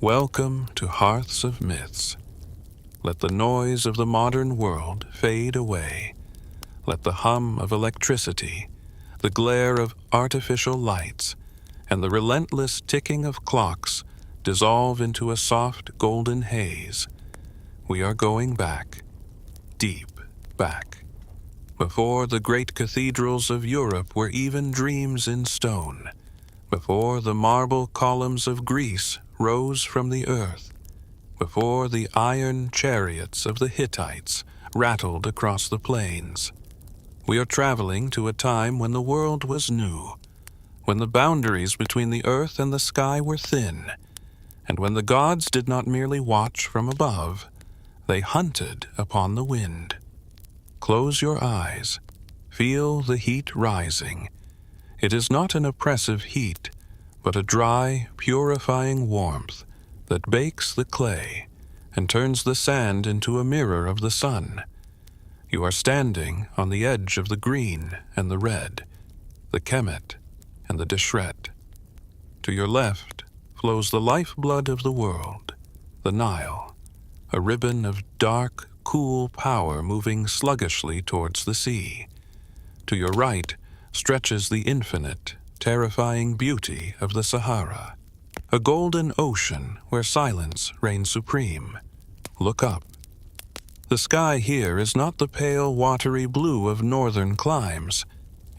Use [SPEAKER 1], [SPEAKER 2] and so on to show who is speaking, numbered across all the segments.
[SPEAKER 1] Welcome to Hearths of Myths. Let the noise of the modern world fade away. Let the hum of electricity, the glare of artificial lights, and the relentless ticking of clocks dissolve into a soft golden haze. We are going back, deep back, before the great cathedrals of Europe were even dreams in stone, before the marble columns of Greece rose from the earth, before the iron chariots of the Hittites rattled across the plains. We are traveling to a time when the world was new, when the boundaries between the earth and the sky were thin, and when the gods did not merely watch from above, they hunted upon the wind. Close your eyes. Feel the heat rising. It is not an oppressive heat, but a dry, purifying warmth that bakes the clay and turns the sand into a mirror of the sun. You are standing on the edge of the green and the red, the Chemmis and the Deshret. To your left flows the lifeblood of the world, the Nile, a ribbon of dark, cool power moving sluggishly towards the sea. To your right stretches the infinite, terrifying beauty of the Sahara, a golden ocean where silence reigns supreme. Look up. The sky here is not the pale, watery blue of northern climes.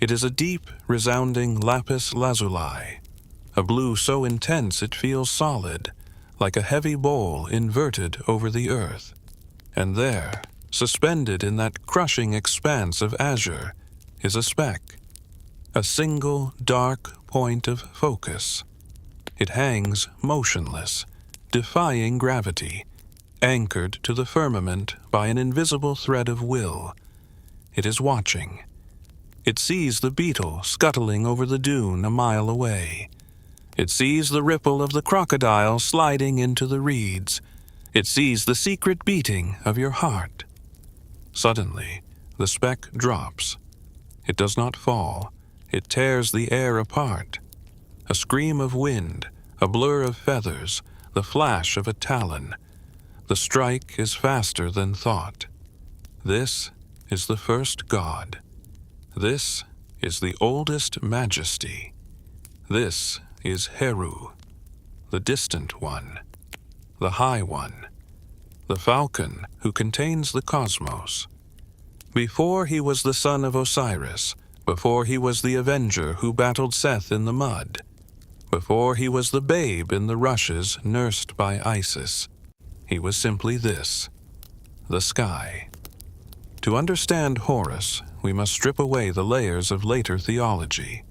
[SPEAKER 1] It is a deep, resounding lapis lazuli, a blue so intense it feels solid, like a heavy bowl inverted over the earth. And there, suspended in that crushing expanse of azure, is a speck, a single dark point of focus. It hangs motionless, defying gravity, anchored to the firmament by an invisible thread of will. It is watching. It sees the beetle scuttling over the dune a mile away. It sees the ripple of the crocodile sliding into the reeds. It sees the secret beating of your heart. Suddenly, the speck drops. It does not fall. It tears the air apart. A scream of wind, a blur of feathers, the flash of a talon. The strike is faster than thought. This is the first god. This is the oldest majesty. This is Heru, the distant one, the high one, the falcon who contains the cosmos. Before he was the son of Osiris, before he was the avenger who battled Seth in the mud, before he was the babe in the rushes nursed by Isis, he was simply this, the sky. To understand Horus, we must strip away the layers of later theology.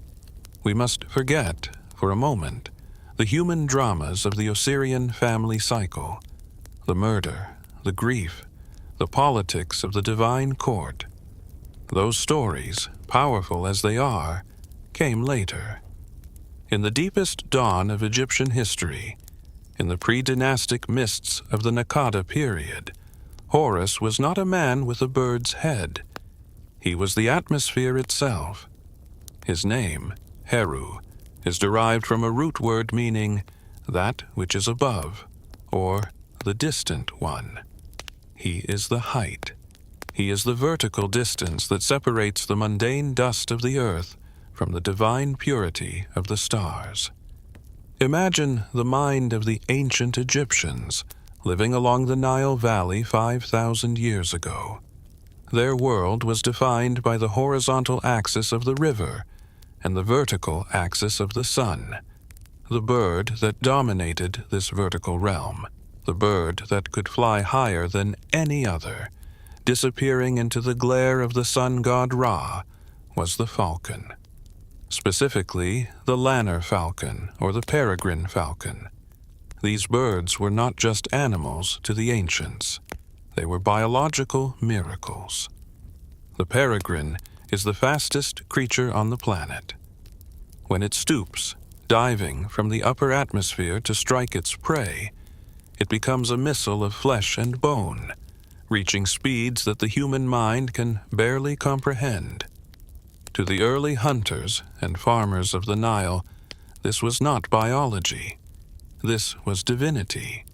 [SPEAKER 1] We must forget, for a moment, the human dramas of the Osirian family cycle, the murder, the grief, the politics of the divine court. Those stories, powerful as they are, came later. In the deepest dawn of Egyptian history, in the pre-dynastic mists of the Naqada period, Horus was not a man with a bird's head. He was the atmosphere itself. His name, Heru, is derived from a root word meaning that which is above, or the distant one. He is the height. He is the vertical distance that separates the mundane dust of the earth from the divine purity of the stars. Imagine the mind of the ancient Egyptians living along the Nile Valley 5,000 years ago. Their world was defined by the horizontal axis of the river and the vertical axis of the sun. The bird that dominated this vertical realm, the bird that could fly higher than any other, disappearing into the glare of the sun god Ra, was the falcon. Specifically, the lanner falcon or the peregrine falcon. These birds were not just animals to the ancients. They were biological miracles. The peregrine is the fastest creature on the planet. When it stoops, diving from the upper atmosphere to strike its prey, it becomes a missile of flesh and bone, reaching speeds that the human mind can barely comprehend. To the early hunters and farmers of the Nile, this was not biology. This was divinity.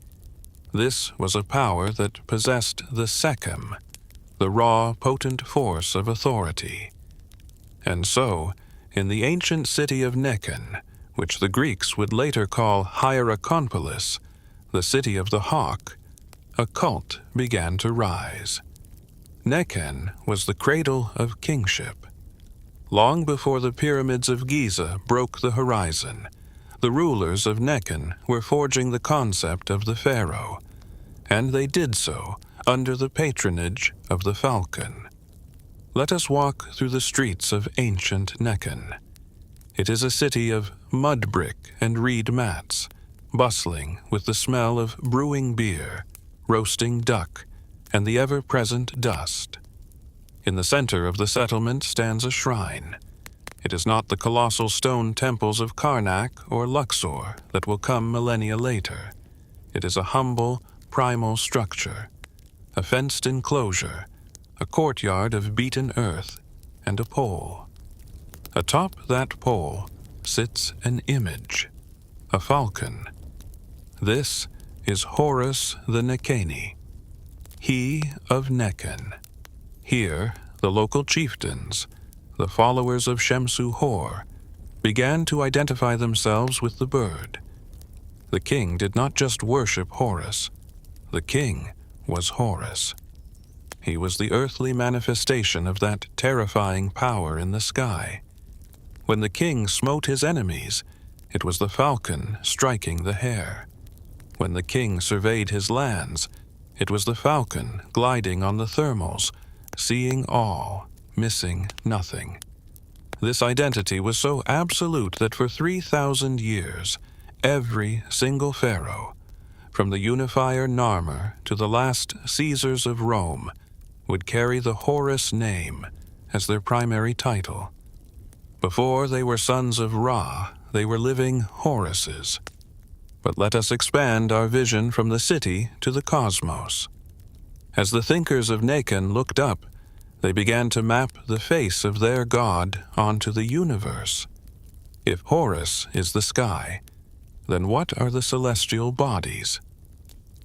[SPEAKER 1] This was a power that possessed the Sekhem, the raw, potent force of authority. And so, in the ancient city of Nekhen, which the Greeks would later call Hierakonpolis, the city of the hawk, a cult began to rise. Nekhen was the cradle of kingship. Long before the pyramids of Giza broke the horizon, the rulers of Nekhen were forging the concept of the pharaoh, and they did so under the patronage of the Falcon. Let us walk through the streets of ancient Nekhen. It is a city of mud brick and reed mats, bustling with the smell of brewing beer, roasting duck, and the ever-present dust. In the center of the settlement stands a shrine. It is not the colossal stone temples of Karnak or Luxor that will come millennia later. It is a humble, primal structure, a fenced enclosure, a courtyard of beaten earth, and a pole. Atop that pole sits an image, a falcon. This is Horus the Nekheni, he of Nekhen. Here, the local chieftains, the followers of Shemsu-Hor, began to identify themselves with the bird. The king did not just worship Horus. The king was Horus. He was the earthly manifestation of that terrifying power in the sky. When the king smote his enemies, it was the falcon striking the hare. When the king surveyed his lands, it was the falcon gliding on the thermals, seeing all, missing nothing. This identity was so absolute that for 3,000 years, every single pharaoh, from the unifier Narmer to the last Caesars of Rome, would carry the Horus name as their primary title. Before they were sons of Ra, they were living Horuses. But let us expand our vision from the city to the cosmos. As the thinkers of Nekhen looked up, they began to map the face of their god onto the universe. If Horus is the sky, then what are the celestial bodies?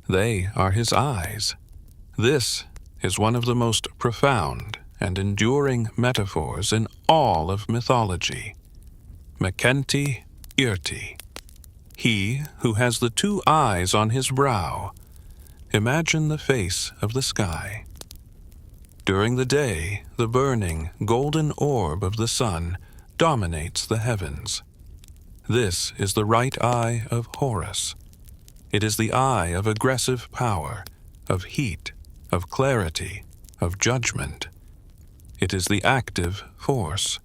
[SPEAKER 1] They are his eyes. This is one of the most profound and enduring metaphors in all of mythology. Mekenti Irti, he who has the two eyes on his brow. Imagine the face of the sky. During the day, the burning, golden orb of the sun dominates the heavens. This is the right eye of Horus. It is the eye of aggressive power, of heat, of clarity, of judgment. It is the active force.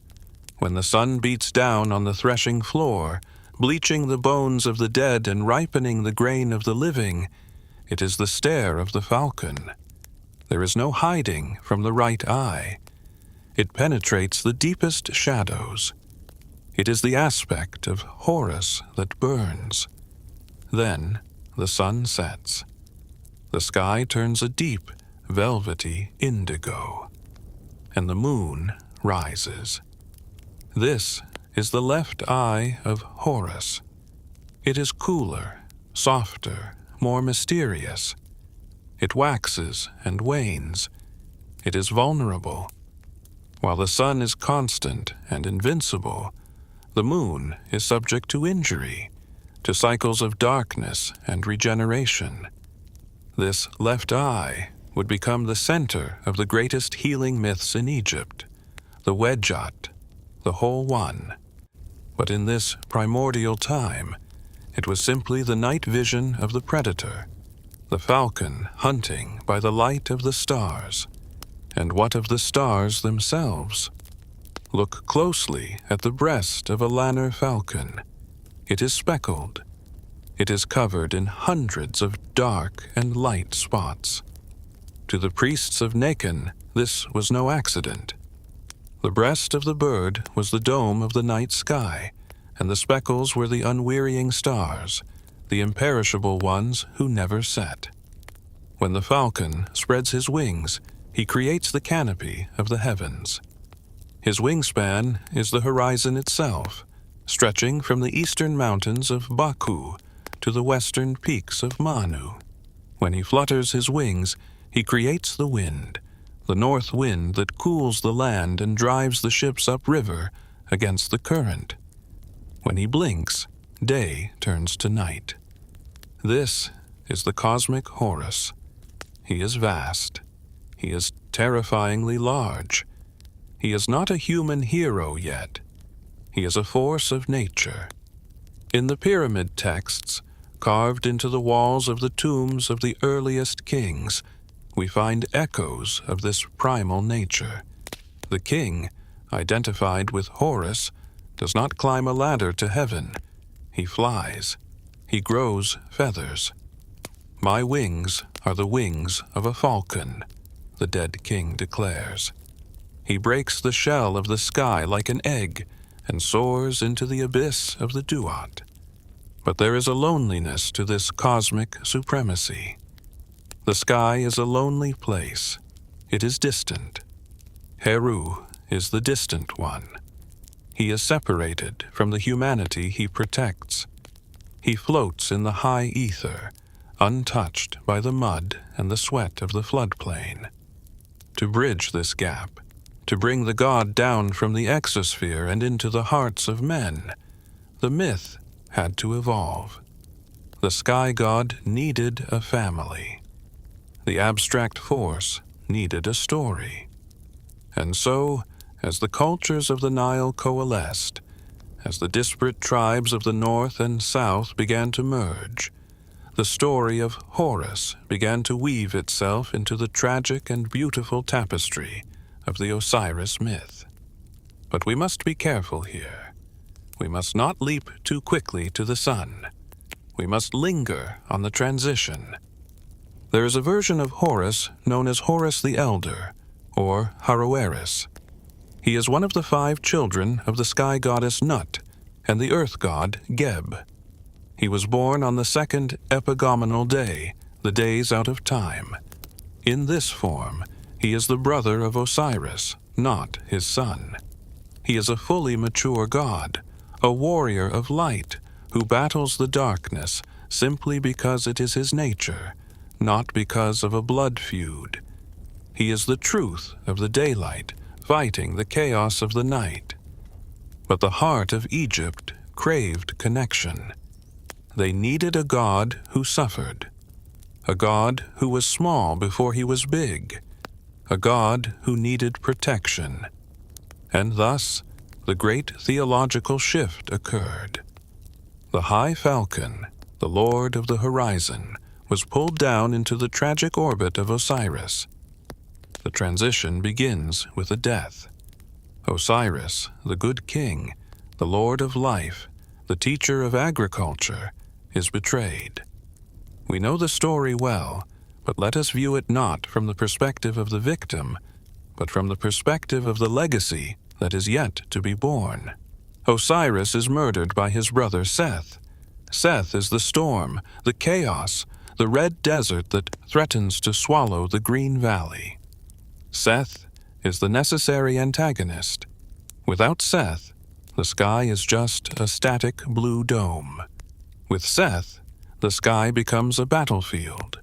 [SPEAKER 1] When the sun beats down on the threshing floor, bleaching the bones of the dead and ripening the grain of the living, it is the stare of the falcon. There is no hiding from the right eye. It penetrates the deepest shadows. It is the aspect of Horus that burns. Then the sun sets. The sky turns a deep, velvety indigo, and the moon rises. This is the left eye of Horus. It is cooler, softer, more mysterious. It waxes and wanes. It is vulnerable. While the sun is constant and invincible, the moon is subject to injury, to cycles of darkness and regeneration. This left eye would become the center of the greatest healing myths in Egypt, the Wedjat, the whole one. But in this primordial time, it was simply the night vision of the predator, the falcon hunting by the light of the stars. And what of the stars themselves? Look closely at the breast of a lanner falcon. It is speckled. It is covered in hundreds of dark and light spots. To the priests of Nekhen, this was no accident. The breast of the bird was the dome of the night sky, and the speckles were the unwearying stars, the imperishable ones who never set. When the falcon spreads his wings, he creates the canopy of the heavens. His wingspan is the horizon itself, stretching from the eastern mountains of Baku to the western peaks of Manu. When he flutters his wings, he creates the wind, the north wind that cools the land and drives the ships upriver against the current. When he blinks, day turns to night. This is the cosmic Horus. He is vast. He is terrifyingly large. He is not a human hero yet. He is a force of nature. In the pyramid texts, carved into the walls of the tombs of the earliest kings, we find echoes of this primal nature. The king, identified with Horus, does not climb a ladder to heaven. He flies. He grows feathers. "My wings are the wings of a falcon," the dead king declares. He breaks the shell of the sky like an egg and soars into the abyss of the duat. But there is a loneliness to this cosmic supremacy. The sky is a lonely place. It is distant. Heru is the distant one. He is separated from the humanity he protects. He floats in the high ether, untouched by the mud and the sweat of the floodplain. To bridge this gap, to bring the god down from the exosphere and into the hearts of men, the myth had to evolve. The sky god needed a family. The abstract force needed a story. And so, as the cultures of the Nile coalesced, as the disparate tribes of the north and south began to merge, the story of Horus began to weave itself into the tragic and beautiful tapestry of the Osiris myth. But we must be careful here. We must not leap too quickly to the sun. We must linger on the transition. There is a version of Horus known as Horus the Elder, or Haroeris. He is one of the 5 children of the sky goddess Nut and the earth god Geb. He was born on the 2nd epigomenal day, the days out of time. In this form, he is the brother of Osiris, not his son. He is a fully mature god, a warrior of light who battles the darkness simply because it is his nature, not because of a blood feud. He is the truth of the daylight, fighting the chaos of the night. But the heart of Egypt craved connection. They needed a god who suffered, a god who was small before he was big, a god who needed protection. And thus, the great theological shift occurred. The high falcon, the lord of the horizon, was pulled down into the tragic orbit of Osiris. The transition begins with a death. Osiris, the good king, the lord of life, the teacher of agriculture, is betrayed. We know the story well, but let us view it not from the perspective of the victim, but from the perspective of the legacy that is yet to be born. Osiris is murdered by his brother Seth. Seth is the storm, the chaos, the red desert that threatens to swallow the green valley. Seth is the necessary antagonist. Without Seth, the sky is just a static blue dome. With Seth, the sky becomes a battlefield.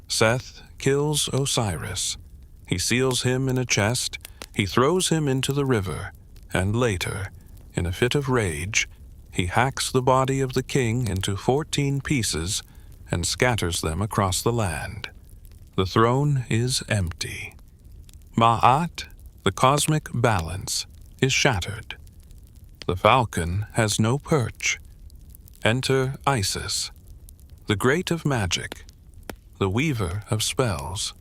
[SPEAKER 1] Seth kills Osiris. He seals him in a chest, he throws him into the river, and later, in a fit of rage, he hacks the body of the king into 14 pieces and scatters them across the land. The throne is empty. Ma'at, the cosmic balance, is shattered. The falcon has no perch. Enter Isis, the great of magic, the weaver of spells.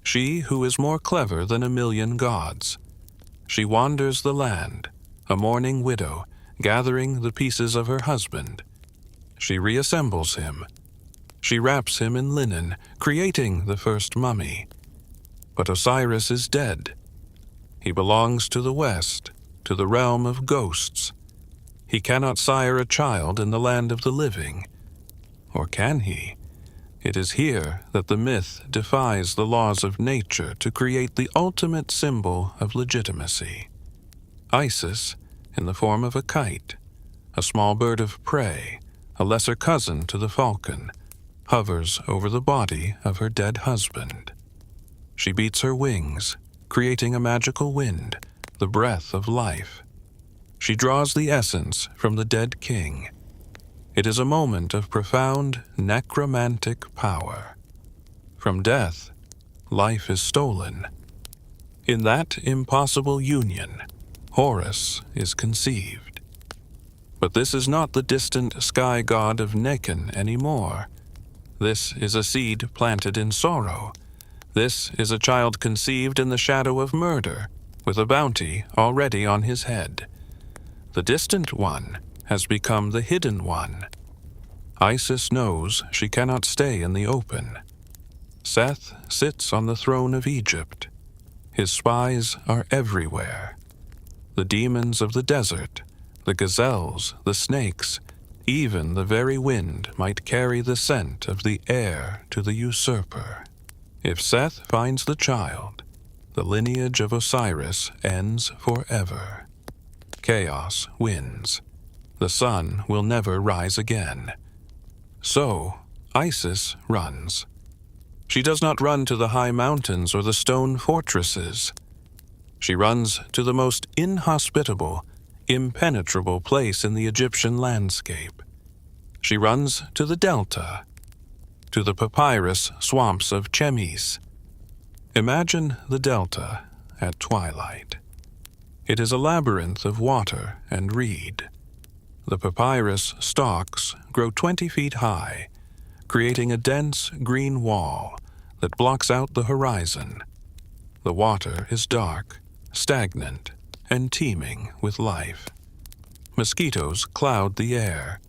[SPEAKER 1] She who is more clever than a million gods. She wanders the land, a mourning widow, gathering the pieces of her husband. She reassembles him. She wraps him in linen, creating the first mummy. But Osiris is dead. He belongs to the west, to the realm of ghosts. He cannot sire a child in the land of the living. Or can he? It is here that the myth defies the laws of nature to create the ultimate symbol of legitimacy. Isis, in the form of a kite, a small bird of prey, a lesser cousin to the falcon, hovers over the body of her dead husband. She beats her wings, creating a magical wind, the breath of life. She draws the essence from the dead king. It is a moment of profound necromantic power. From death, life is stolen. In that impossible union, Horus is conceived. But this is not the distant sky god of Nekhen anymore. This is a seed planted in sorrow. This is a child conceived in the shadow of murder, with a bounty already on his head. The distant one has become the hidden one. Isis knows she cannot stay in the open. Seth sits on the throne of Egypt. His spies are everywhere. The demons of the desert, the gazelles, the snakes, even the very wind might carry the scent of the heir to the usurper. If Seth finds the child, the lineage of Osiris ends forever. Chaos wins. The sun will never rise again. So, Isis runs. She does not run to the high mountains or the stone fortresses. She runs to the most inhospitable, impenetrable place in the Egyptian landscape. She runs to the delta, to the papyrus swamps of Chemmis. Imagine the delta at twilight. It is a labyrinth of water and reed. The papyrus stalks grow 20 feet high, creating a dense green wall that blocks out the horizon. The water is dark, stagnant, and teeming with life. Mosquitoes cloud the air.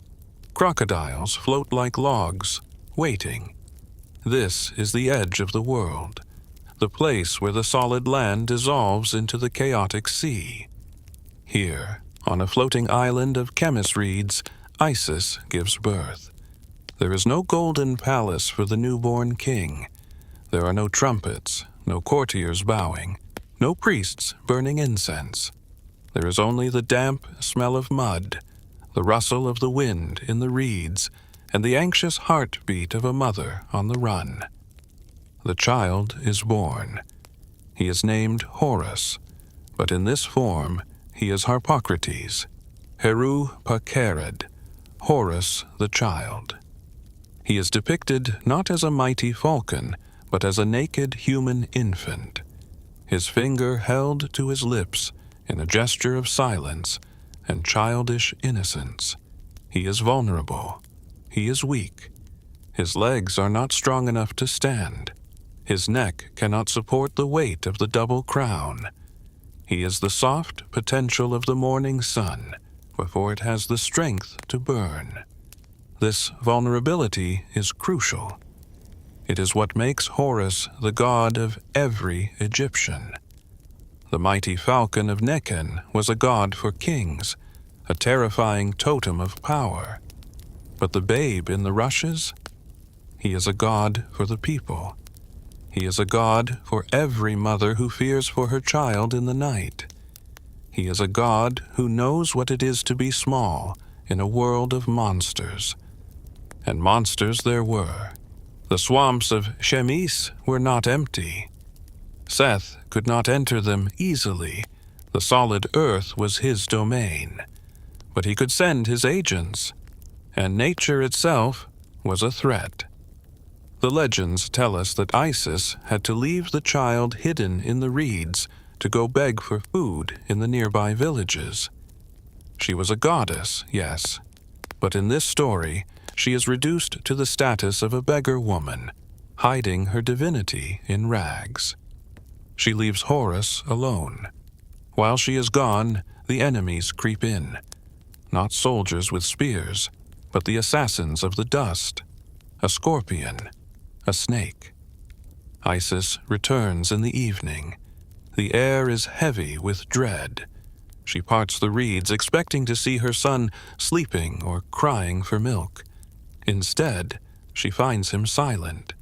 [SPEAKER 1] Crocodiles float like logs, waiting. This is the edge of the world, the place where the solid land dissolves into the chaotic sea. Here, on a floating island of Chemmis reeds, Isis gives birth. There is no golden palace for the newborn king. There are no trumpets, no courtiers bowing, no priests burning incense. There is only the damp smell of mud, the rustle of the wind in the reeds, and the anxious heartbeat of a mother on the run. The child is born. He is named Horus, but in this form he is Harpocrates, Heru Pakered, Horus the child. He is depicted not as a mighty falcon, but as a naked human infant, his finger held to his lips in a gesture of silence and childish innocence. He is vulnerable. He is weak. His legs are not strong enough to stand. His neck cannot support the weight of the double crown. He is the soft potential of the morning sun before it has the strength to burn. This vulnerability is crucial. It is what makes Horus the god of every Egyptian. The mighty falcon of Nekhen was a god for kings, a terrifying totem of power. But the babe in the rushes? He is a god for the people. He is a god for every mother who fears for her child in the night. He is a god who knows what it is to be small in a world of monsters. And monsters there were. The swamps of Chemmis were not empty. Seth could not enter them easily. The solid earth was his domain. But he could send his agents, and nature itself was a threat. The legends tell us that Isis had to leave the child hidden in the reeds to go beg for food in the nearby villages. She was a goddess, yes, but in this story, she is reduced to the status of a beggar woman, hiding her divinity in rags. She leaves Horus alone. While she is gone, the enemies creep in. Not soldiers with spears, but the assassins of the dust, a scorpion, a snake. Isis returns in the evening. The air is heavy with dread. She parts the reeds, expecting to see her son sleeping or crying for milk. Instead, she finds him silent.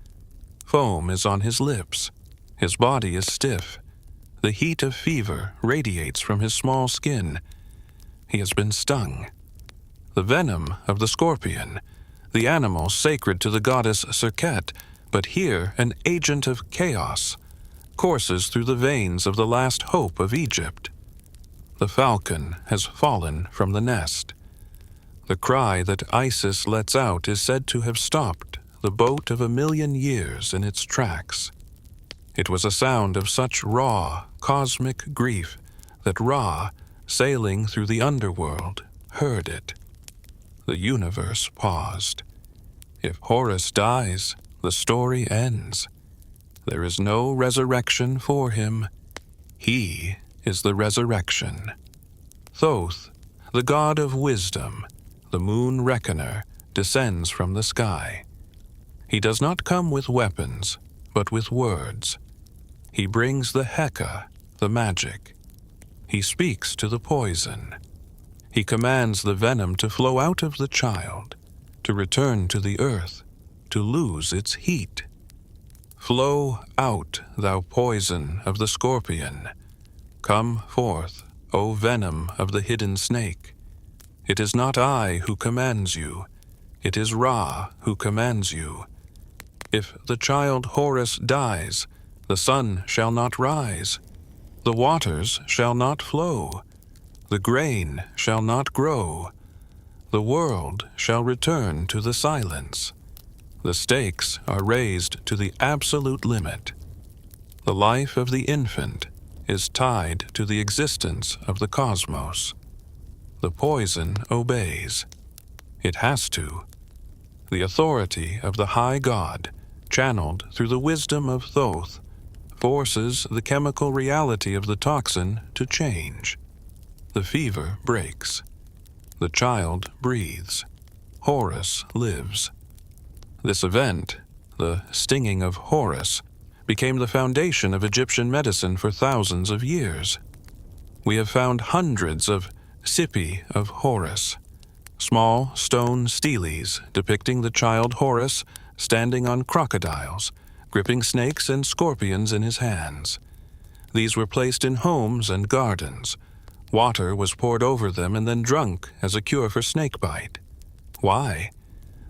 [SPEAKER 1] Foam is on his lips. His body is stiff. The heat of fever radiates from his small skin. He has been stung. the venom of the scorpion, the animal sacred to the goddess Serket, but here an agent of chaos, courses through the veins of the last hope of Egypt. The falcon has fallen from the nest. The cry that Isis lets out is said to have stopped the boat of 1,000,000 years in its tracks. It was a sound of such raw, cosmic grief that Ra, sailing through the underworld, heard it. The universe paused. If Horus dies, the story ends. There is no resurrection for him. He is the resurrection. Thoth, the god of wisdom, the moon reckoner, descends from the sky. He does not come with weapons, but with words. He brings the Heka, the magic. He speaks to the poison. He commands the venom to flow out of the child, to return to the earth, to lose its heat. Flow out, thou poison of the scorpion. Come forth, O venom of the hidden snake. It is not I who commands you. It is Ra who commands you. If the child Horus dies, the sun shall not rise. The waters shall not flow. The grain shall not grow. The world shall return to the silence. The stakes are raised to the absolute limit. The life of the infant is tied to the existence of the cosmos. The poison obeys. It has to. The authority of the high god, channeled through the wisdom of Thoth, forces the chemical reality of the toxin to change. The fever breaks. The child breathes. Horus lives. This event, the stinging of Horus, became the foundation of Egyptian medicine for thousands of years. We have found hundreds of Sippi of Horus, small stone steles depicting the child Horus standing on crocodiles, gripping snakes and scorpions in his hands. These were placed in homes and gardens. Water was poured over them and then drunk as a cure for snakebite. Why?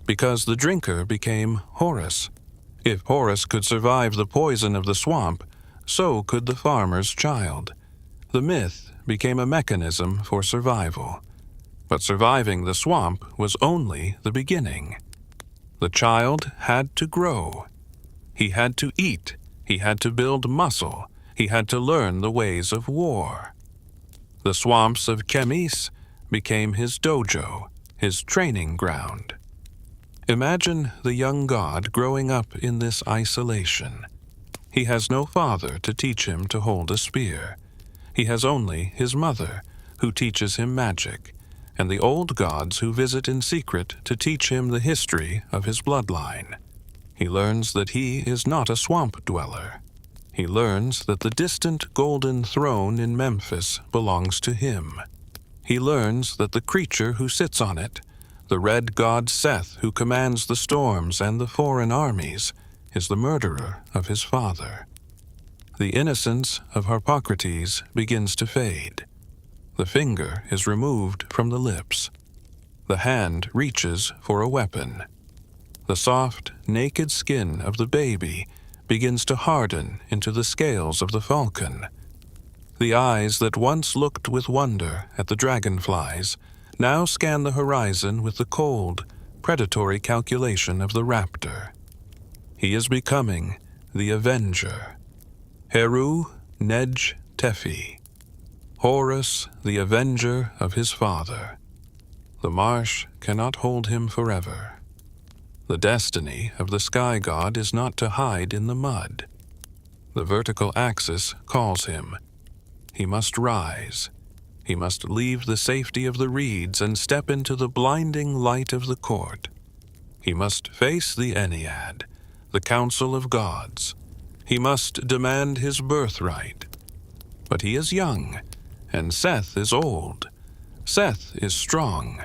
[SPEAKER 1] Because the drinker became Horus. If Horus could survive the poison of the swamp, so could the farmer's child. The myth became a mechanism for survival. But surviving the swamp was only the beginning. The child had to grow. He had to eat. He had to build muscle. He had to learn the ways of war. The swamps of Chemmis became his dojo, his training ground. Imagine the young god growing up in this isolation. He has no father to teach him to hold a spear. He has only his mother, who teaches him magic, and the old gods who visit in secret to teach him the history of his bloodline. He learns that he is not a swamp dweller. He learns that the distant golden throne in Memphis belongs to him. He learns that the creature who sits on it, the red god Seth who commands the storms and the foreign armies, is the murderer of his father. The innocence of Harpocrates begins to fade. The finger is removed from the lips. The hand reaches for a weapon. The soft, naked skin of the baby begins to harden into the scales of the falcon. The eyes that once looked with wonder at the dragonflies now scan the horizon with the cold, predatory calculation of the raptor. He is becoming the Avenger. Heru Nej Tefi. Horus, the Avenger of his father. The marsh cannot hold him forever. The destiny of the sky god is not to hide in the mud. The vertical axis calls him. He must rise. He must leave the safety of the reeds and step into the blinding light of the court. He must face the Ennead, the council of gods. He must demand his birthright. But he is young, and Seth is old. Seth is strong.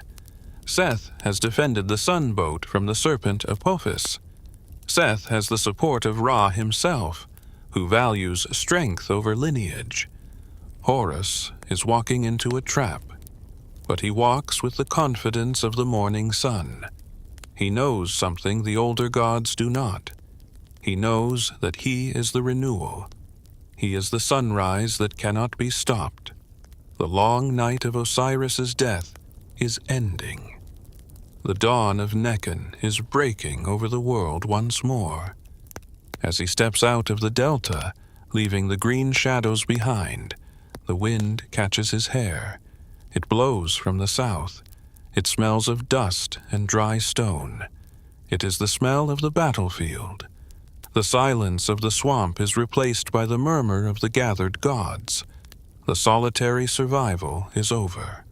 [SPEAKER 1] Seth has defended the sun boat from the serpent Apophis. Seth has the support of Ra himself, who values strength over lineage. Horus is walking into a trap. but he walks with the confidence of the morning sun. He knows something the older gods do not. He knows that he is the renewal. He is the sunrise that cannot be stopped. The long night of Osiris's death is ending. The dawn of Nekhen is breaking over the world once more. As he steps out of the delta, leaving the green shadows behind, the wind catches his hair. It blows from the south. It smells of dust and dry stone. It is the smell of the battlefield. The silence of the swamp is replaced by the murmur of the gathered gods. The solitary survival is over.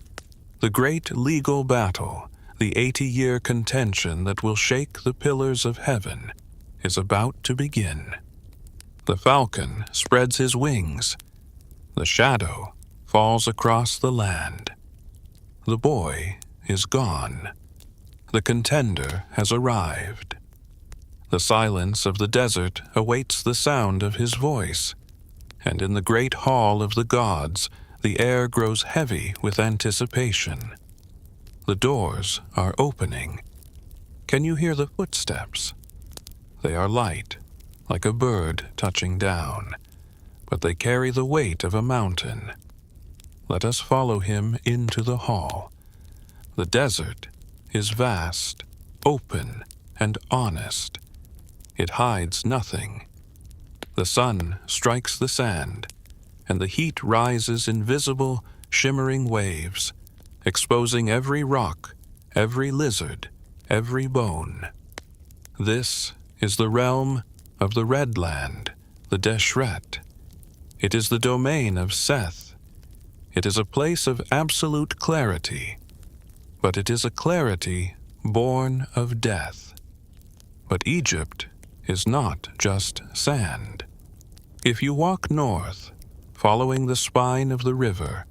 [SPEAKER 1] The great legal battle, the 80-year contention that will shake the pillars of heaven, is about to begin. The falcon spreads his wings. The shadow falls across the land. The boy is gone. The contender has arrived. The silence of the desert awaits the sound of his voice, and in the great hall of the gods, the air grows heavy with anticipation. The doors are opening. Can you hear the footsteps? They are light, like a bird touching down, but they carry the weight of a mountain. Let us follow him into the hall. The desert is vast, open, and honest. It hides nothing. The sun strikes the sand, and the heat rises in visible, shimmering waves, exposing every rock, every lizard, every bone. This is the realm of the Red Land, the Deshret. It is the domain of Seth. It is a place of absolute clarity, but it is a clarity born of death. But Egypt is not just sand. If you walk north, following the spine of the river,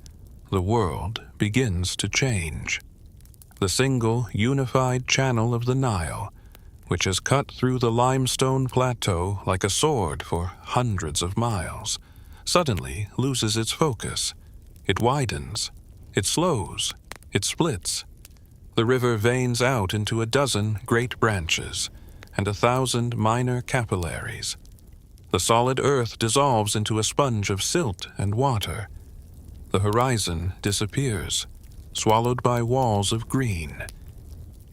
[SPEAKER 1] the world begins to change. The single, unified channel of the Nile, which has cut through the limestone plateau like a sword for hundreds of miles, suddenly loses its focus. It widens, it slows, it splits. The river veins out into a dozen great branches and 1,000 minor capillaries. The solid earth dissolves into a sponge of silt and water. The horizon disappears, swallowed by walls of green.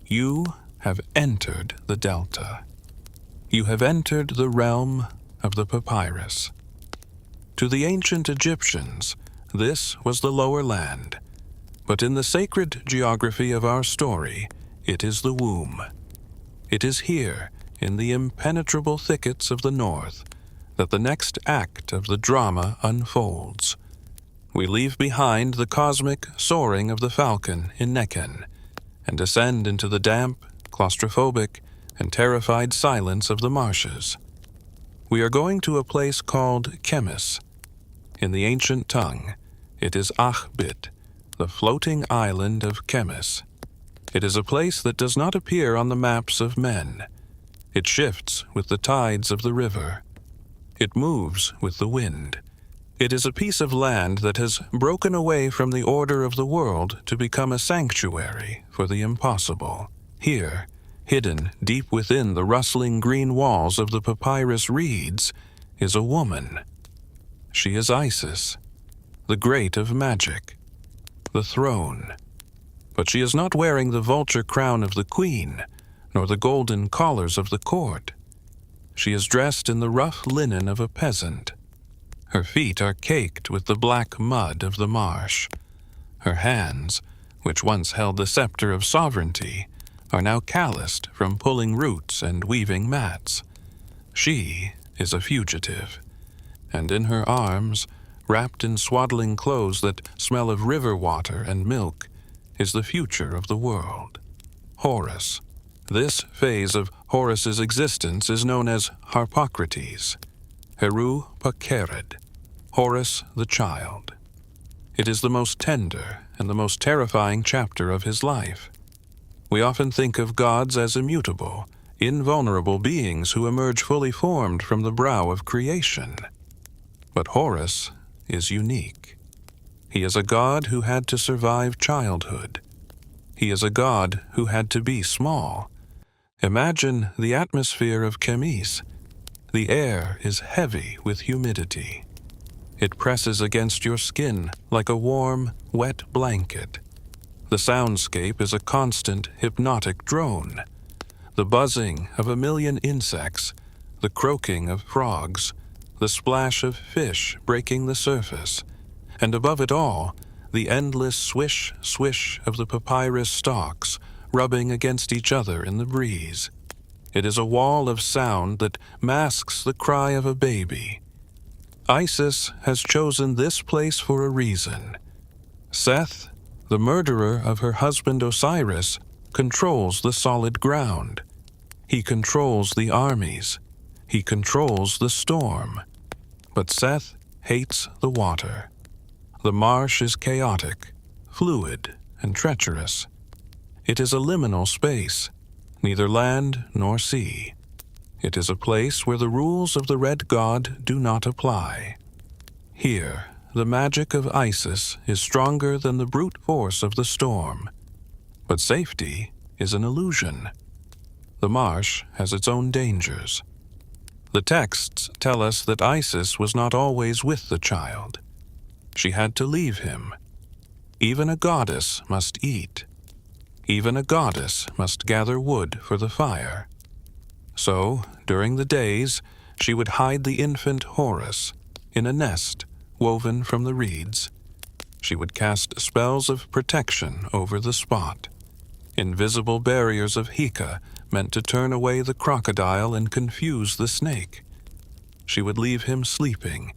[SPEAKER 1] You have entered the delta. You have entered the realm of the papyrus. To the ancient Egyptians, this was the lower land, but in the sacred geography of our story, it is the womb. It is here, in the impenetrable thickets of the north, that the next act of the drama unfolds. We leave behind the cosmic soaring of the falcon in Nekhen, and descend into the damp, claustrophobic, and terrified silence of the marshes. We are going to a place called Chemmis. In the ancient tongue, it is Achbit, the floating island of Chemmis. It is a place that does not appear on the maps of men. It shifts with the tides of the river. It moves with the wind. It is a piece of land that has broken away from the order of the world to become a sanctuary for the impossible. Here, hidden deep within the rustling green walls of the papyrus reeds, is a woman. She is Isis, the great of magic, the throne. But she is not wearing the vulture crown of the queen, nor the golden collars of the court. She is dressed in the rough linen of a peasant. Her feet are caked with the black mud of the marsh. Her hands, which once held the scepter of sovereignty, are now calloused from pulling roots and weaving mats. She is a fugitive, and in her arms, wrapped in swaddling clothes that smell of river water and milk, is the future of the world. Horus. This phase of Horus's existence is known as Harpocrates, Heru Pakered, Horus the child. It is the most tender and the most terrifying chapter of his life. We often think of gods as immutable, invulnerable beings who emerge fully formed from the brow of creation. But Horus is unique. He is a god who had to survive childhood. He is a god who had to be small. Imagine the atmosphere of Chemmis. The air is heavy with humidity. It presses against your skin like a warm, wet blanket. The soundscape is a constant hypnotic drone. The buzzing of a million insects, the croaking of frogs, the splash of fish breaking the surface, and above it all, the endless swish, swish of the papyrus stalks rubbing against each other in the breeze. It is a wall of sound that masks the cry of a baby. Isis has chosen this place for a reason. Seth, the murderer of her husband Osiris, controls the solid ground. He controls the armies. He controls the storm. But Seth hates the water. The marsh is chaotic, fluid, and treacherous. It is a liminal space, neither land nor sea. It is a place where the rules of the Red God do not apply. Here, the magic of Isis is stronger than the brute force of the storm. But safety is an illusion. The marsh has its own dangers. The texts tell us that Isis was not always with the child. She had to leave him. Even a goddess must eat. Even a goddess must gather wood for the fire. So, during the days, she would hide the infant Horus in a nest woven from the reeds. She would cast spells of protection over the spot, invisible barriers of Heka meant to turn away the crocodile and confuse the snake. She would leave him sleeping,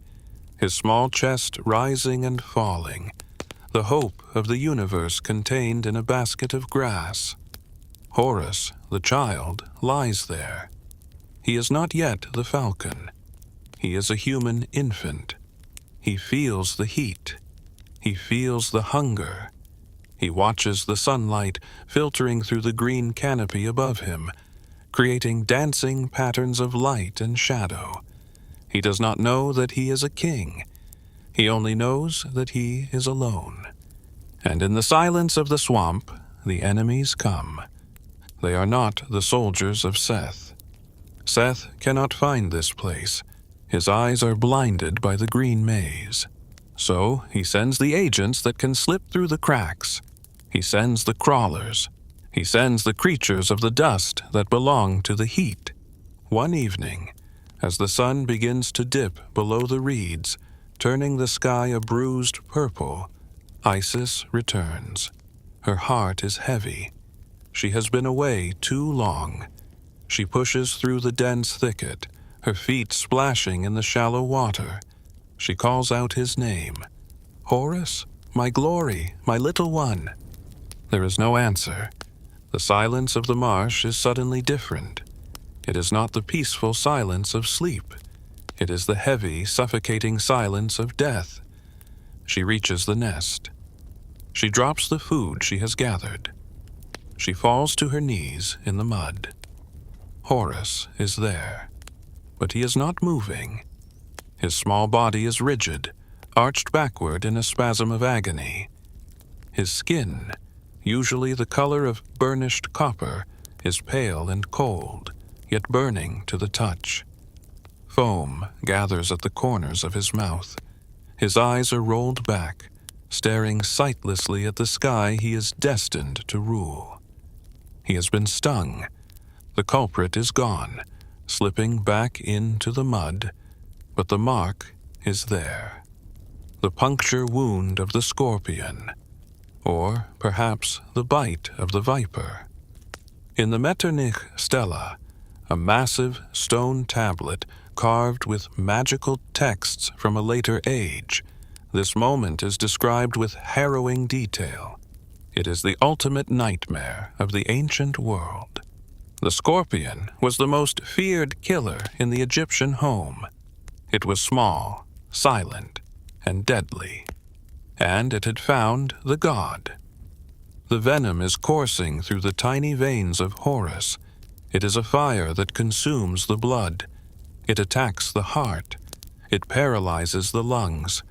[SPEAKER 1] his small chest rising and falling, the hope of the universe contained in a basket of grass. Horus, the child, lies there. He is not yet the falcon. He is a human infant. He feels the heat. He feels the hunger. He watches the sunlight filtering through the green canopy above him, creating dancing patterns of light and shadow. He does not know that he is a king. He only knows that he is alone. And in the silence of the swamp, the enemies come. They are not the soldiers of Seth. Seth cannot find this place. His eyes are blinded by the green maze. So he sends the agents that can slip through the cracks. He sends the crawlers. He sends the creatures of the dust that belong to the heat. One evening, as the sun begins to dip below the reeds, turning the sky a bruised purple, Isis returns. Her heart is heavy. She has been away too long. She pushes through the dense thicket, her feet splashing in the shallow water. She calls out his name. "Horus, my glory, my little one." There is no answer. The silence of the marsh is suddenly different. It is not the peaceful silence of sleep. It is the heavy, suffocating silence of death. She reaches the nest. She drops the food she has gathered. She falls to her knees in the mud. Horus is there, but he is not moving. His small body is rigid, arched backward in a spasm of agony. His skin, usually the color of burnished copper, is pale and cold, yet burning to the touch. Foam gathers at the corners of his mouth. His eyes are rolled back, staring sightlessly at the sky he is destined to rule. He has been stung. The culprit is gone, slipping back into the mud, but the mark is there. The puncture wound of the scorpion, or perhaps the bite of the viper. In the Metternich stela, a massive stone tablet carved with magical texts from a later age, this moment is described with harrowing detail. It is the ultimate nightmare of the ancient world. The scorpion was the most feared killer in the Egyptian home. It was small, silent, and deadly. And it had found the god. The venom is coursing through the tiny veins of Horus. It is a fire that consumes the blood. It attacks the heart. It paralyzes the lungs.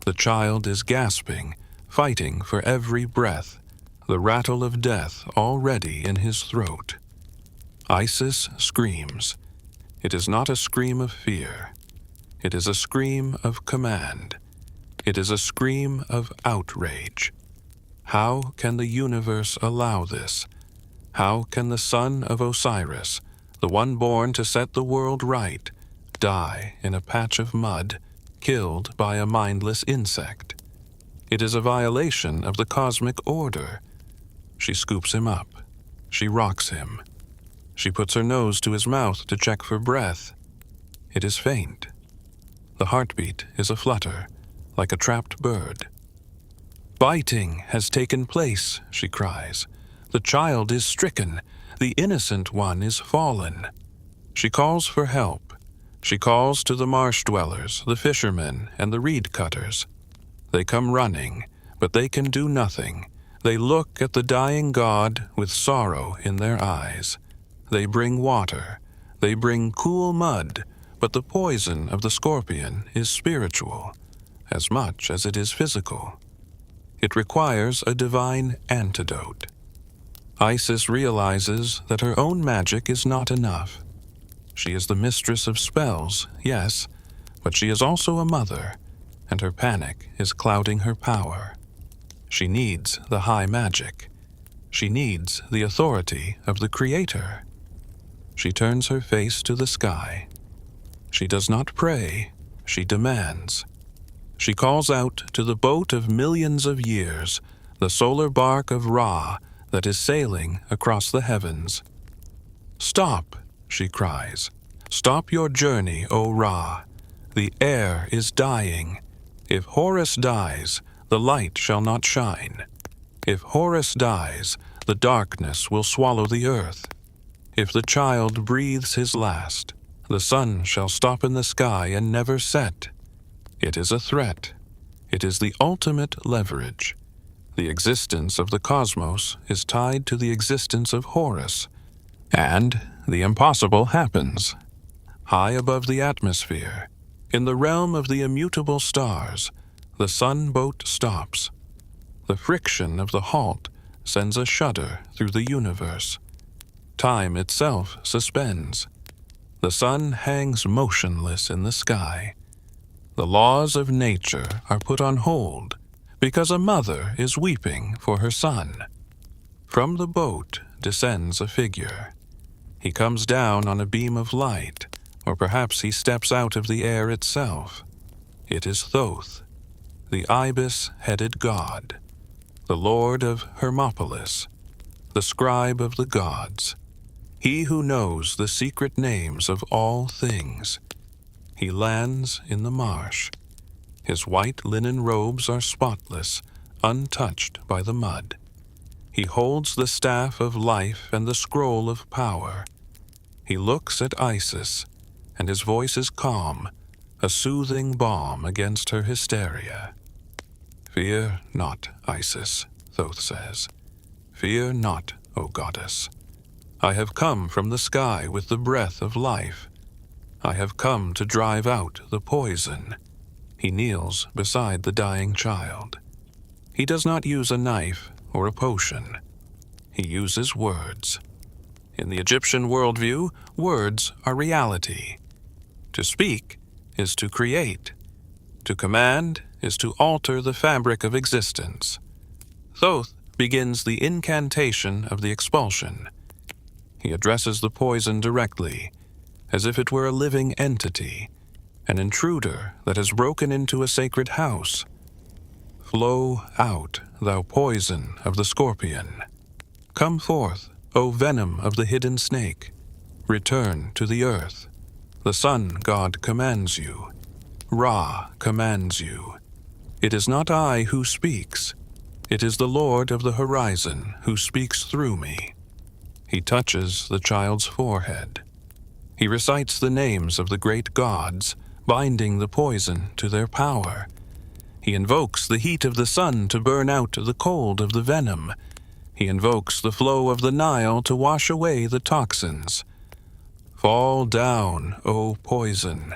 [SPEAKER 1] The child is gasping, fighting for every breath, the rattle of death already in his throat. Isis screams. It is not a scream of fear. It is a scream of command. It is a scream of outrage. How can the universe allow this? How can the son of Osiris, the one born to set the world right, die in a patch of mud, killed by a mindless insect? It is a violation of the cosmic order. She scoops him up. She rocks him. She puts her nose to his mouth to check for breath. It is faint. The heartbeat is a flutter, like a trapped bird. Biting has taken place, she cries. The child is stricken. The innocent one is fallen. She calls for help. She calls to the marsh dwellers, the fishermen, and the reed cutters. They come running, but they can do nothing. They look at the dying god with sorrow in their eyes. They bring water. They bring cool mud, but the poison of the scorpion is spiritual, as much as it is physical. It requires a divine antidote. Isis realizes that her own magic is not enough. She is the mistress of spells, yes, but she is also a mother, and her panic is clouding her power. She needs the high magic. She needs the authority of the Creator. She turns her face to the sky. She does not pray, she demands. She calls out to the boat of millions of years, the solar bark of Ra that is sailing across the heavens. Stop, she cries. Stop your journey, O Ra. The air is dying. If Horus dies, the light shall not shine. If Horus dies, the darkness will swallow the earth. If the child breathes his last, the sun shall stop in the sky and never set. It is a threat. It is the ultimate leverage. The existence of the cosmos is tied to the existence of Horus, and the impossible happens. High above the atmosphere, in the realm of the immutable stars, the sun boat stops. The friction of the halt sends a shudder through the universe. Time itself suspends. The sun hangs motionless in the sky. The laws of nature are put on hold because a mother is weeping for her son. From the boat descends a figure. He comes down on a beam of light, or perhaps he steps out of the air itself. It is Thoth, the ibis-headed god, the lord of Hermopolis, the scribe of the gods, he who knows the secret names of all things. He lands in the marsh. His white linen robes are spotless, untouched by the mud. He holds the staff of life and the scroll of power. He looks at Isis, and his voice is calm, a soothing balm against her hysteria. Fear not, Isis, Thoth says. Fear not, O goddess. I have come from the sky with the breath of life. I have come to drive out the poison. He kneels beside the dying child. He does not use a knife or a potion. He uses words. In the Egyptian worldview, words are reality. To speak is to create. To command is to alter the fabric of existence. Thoth begins the incantation of the expulsion. He addresses the poison directly, as if it were a living entity, an intruder that has broken into a sacred house. Flow out, thou poison of the scorpion. Come forth, O venom of the hidden snake. Return to the earth. The sun god commands you. Ra commands you. It is not I who speaks. It is the Lord of the horizon who speaks through me. He touches the child's forehead. He recites the names of the great gods, binding the poison to their power. He invokes the heat of the sun to burn out the cold of the venom. He invokes the flow of the Nile to wash away the toxins. Fall down, O poison.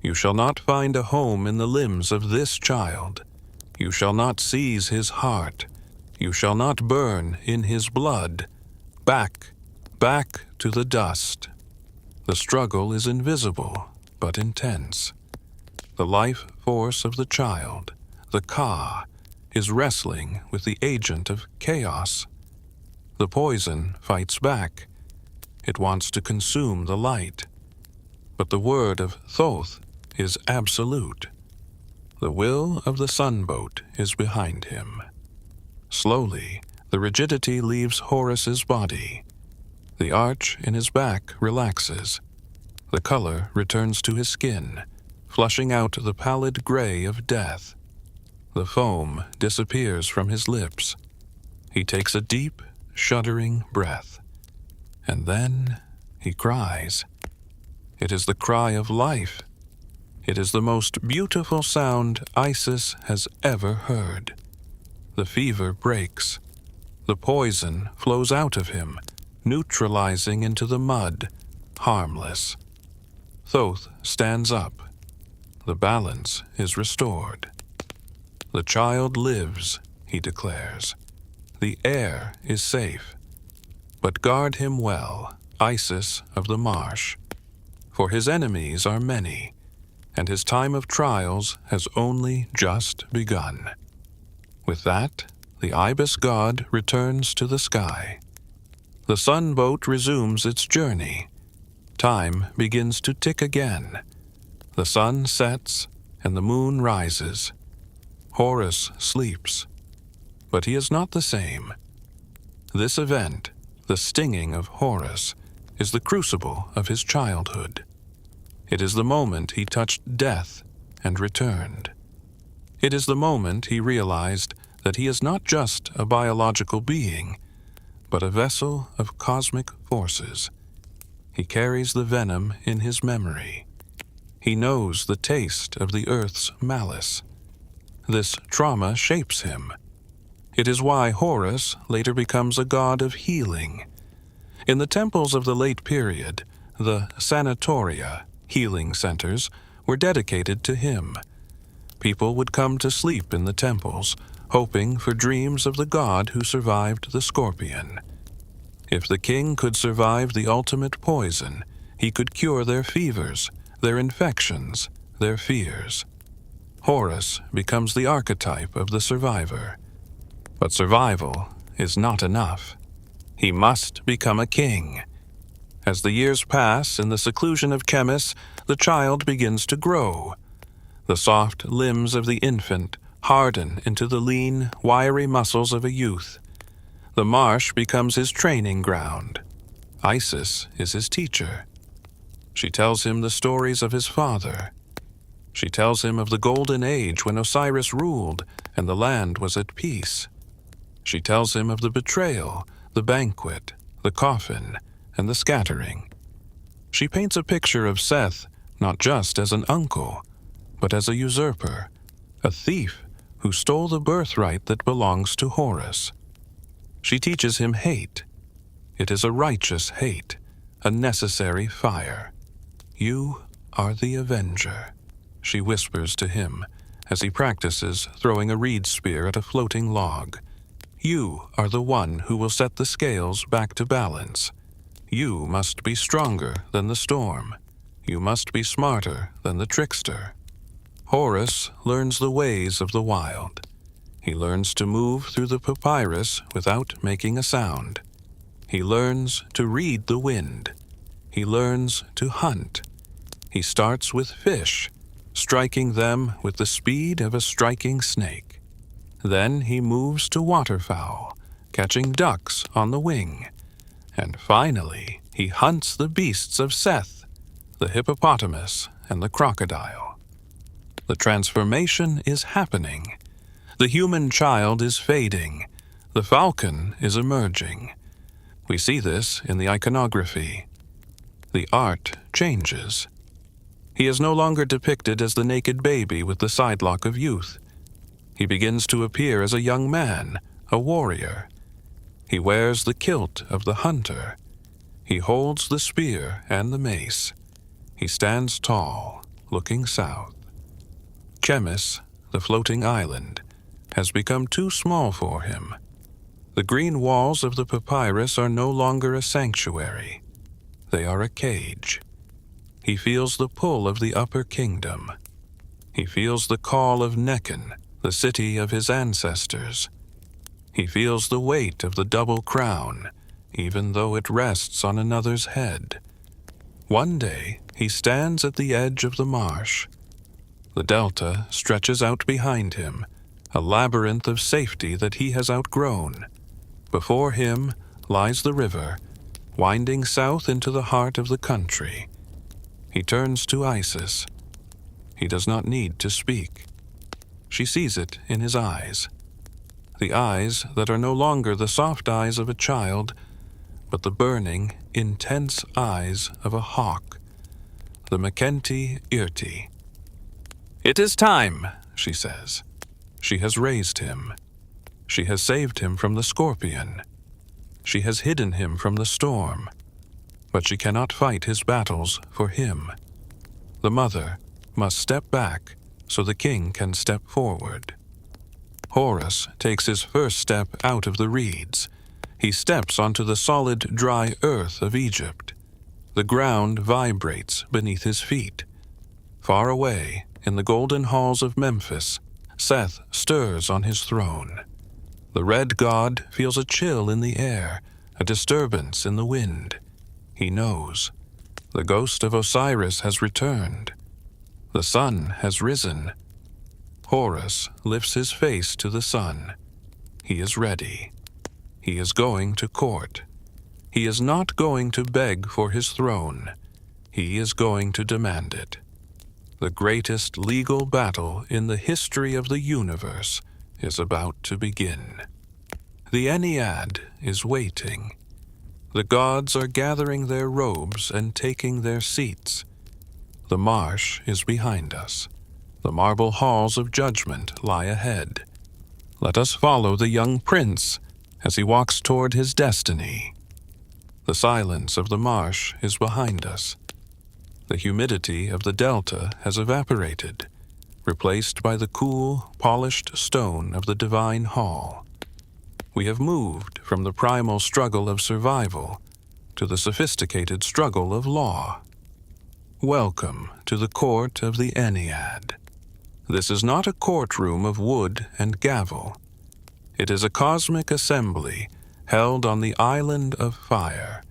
[SPEAKER 1] You shall not find a home in the limbs of this child. You shall not seize his heart. You shall not burn in his blood. Back, back to the dust. The struggle is invisible, but intense. The life force of the child, the Ka, is wrestling with the agent of chaos. The poison fights back. It wants to consume the light. But the word of Thoth is absolute. The will of the sunboat is behind him. Slowly, the rigidity leaves Horus's body. The arch in his back relaxes. The color returns to his skin, flushing out the pallid gray of death. The foam disappears from his lips. He takes a deep, shuddering breath. And then he cries. It is the cry of life. It is the most beautiful sound Isis has ever heard. The fever breaks. The poison flows out of him, neutralizing into the mud, harmless. Thoth stands up. The balance is restored. The child lives, he declares. The heir is safe. But guard him well, Isis of the marsh, for his enemies are many, and his time of trials has only just begun. With that, the ibis god returns to the sky. The sunboat resumes its journey. Time begins to tick again. The sun sets and the moon rises. Horus sleeps, but he is not the same. This event, the stinging of Horus, is the crucible of his childhood. It is the moment he touched death and returned. It is the moment he realized that he is not just a biological being, but a vessel of cosmic forces. He carries the venom in his memory. He knows the taste of the earth's malice. This trauma shapes him. It is why Horus later becomes a god of healing. In the temples of the late period, the sanatoria, healing centers, were dedicated to him. People would come to sleep in the temples, hoping for dreams of the god who survived the scorpion. If the king could survive the ultimate poison, he could cure their fevers, their infections, their fears. Horus becomes the archetype of the survivor. But survival is not enough. He must become a king. As the years pass in the seclusion of Chemmis, the child begins to grow. The soft limbs of the infant harden into the lean, wiry muscles of a youth. The marsh becomes his training ground. Isis is his teacher. She tells him the stories of his father. She tells him of the golden age when Osiris ruled and the land was at peace. She tells him of the betrayal, the banquet, the coffin, and the scattering. She paints a picture of Seth not just as an uncle, but as a usurper, a thief who stole the birthright that belongs to Horus. She teaches him hate. It is a righteous hate, a necessary fire. You are the avenger, she whispers to him as he practices throwing a reed spear at a floating log. You are the one who will set the scales back to balance. You must be stronger than the storm. You must be smarter than the trickster. Horus learns the ways of the wild. He learns to move through the papyrus without making a sound. He learns to read the wind. He learns to hunt. He starts with fish, striking them with the speed of a striking snake. Then he moves to waterfowl, catching ducks on the wing. And finally, he hunts the beasts of Seth, the hippopotamus and the crocodile. The transformation is happening. The human child is fading. The falcon is emerging. We see this in the iconography. The art changes. He is no longer depicted as the naked baby with the sidelock of youth. He begins to appear as a young man, a warrior. He wears the kilt of the hunter. He holds the spear and the mace. He stands tall, looking south. Chemmis, the floating island, has become too small for him. The green walls of the papyrus are no longer a sanctuary. They are a cage. He feels the pull of the upper kingdom. He feels the call of Nekhen, the city of his ancestors. He feels the weight of the double crown, even though it rests on another's head. One day, he stands at the edge of the marsh. The delta stretches out behind him, a labyrinth of safety that he has outgrown. Before him lies the river, winding south into the heart of the country. He turns to Isis. He does not need to speak. She sees it in his eyes. The eyes that are no longer the soft eyes of a child, but the burning, intense eyes of a hawk, the Makenti Irti. "It is time," she says. She has raised him. She has saved him from the scorpion. She has hidden him from the storm. But she cannot fight his battles for him. The mother must step back so the king can step forward. Horus takes his first step out of the reeds. He steps onto the solid, dry earth of Egypt. The ground vibrates beneath his feet. Far away, in the golden halls of Memphis, Seth stirs on his throne. The red god feels a chill in the air, a disturbance in the wind. He knows. The ghost of Osiris has returned. The sun has risen. Horus lifts his face to the sun. He is ready. He is going to court. He is not going to beg for his throne. He is going to demand it. The greatest legal battle in the history of the universe is about to begin. The Ennead is waiting. The gods are gathering their robes and taking their seats. The marsh is behind us. The marble halls of judgment lie ahead. Let us follow the young prince as he walks toward his destiny. The silence of the marsh is behind us. The humidity of the delta has evaporated, replaced by the cool, polished stone of the divine hall. We have moved from the primal struggle of survival to the sophisticated struggle of law. Welcome to the court of the Ennead. This is not a courtroom of wood and gavel. It is a cosmic assembly held on the island of fire,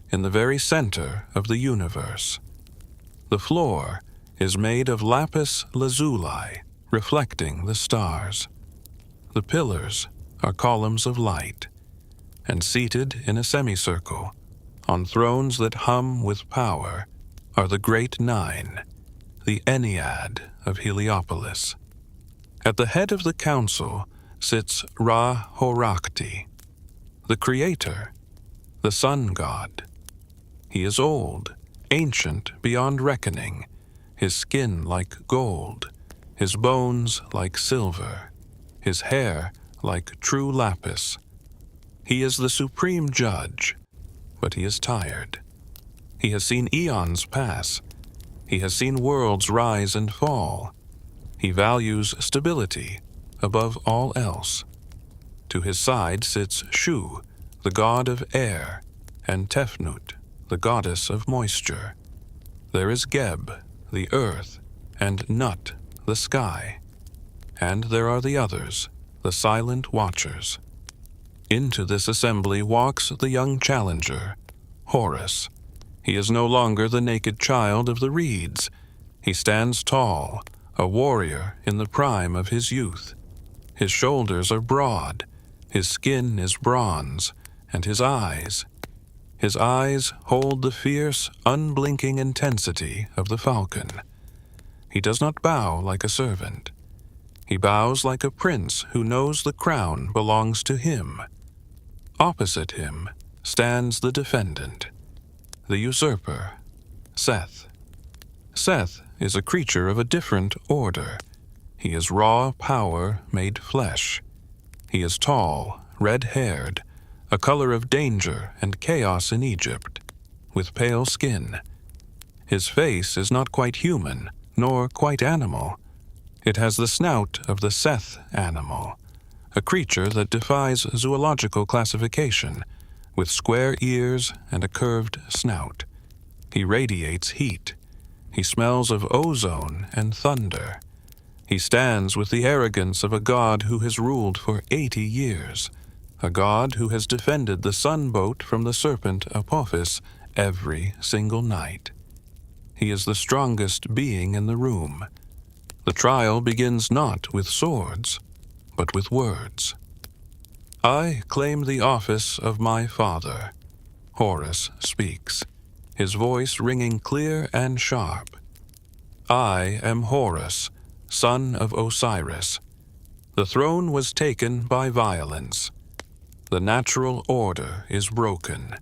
[SPEAKER 1] in the very center of the universe. The floor is made of lapis lazuli, reflecting the stars. The pillars are columns of light, and seated in a semicircle, on thrones that hum with power, are the Great Nine, the Ennead of Heliopolis. At the head of the council sits Ra-Horakhti, the creator, the sun god. He is old, ancient beyond reckoning, his skin like gold, his bones like silver, his hair like true lapis. He is the supreme judge, but he is tired. He has seen eons pass. He has seen worlds rise and fall. He values stability above all else. To his side sits Shu, the god of air, and Tefnut, the goddess of moisture. There is Geb, the earth, and Nut, the sky. And there are the others, the silent watchers. Into this assembly walks the young challenger, Horus. He is no longer the naked child of the reeds. He stands tall, a warrior in the prime of his youth. His shoulders are broad, his skin is bronze, and his eyes hold the fierce, unblinking intensity of the falcon. He does not bow like a servant. He bows like a prince who knows the crown belongs to him. Opposite him stands the defendant, the usurper, Seth. Seth is a creature of a different order. He is raw power made flesh. He is tall, red-haired, a color of danger and chaos in Egypt, with pale skin. His face is not quite human, nor quite animal. It has the snout of the Seth animal, a creature that defies zoological classification, with square ears and a curved snout. He radiates heat. He smells of ozone and thunder. He stands with the arrogance of a god who has ruled for 80 years, a god who has defended the sun boat from the serpent Apophis every single night. He is the strongest being in the room. The trial begins not with swords, but with words. I claim the office of my father. Horus speaks, his voice ringing clear and sharp. I am Horus, son of Osiris. The throne was taken by violence. The natural order is broken.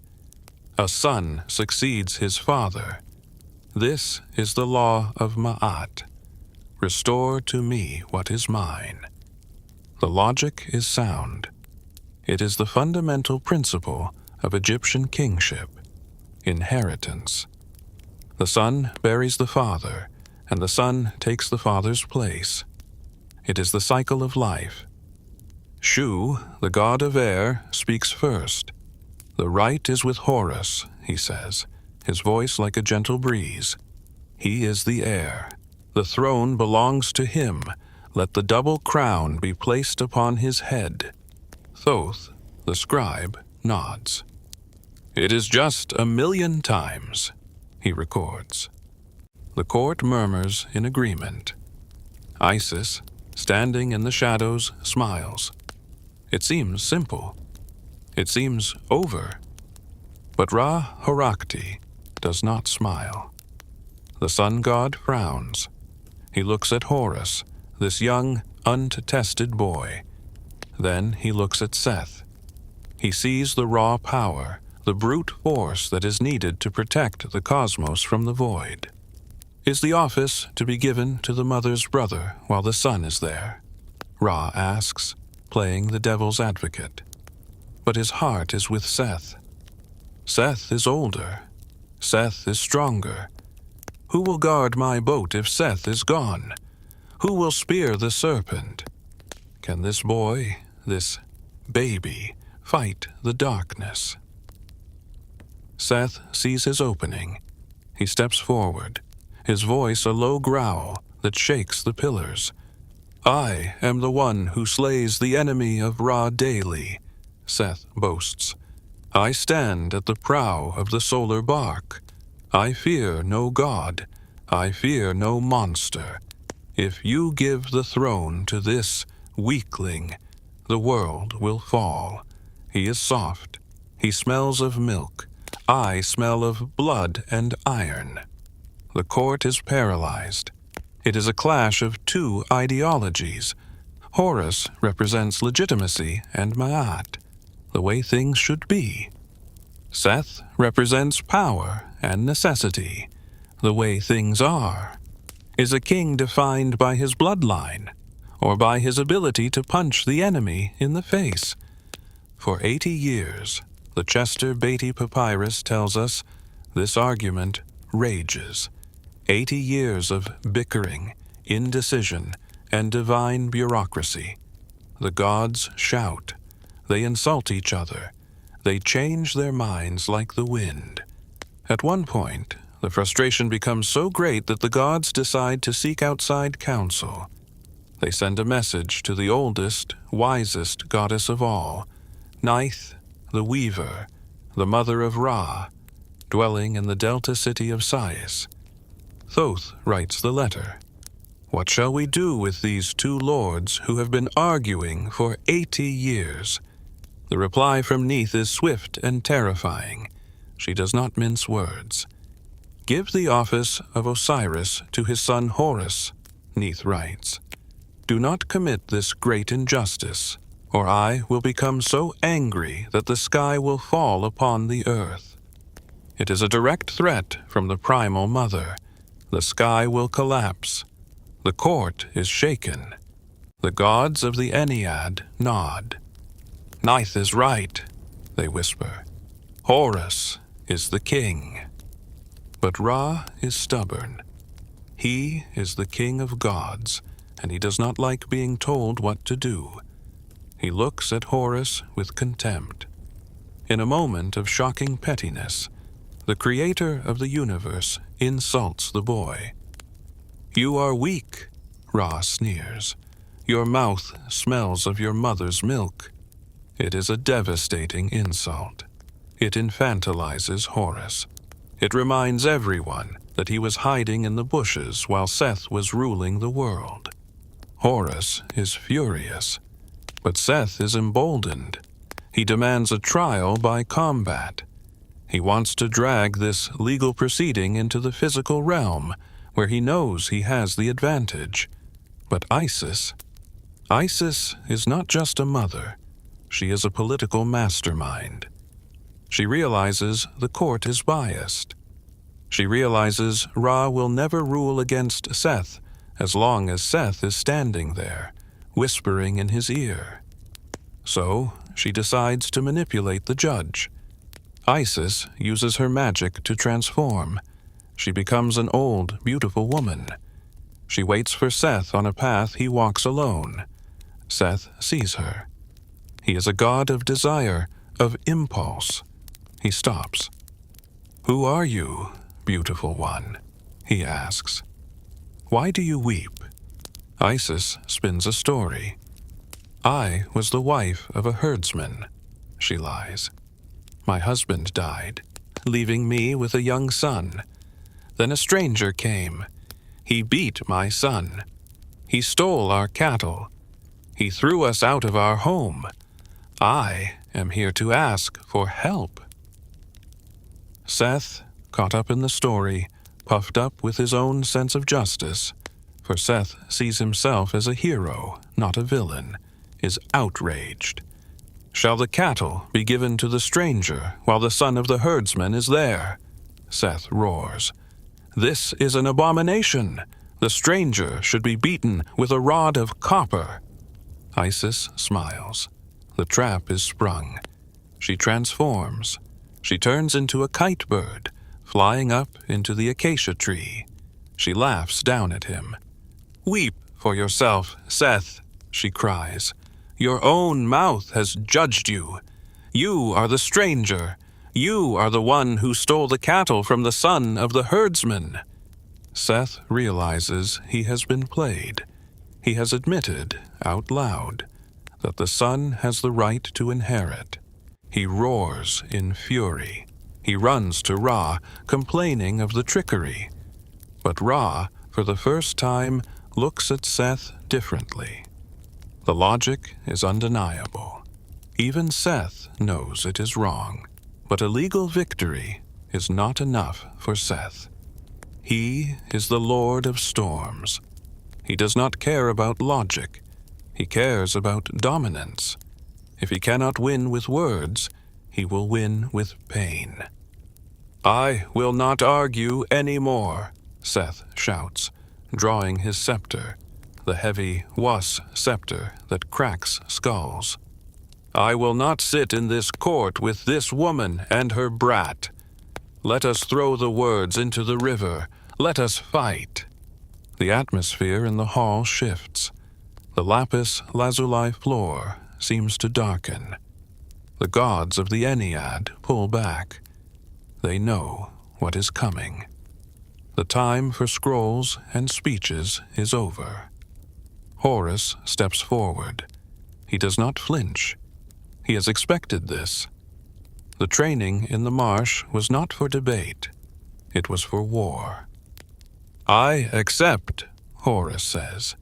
[SPEAKER 1] A son succeeds his father. This is the law of Ma'at. Restore to me what is mine. The logic is sound. It is the fundamental principle of Egyptian kingship, inheritance. The son buries the father, and the son takes the father's place. It is the cycle of life. Shu, the god of air, speaks first. The right is with Horus, he says, his voice like a gentle breeze. He is the heir. The throne belongs to him. Let the double crown be placed upon his head. Thoth, the scribe, nods. It is just 1,000,000 times, he records. The court murmurs in agreement. Isis, standing in the shadows, smiles. It seems simple. It seems over. But Ra-Horakhti does not smile. The sun god frowns. He looks at Horus, this young, untested boy. Then he looks at Seth. He sees the raw power, the brute force that is needed to protect the cosmos from the void. Is the office to be given to the mother's brother while the son is there? Ra asks, playing the devil's advocate. But his heart is with Seth. Seth is older. Seth is stronger. Who will guard my boat if Seth is gone? Who will spear the serpent? Can this boy, this baby, fight the darkness? Seth sees his opening. He steps forward, his voice a low growl that shakes the pillars. I am the one who slays the enemy of Ra daily, Seth boasts. I stand at the prow of the solar bark. I fear no god. I fear no monster. If you give the throne to this weakling, the world will fall. He is soft. He smells of milk. I smell of blood and iron. The court is paralyzed. It is a clash of two ideologies. Horus represents legitimacy and Ma'at, the way things should be. Seth represents power and necessity, the way things are. Is a king defined by his bloodline, or by his ability to punch the enemy in the face? For 80 years, the Chester Beatty papyrus tells us, this argument rages. 80 years of bickering, indecision, and divine bureaucracy. The gods shout. They insult each other. They change their minds like the wind. At one point, the frustration becomes so great that the gods decide to seek outside counsel. They send a message to the oldest, wisest goddess of all, Neith, the weaver, the mother of Ra, dwelling in the delta city of Sais. Thoth writes the letter. What shall we do with these two lords who have been arguing for 80 years? The reply from Neith is swift and terrifying. She does not mince words. Give the office of Osiris to his son Horus, Neith writes. Do not commit this great injustice, or I will become so angry that the sky will fall upon the earth. It is a direct threat from the primal mother. The sky will collapse. The court is shaken. The gods of the Ennead nod. Neith is right, they whisper. Horus is the king. But Ra is stubborn. He is the king of gods, and he does not like being told what to do. He looks at Horus with contempt. In a moment of shocking pettiness, the creator of the universe insults the boy. "You are weak," Ra sneers. "Your mouth smells of your mother's milk." It is a devastating insult. It infantilizes Horus. It reminds everyone that he was hiding in the bushes while Seth was ruling the world. Horus is furious, but Seth is emboldened. He demands a trial by combat. He wants to drag this legal proceeding into the physical realm, where he knows he has the advantage. But Isis is not just a mother. She is a political mastermind. She realizes the court is biased. She realizes Ra will never rule against Seth as long as Seth is standing there, whispering in his ear. So she decides to manipulate the judge. Isis uses her magic to transform. She becomes an old, beautiful woman. She waits for Seth on a path he walks alone. Seth sees her. He is a god of desire, of impulse. He stops. "Who are you, beautiful one?" he asks. "Why do you weep?" Isis spins a story. "I was the wife of a herdsman," she lies. "My husband died, leaving me with a young son. Then a stranger came. He beat my son. He stole our cattle. He threw us out of our home. I am here to ask for help." Seth, caught up in the story, puffed up with his own sense of justice, for Seth sees himself as a hero, not a villain, is outraged. "Shall the cattle be given to the stranger while the son of the herdsman is there?" Seth roars. "This is an abomination. The stranger should be beaten with a rod of copper." Isis smiles. The trap is sprung. She transforms. She turns into a kite bird, flying up into the acacia tree. She laughs down at him. "Weep for yourself, Seth," she cries. "Your own mouth has judged you. You are the stranger. You are the one who stole the cattle from the son of the herdsman." Seth realizes he has been played. He has admitted, out loud, that the son has the right to inherit. He roars in fury. He runs to Ra, complaining of the trickery. But Ra, for the first time, looks at Seth differently. The logic is undeniable. Even Seth knows it is wrong. But a legal victory is not enough for Seth. He is the Lord of Storms. He does not care about logic. He cares about dominance. If he cannot win with words, he will win with pain. "I will not argue any more," Seth shouts, drawing his scepter, the heavy Was scepter that cracks skulls. "I will not sit in this court with this woman and her brat. Let us throw the words into the river. Let us fight." The atmosphere in the hall shifts. The lapis lazuli floor seems to darken. The gods of the Ennead pull back. They know what is coming. The time for scrolls and speeches is over. Horus steps forward. He does not flinch. He has expected this. The training in the marsh was not for debate. It was for war. "I accept," Horus says.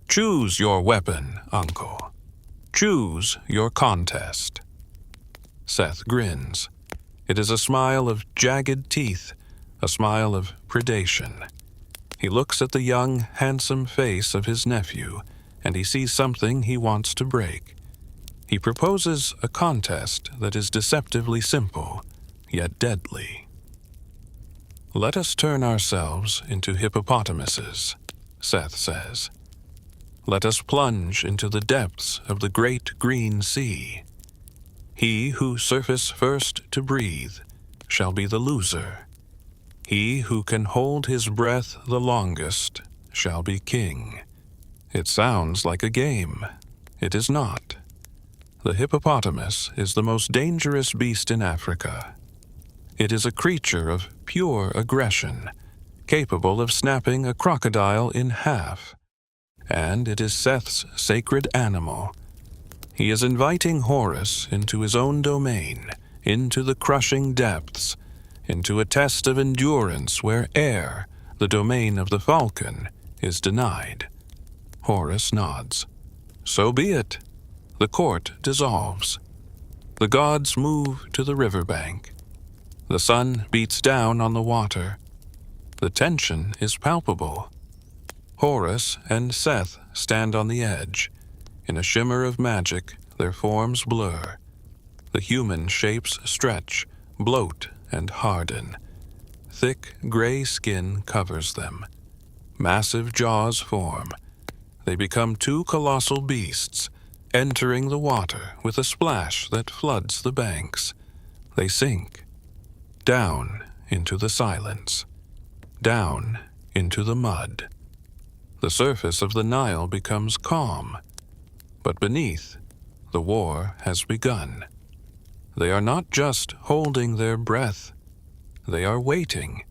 [SPEAKER 1] "Choose your weapon, uncle. Choose your contest." Seth grins. It is a smile of jagged teeth, a smile of predation. He looks at the young, handsome face of his nephew, and he sees something he wants to break. He proposes a contest that is deceptively simple, yet deadly. "Let us turn ourselves into hippopotamuses," Seth says. "Let us plunge into the depths of the great green sea. He who surface first to breathe shall be the loser. He who can hold his breath the longest shall be king. It sounds like a game. It is not. The hippopotamus is the most dangerous beast in Africa. It is a creature of pure aggression, capable of snapping a crocodile in half. And it is Seth's sacred animal. He is inviting Horus into his own domain, into the crushing depths, into a test of endurance where air, the domain of the falcon, is denied. Horus nods. So be it. The court dissolves. The gods move to the riverbank. The sun beats down on the water. The tension is palpable. Horus and Seth stand on the edge. In a shimmer of magic, their forms blur. The human shapes stretch, bloat, and harden. Thick gray skin covers them. Massive jaws form. They become two colossal beasts, entering the water with a splash that floods the banks. They sink. Down into the silence. Down into the mud. The surface of the Nile becomes calm. But beneath, the war has begun. They are not just holding their breath. They are waiting.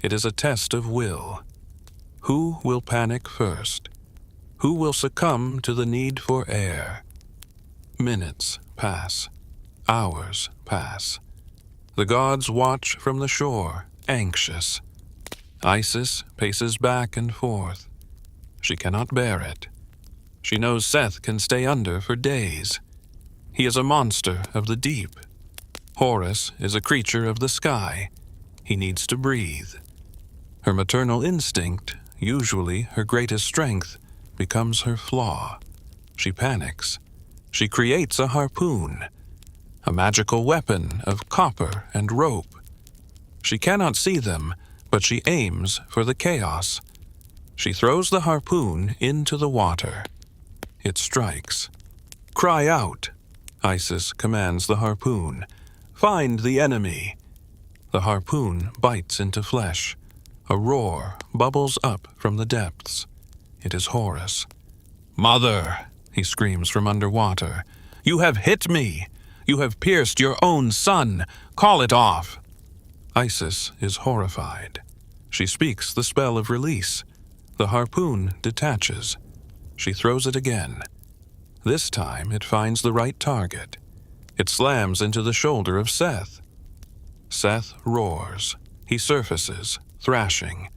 [SPEAKER 1] It is a test of will. Who will panic first? Who will succumb to the need for air? Minutes pass. Hours pass. The gods watch from the shore, anxious. Isis paces back and forth. She cannot bear it. She knows Seth can stay under for days. He is a monster of the deep. Horus is a creature of the sky. He needs to breathe. Her maternal instinct, usually her greatest strength, becomes her flaw. She panics. She creates a harpoon, a magical weapon of copper and rope. She cannot see them, but she aims for the chaos. She throws the harpoon into the water. It strikes. Cry out, Isis commands the harpoon. Find the enemy. The harpoon bites into flesh. A roar bubbles up from the depths. It is Horus. Mother, he screams from underwater. You have hit me. You have pierced your own son. Call it off. Isis is horrified. She speaks the spell of release. The harpoon detaches. She throws it again. This time it finds the right target. It slams into the shoulder of Seth. Seth roars. He surfaces, thrashing,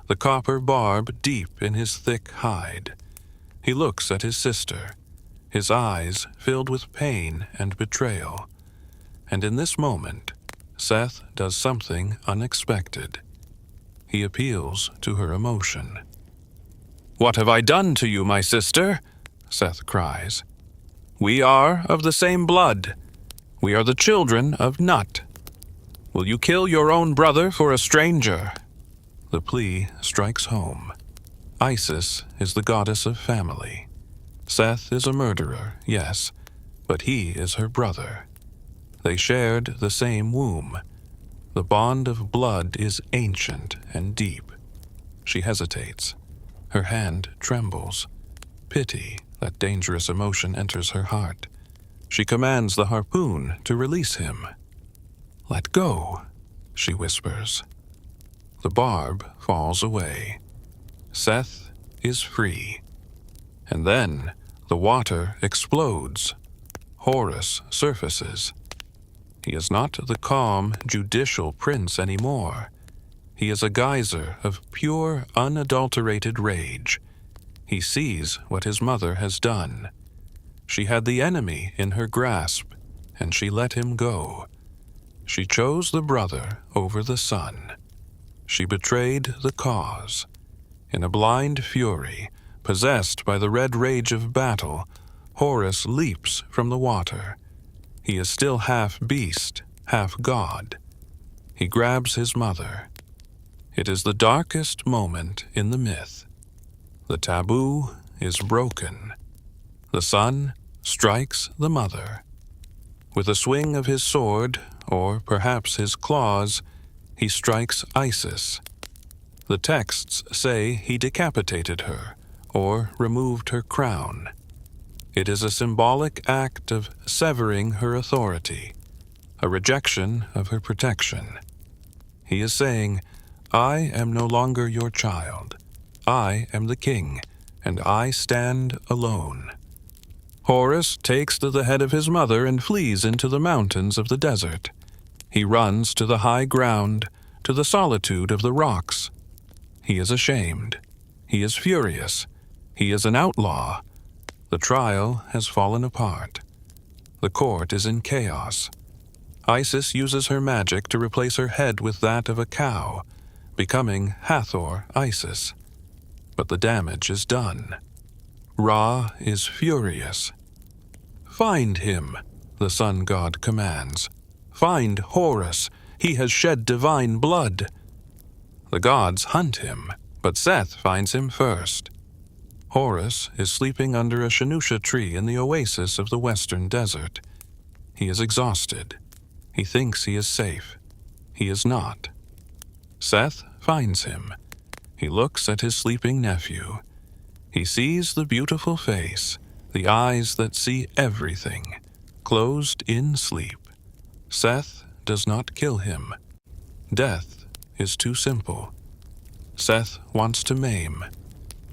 [SPEAKER 1] the copper barb deep in his thick hide. He looks at his sister, his eyes filled with pain and betrayal. And in this moment, Seth does something unexpected. He appeals to her emotion. What have I done to you, my sister? Seth cries. We are of the same blood. We are the children of Nut. Will you kill your own brother for a stranger? The plea strikes home. Isis is the goddess of family. Seth is a murderer, yes, but he is her brother. They shared the same womb. The bond of blood is ancient and deep. She hesitates. Her hand trembles. Pity, that dangerous emotion, enters her heart. She commands the harpoon to release him. Let go, she whispers. The barb falls away. Seth is free. And then the water explodes. Horus surfaces. He is not the calm, judicial prince anymore. He is a geyser of pure, unadulterated rage. He sees what his mother has done. She had the enemy in her grasp, and she let him go. She chose the brother over the son. She betrayed the cause. In a blind fury, possessed by the red rage of battle, Horus leaps from the water. He is still half beast, half god. He grabs his mother. It is the darkest moment in the myth. The taboo is broken. The son strikes the mother. With a swing of his sword, or perhaps his claws, he strikes Isis. The texts say he decapitated her or removed her crown. It is a symbolic act of severing her authority, a rejection of her protection. He is saying, I am no longer your child. I am the king, and I stand alone. Horus takes to the head of his mother and flees into the mountains of the desert. He runs to the high ground, to the solitude of the rocks. He is ashamed. He is furious. He is an outlaw. The trial has fallen apart. The court is in chaos. Isis uses her magic to replace her head with that of a cow, becoming Hathor Isis. But the damage is done. Ra is furious. Find him, the sun god commands. Find Horus. He has shed divine blood. The gods hunt him, but Seth finds him first. Horus is sleeping under a Shanusha tree in the oasis of the western desert. He is exhausted. He thinks he is safe. He is not. Seth finds him. He looks at his sleeping nephew. He sees the beautiful face, the eyes that see everything, closed in sleep. Seth does not kill him. Death is too simple. Seth wants to maim.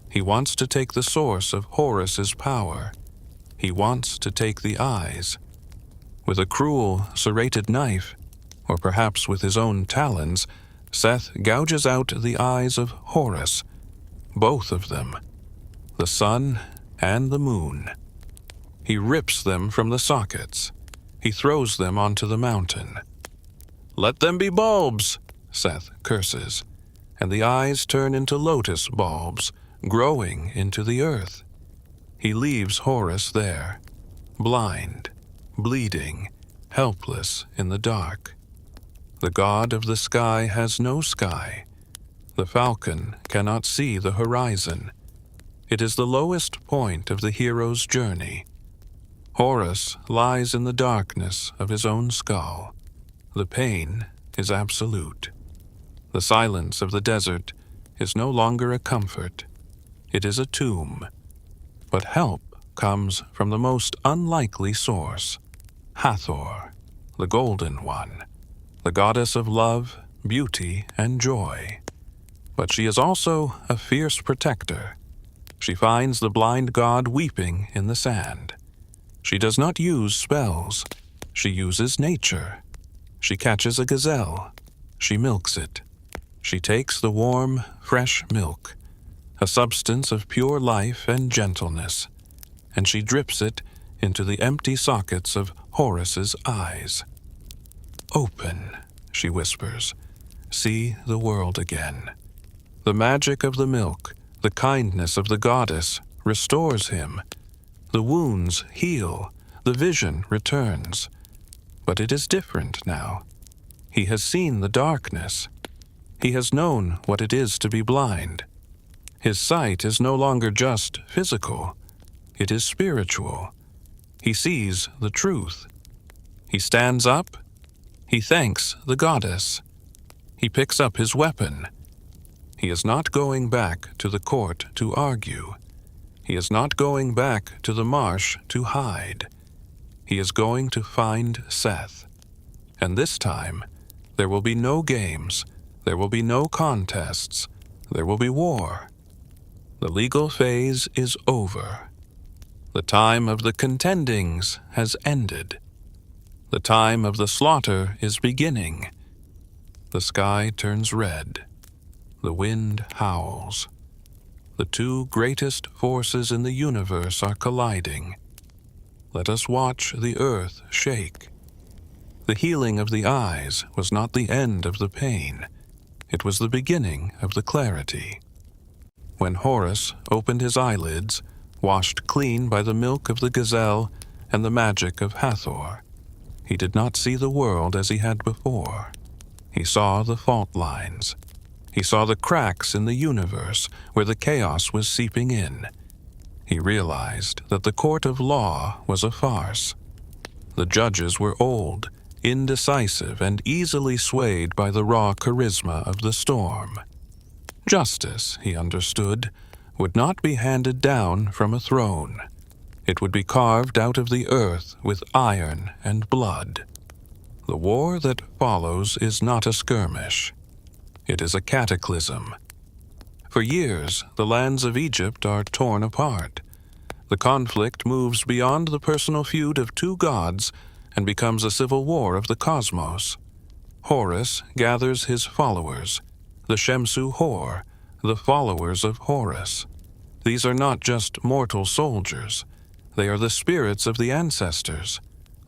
[SPEAKER 1] He wants to take the source of Horus's power. He wants to take the eyes. With a cruel, serrated knife, or perhaps with his own talons, Seth gouges out the eyes of Horus, both of them, the sun and the moon. He rips them from the sockets. He throws them onto the mountain. Let them be bulbs, Seth curses, and the eyes turn into lotus bulbs, growing into the earth. He leaves Horus there, blind, bleeding, helpless in the dark. The god of the sky has no sky. The falcon cannot see the horizon. It is the lowest point of the hero's journey. Horus lies in the darkness of his own skull. The pain is absolute. The silence of the desert is no longer a comfort. It is a tomb. But help comes from the most unlikely source, Hathor, the Golden One, the goddess of love, beauty, and joy. But she is also a fierce protector. She finds the blind god weeping in the sand. She does not use spells. She uses nature. She catches a gazelle. She milks it. She takes the warm, fresh milk, a substance of pure life and gentleness, and she drips it into the empty sockets of Horus's eyes. Open, she whispers. See the world again. The magic of the milk, the kindness of the goddess, restores him. The wounds heal. The vision returns. But it is different now. He has seen the darkness. He has known what it is to be blind. His sight is no longer just physical. It is spiritual. He sees the truth. He stands up. He thanks the goddess. He picks up his weapon. He is not going back to the court to argue. He is not going back to the marsh to hide. He is going to find Seth. And this time, there will be no games. There will be no contests. There will be war. The legal phase is over. The time of the Contendings has ended. The time of the slaughter is beginning. The sky turns red. The wind howls. The two greatest forces in the universe are colliding. Let us watch the earth shake. The healing of the eyes was not the end of the pain. It was the beginning of the clarity. When Horus opened his eyelids, washed clean by the milk of the gazelle and the magic of Hathor, he did not see the world as he had before. He saw the fault lines. He saw the cracks in the universe where the chaos was seeping in. He realized that the court of law was a farce. The judges were old, indecisive and easily swayed by the raw charisma of the storm. Justice, he understood, would not be handed down from a throne. It would be carved out of the earth with iron and blood. The war that follows is not a skirmish. It is a cataclysm. For years, the lands of Egypt are torn apart. The conflict moves beyond the personal feud of two gods and becomes a civil war of the cosmos. Horus gathers his followers, the Shemsu Hor, the followers of Horus. These are not just mortal soldiers. They are the spirits of the ancestors,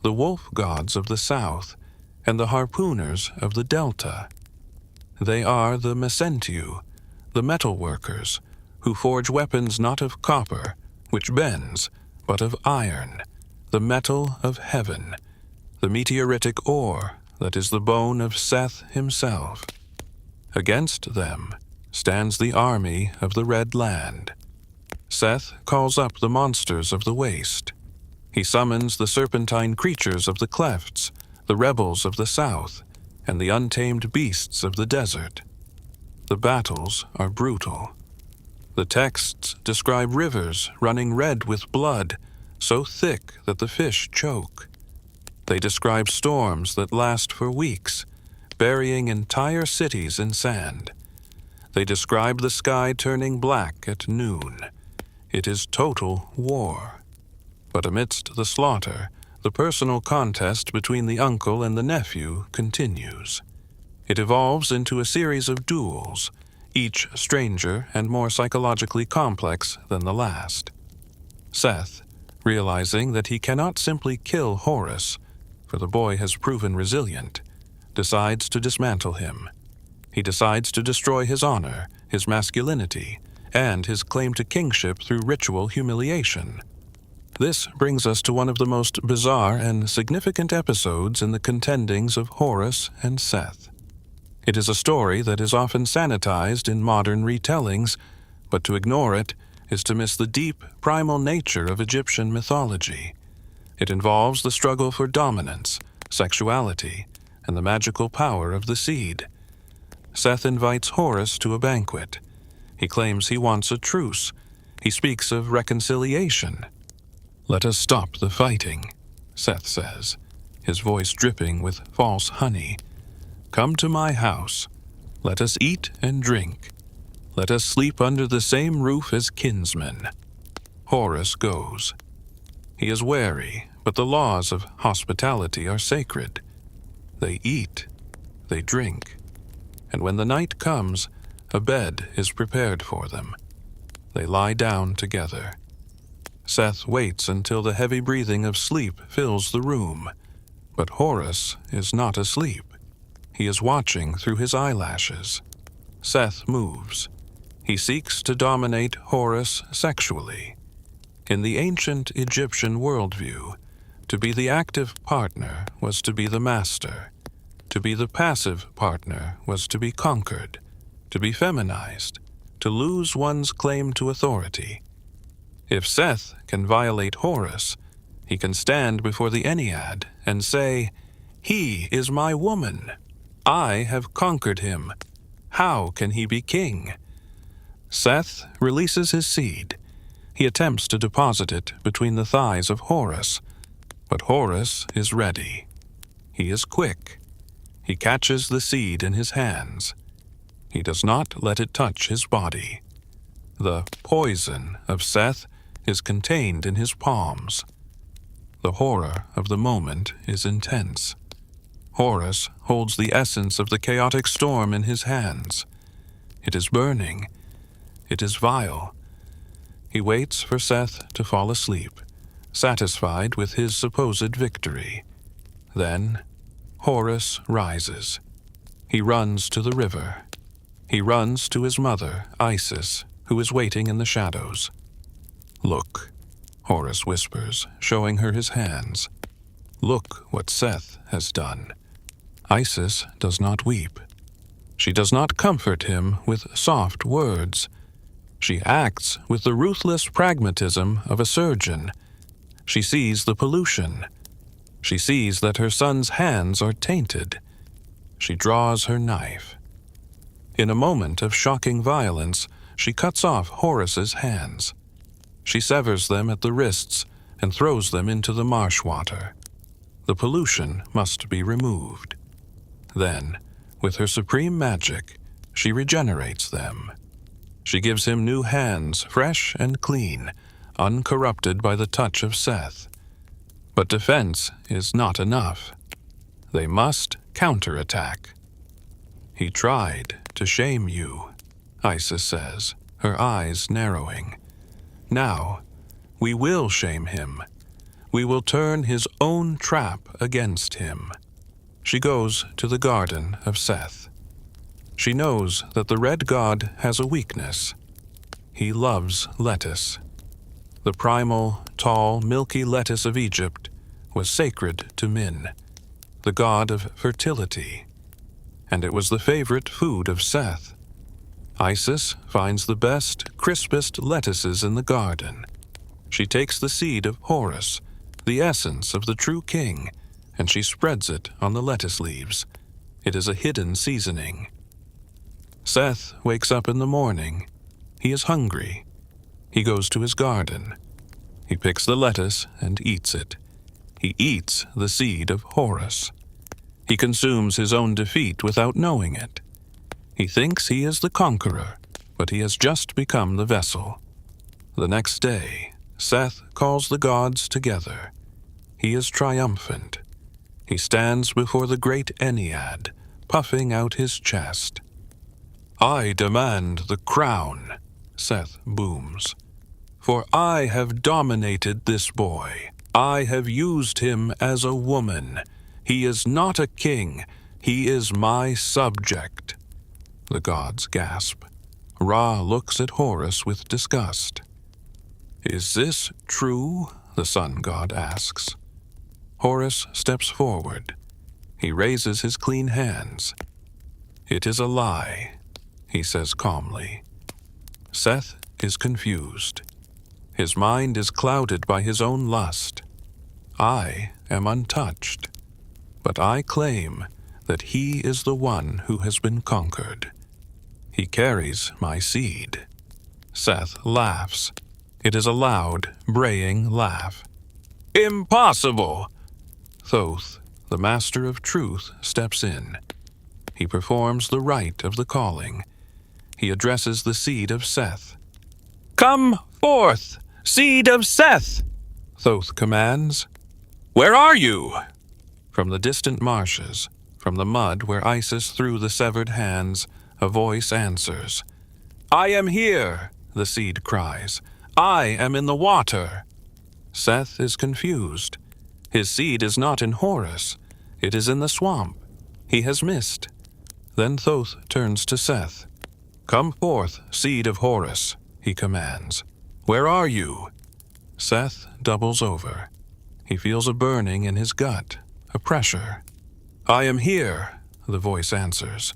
[SPEAKER 1] the wolf gods of the south, and the harpooners of the delta. They are the Mesentiu, the metal workers, who forge weapons not of copper, which bends, but of iron, the metal of heaven, the meteoritic ore that is the bone of Seth himself. Against them stands the army of the Red Land. Seth calls up the monsters of the waste. He summons the serpentine creatures of the clefts, the rebels of the south, and the untamed beasts of the desert. The battles are brutal. The texts describe rivers running red with blood, so thick that the fish choke. They describe storms that last for weeks, burying entire cities in sand. They describe the sky turning black at noon. It is total war. But amidst the slaughter, the personal contest between the uncle and the nephew continues. It evolves into a series of duels, each stranger and more psychologically complex than the last. Seth, realizing that he cannot simply kill Horus, for the boy has proven resilient, decides to dismantle him. He decides to destroy his honor, his masculinity, and his claim to kingship through ritual humiliation. This brings us to one of the most bizarre and significant episodes in the contendings of Horus and Seth. It is a story that is often sanitized in modern retellings, but to ignore it is to miss the deep, primal nature of Egyptian mythology. It involves the struggle for dominance, sexuality, and the magical power of the seed. Seth invites Horus to a banquet. He claims he wants a truce. He speaks of reconciliation. "Let us stop the fighting," Seth says, his voice dripping with false honey. "Come to my house. Let us eat and drink. Let us sleep under the same roof as kinsmen." Horus goes. He is wary, but the laws of hospitality are sacred. They eat, they drink, and when the night comes, a bed is prepared for them. They lie down together. Seth waits until the heavy breathing of sleep fills the room, but Horus is not asleep. He is watching through his eyelashes. Seth moves. He seeks to dominate Horus sexually. In the ancient Egyptian worldview, to be the active partner was to be the master. To be the passive partner was to be conquered, to be feminized, to lose one's claim to authority. If Seth can violate Horus, he can stand before the Ennead and say, "He is my woman. I have conquered him. How can he be king?" Seth releases his seed. He attempts to deposit it between the thighs of Horus, but Horus is ready. He is quick. He catches the seed in his hands. He does not let it touch his body. The poison of Seth is contained in his palms. The horror of the moment is intense. Horus holds the essence of the chaotic storm in his hands. It is burning. It is vile. He waits for Seth to fall asleep, satisfied with his supposed victory. Then Horus rises. He runs to the river. He runs to his mother, Isis, who is waiting in the shadows. "Look," Horus whispers, showing her his hands. "Look what Seth has done." Isis does not weep. She does not comfort him with soft words. She acts with the ruthless pragmatism of a surgeon. She sees the pollution. She sees that her son's hands are tainted. She draws her knife. In a moment of shocking violence, she cuts off Horus's hands. She severs them at the wrists and throws them into the marsh water. The pollution must be removed. Then, with her supreme magic, she regenerates them. She gives him new hands, fresh and clean, uncorrupted by the touch of Seth. But defense is not enough. They must counterattack. He tried to shame you, Isis says, her eyes narrowing. Now, we will shame him. We will turn his own trap against him. She goes to the garden of Seth. She knows that the red god has a weakness. He loves lettuce. The primal, tall, milky lettuce of Egypt was sacred to Min, the god of fertility, and it was the favorite food of Seth. Isis finds the best, crispest lettuces in the garden. She takes the seed of Horus, the essence of the true king, and she spreads it on the lettuce leaves. It is a hidden seasoning. Seth wakes up in the morning. He is hungry. He goes to his garden. He picks the lettuce and eats it. He eats the seed of Horus. He consumes his own defeat without knowing it. He thinks he is the conqueror, but he has just become the vessel. The next day, Seth calls the gods together. He is triumphant. He stands before the great Ennead, puffing out his chest. "I demand the crown," Seth booms. "For I have dominated this boy. I have used him as a woman. He is not a king. He is my subject." The gods gasp. Ra looks at Horus with disgust. "Is this true?" the sun god asks. Horus steps forward. He raises his clean hands. "It is a lie," he says calmly. Seth is confused. His mind is clouded by his own lust. I am untouched, but I claim that he is the one who has been conquered. He carries my seed. Seth laughs. It is a loud, braying laugh. "Impossible!" Thoth, the master of truth, steps in. He performs the rite of the calling. He addresses the seed of Seth. "Come forth, seed of Seth!" Thoth commands. "Where are you?" From the distant marshes, from the mud where Isis threw the severed hands, a voice answers. "I am here," the seed cries. "I am in the water." Seth is confused. His seed is not in Horus. It is in the swamp. He has missed. Then Thoth turns to Seth. "Come forth, seed of Horus," he commands. "Where are you?" Seth doubles over. He feels a burning in his gut, a pressure. "I am here," the voice answers.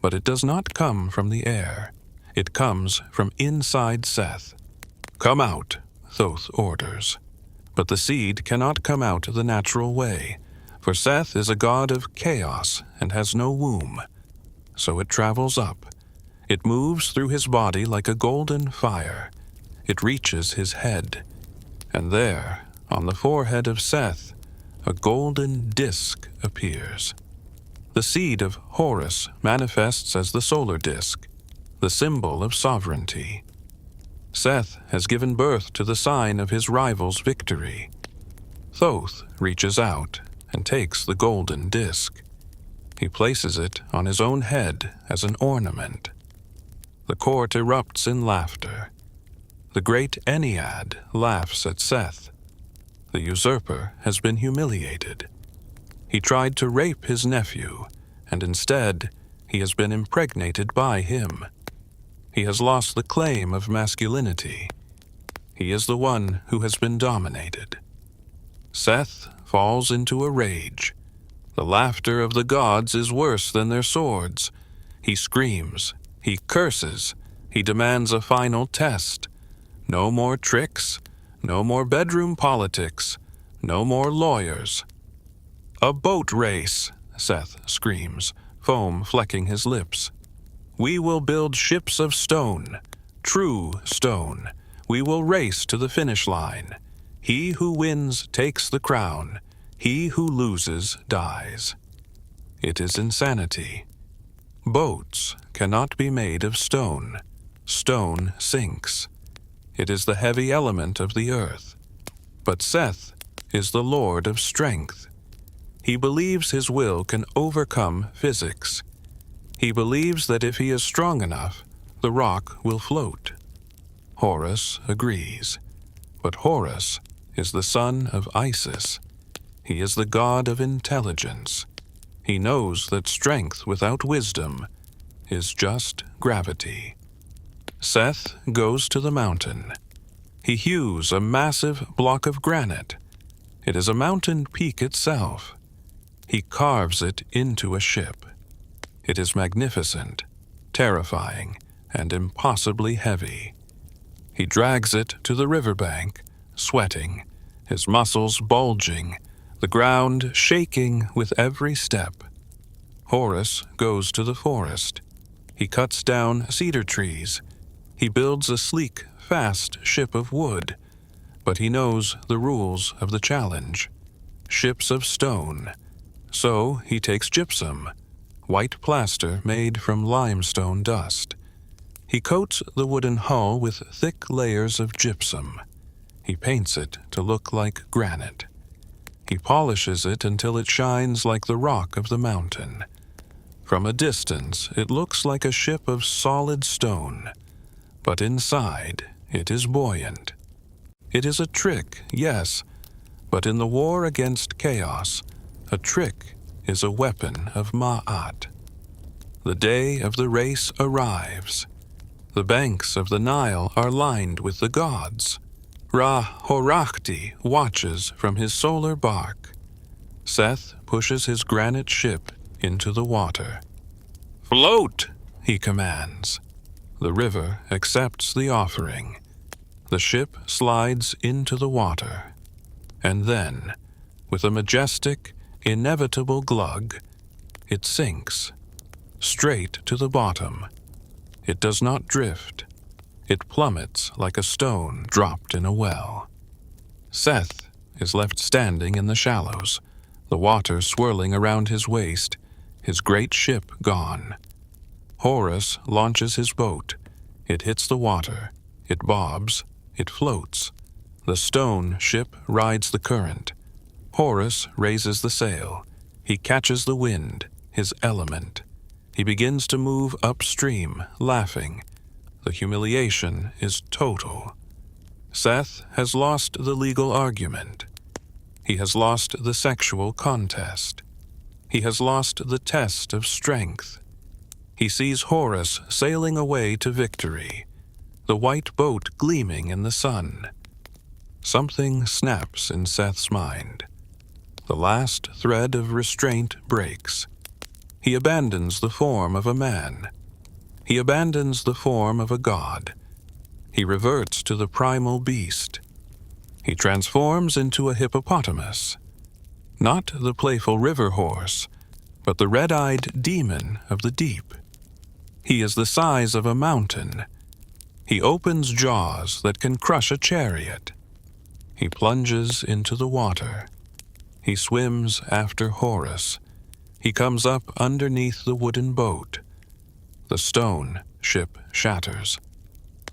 [SPEAKER 1] But it does not come from the air. It comes from inside Seth. "Come out," Thoth orders. But the seed cannot come out the natural way, for Seth is a god of chaos and has no womb. So it travels up. It moves through his body like a golden fire. It reaches his head. And there, on the forehead of Seth, a golden disk appears. The seed of Horus manifests as the solar disk, the symbol of sovereignty. Seth has given birth to the sign of his rival's victory. Thoth reaches out and takes the golden disk. He places it on his own head as an ornament. The court erupts in laughter. The great Ennead laughs at Seth. The usurper has been humiliated. He tried to rape his nephew, and instead he has been impregnated by him. He has lost the claim of masculinity. He is the one who has been dominated. Seth falls into a rage. The laughter of the gods is worse than their swords. He screams. He curses. He demands a final test. No more tricks. No more bedroom politics. No more lawyers. "A boat race," Seth screams, foam flecking his lips. "We will build ships of stone, true stone. We will race to the finish line. He who wins takes the crown. He who loses dies." It is insanity. Boats cannot be made of stone. Stone sinks. It is the heavy element of the earth. But Seth is the Lord of strength. He believes his will can overcome physics. He believes that if he is strong enough, the rock will float. Horus agrees. But Horus is the son of Isis. He is the god of intelligence. He knows that strength without wisdom is just gravity. Seth goes to the mountain. He hews a massive block of granite. It is a mountain peak itself. He carves it into a ship. It is magnificent, terrifying, and impossibly heavy. He drags it to the riverbank, sweating, his muscles bulging, the ground shaking with every step. Horus goes to the forest. He cuts down cedar trees. He builds a sleek, fast ship of wood. But he knows the rules of the challenge. Ships of stone. So he takes gypsum, white plaster made from limestone dust. He coats the wooden hull with thick layers of gypsum. He paints it to look like granite. He polishes it until it shines like the rock of the mountain. From a distance, it looks like a ship of solid stone, but inside it is buoyant. It is a trick, yes, but in the war against chaos, a trick is a weapon of Ma'at. The day of the race arrives. The banks of the Nile are lined with the gods. Ra-Horakhti watches from his solar bark. Seth pushes his granite ship into the water. "Float!" he commands. The river accepts the offering. The ship slides into the water. And then, with a majestic, inevitable glug, it sinks, straight to the bottom. It does not drift. It plummets like a stone dropped in a well. Seth is left standing in the shallows, the water swirling around his waist, his great ship gone. Horus launches his boat. It hits the water. It bobs. It floats. The stone ship rides the current. Horus raises the sail. He catches the wind, his element. He begins to move upstream, laughing. The humiliation is total. Seth has lost the legal argument. He has lost the sexual contest. He has lost the test of strength. He sees Horus sailing away to victory, the white boat gleaming in the sun. Something snaps in Seth's mind. The last thread of restraint breaks. He abandons the form of a man. He abandons the form of a god. He reverts to the primal beast. He transforms into a hippopotamus. Not the playful river horse, but the red-eyed demon of the deep. He is the size of a mountain. He opens jaws that can crush a chariot. He plunges into the water. He swims after Horus. He comes up underneath the wooden boat. The stone ship shatters.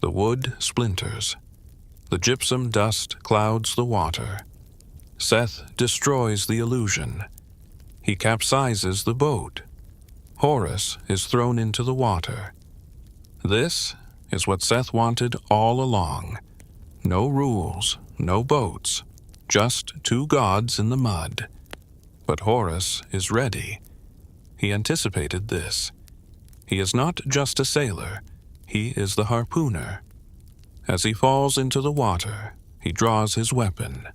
[SPEAKER 1] The wood splinters. The gypsum dust clouds the water. Seth destroys the illusion. He capsizes the boat. Horus is thrown into the water. This is what Seth wanted all along. No rules, no boats, just two gods in the mud. But Horus is ready. He anticipated this. He is not just a sailor. He is the harpooner. As he falls into the water, he draws his weapon.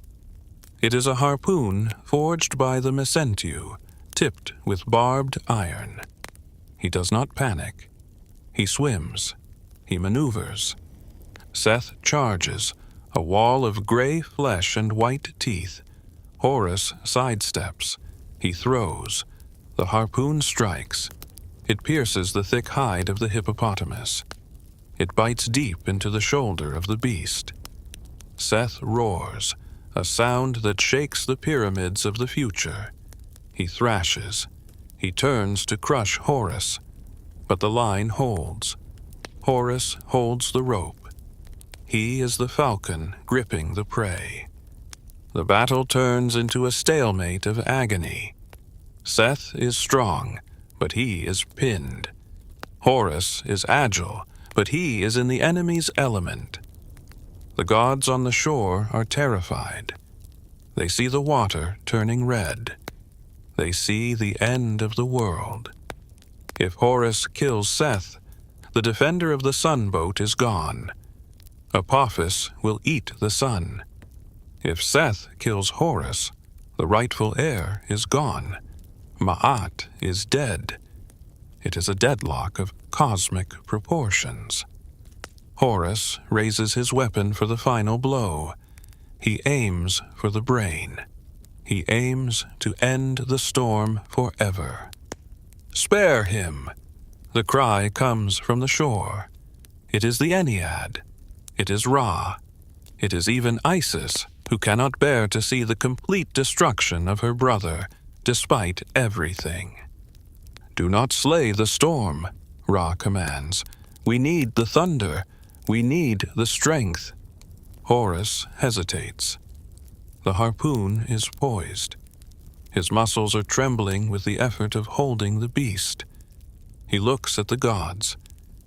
[SPEAKER 1] It is a harpoon forged by the Mesentiu, tipped with barbed iron. He does not panic. He swims. He maneuvers. Seth charges, a wall of gray flesh and white teeth. Horus sidesteps. He throws. The harpoon strikes. It pierces the thick hide of the hippopotamus. It bites deep into the shoulder of the beast. Seth roars, a sound that shakes the pyramids of the future. He thrashes. He turns to crush Horus, but the line holds. Horus holds the rope. He is the falcon gripping the prey. The battle turns into a stalemate of agony. Seth is strong, but he is pinned. Horus is agile, but he is in the enemy's element. The gods on the shore are terrified. They see the water turning red. They see the end of the world. If Horus kills Seth, the defender of the sun boat is gone. Apophis will eat the sun. If Seth kills Horus, the rightful heir is gone. Ma'at is dead. It is a deadlock of cosmic proportions. Horus raises his weapon for the final blow. He aims for the brain. He aims to end the storm forever. Spare him! The cry comes from the shore. It is the Ennead. It is Ra. It is even Isis, who cannot bear to see the complete destruction of her brother, despite everything. Do not slay the storm, Ra commands. We need the thunder. We need the strength. Horus hesitates. The harpoon is poised. His muscles are trembling with the effort of holding the beast. He looks at the gods.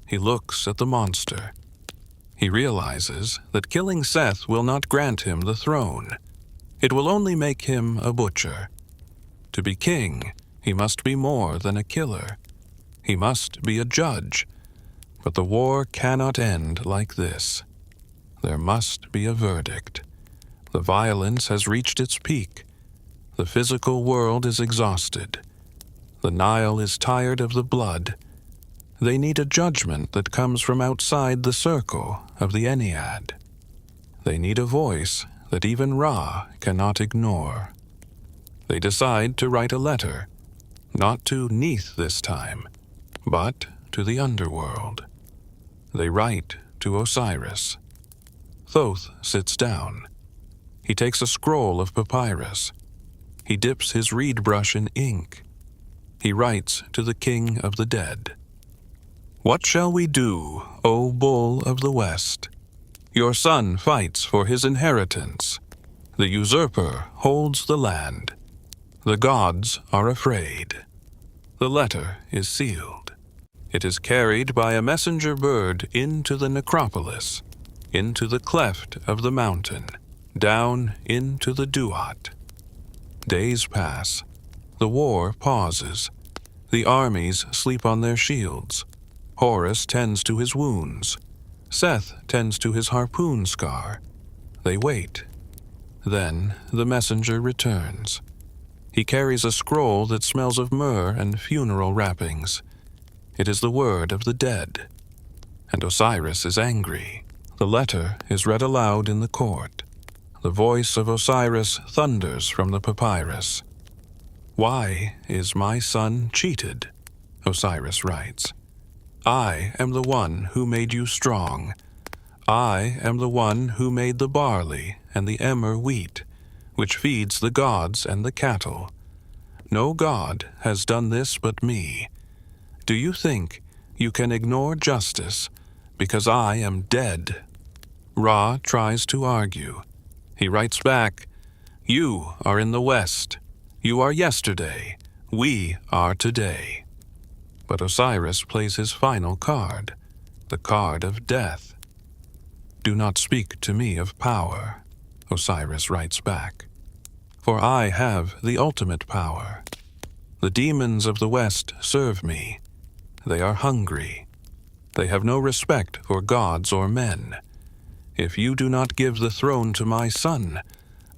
[SPEAKER 1] He looks at the monster. He realizes that killing Seth will not grant him the throne. It will only make him a butcher. To be king, he must be more than a killer. He must be a judge. But the war cannot end like this. There must be a verdict. The violence has reached its peak. The physical world is exhausted. The Nile is tired of the blood. They need a judgment that comes from outside the circle of the Ennead. They need a voice that even Ra cannot ignore. They decide to write a letter, not to Neith this time, but to the underworld. They write to Osiris. Thoth sits down. He takes a scroll of papyrus. He dips his reed brush in ink. He writes to the king of the dead. What shall we do, O bull of the west? Your son fights for his inheritance. The usurper holds the land. The gods are afraid. The letter is sealed. It is carried by a messenger bird into the necropolis, into the cleft of the mountain, down into the Duat. Days pass. The war pauses. The armies sleep on their shields. Horus tends to his wounds. Seth tends to his harpoon scar. They wait. Then the messenger returns. He carries a scroll that smells of myrrh and funeral wrappings. It is the word of the dead. And Osiris is angry. The letter is read aloud in the court. The voice of Osiris thunders from the papyrus. Why is my son cheated? Osiris writes. I am the one who made you strong. I am the one who made the barley and the emmer wheat, which feeds the gods and the cattle. No god has done this but me. Do you think you can ignore justice because I am dead? Ra tries to argue. He writes back, You are in the west. You are yesterday. We are today. But Osiris plays his final card, the card of death. Do not speak to me of power, Osiris writes back, for I have the ultimate power. The demons of the west serve me. They are hungry. They have no respect for gods or men. If you do not give the throne to my son,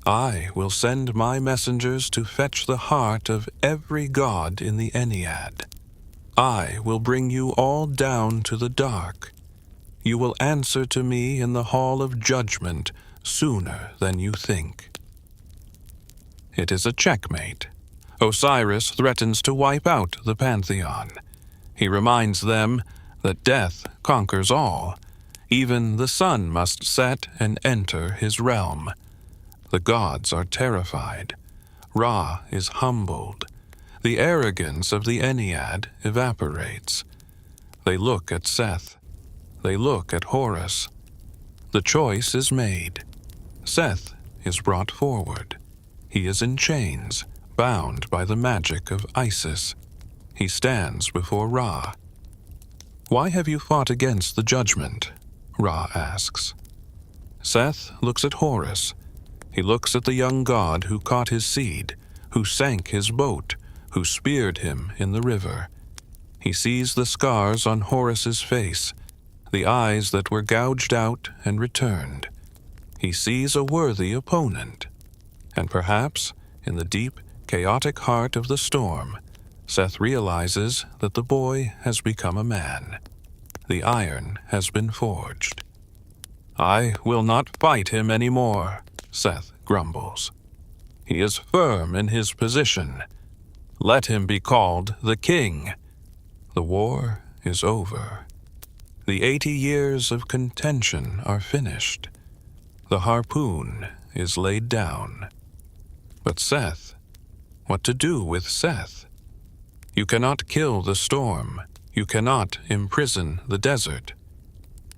[SPEAKER 1] I will send my messengers to fetch the heart of every god in the Ennead. I will bring you all down to the dark. You will answer to me in the hall of judgment sooner than you think. It is a checkmate. Osiris threatens to wipe out the pantheon. He reminds them that death conquers all. Even the sun must set and enter his realm. The gods are terrified. Ra is humbled. The arrogance of the Ennead evaporates. They look at Seth. They look at Horus. The choice is made. Seth is brought forward. He is in chains, bound by the magic of Isis. He stands before Ra. "Why have you fought against the judgment?" Ra asks. Seth looks at Horus. He looks at the young god who caught his seed, who sank his boat, who speared him in the river. He sees the scars on Horus's face, the eyes that were gouged out and returned. He sees a worthy opponent. And perhaps, in the deep, chaotic heart of the storm, Seth realizes that the boy has become a man. The iron has been forged. "I will not fight him any more," Seth grumbles. "He is firm in his position. Let him be called the king." The war is over. The 80 years of contention are finished. The harpoon is laid down. But Seth, what to do with Seth? You cannot kill the storm. You cannot imprison the desert.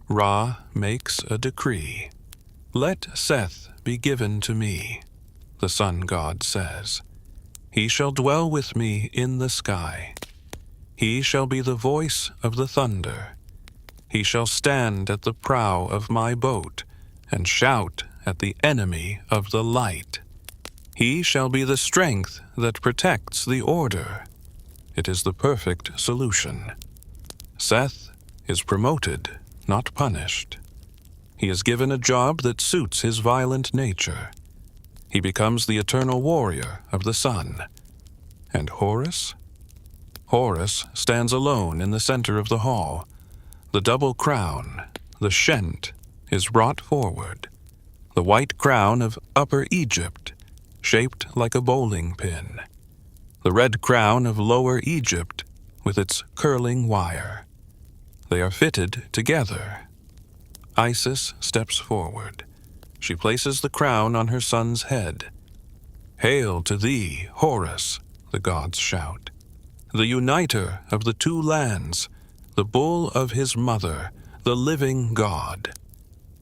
[SPEAKER 1] Ra makes a decree. "Let Seth be given to me," the sun god says. "He shall dwell with me in the sky. He shall be the voice of the thunder. He shall stand at the prow of my boat and shout at the enemy of the light. He shall be the strength that protects the order." It is the perfect solution. Seth is promoted, not punished. He is given a job that suits his violent nature. He becomes the eternal warrior of the sun. And Horus? Horus stands alone in the center of the hall. The double crown, the Shent, is brought forward. The white crown of Upper Egypt, shaped like a bowling pin. The red crown of Lower Egypt, with its curling wire. They are fitted together. Isis steps forward. She places the crown on her son's head. "Hail to thee, Horus," the gods shout. "The uniter of the two lands, the bull of his mother, the living god."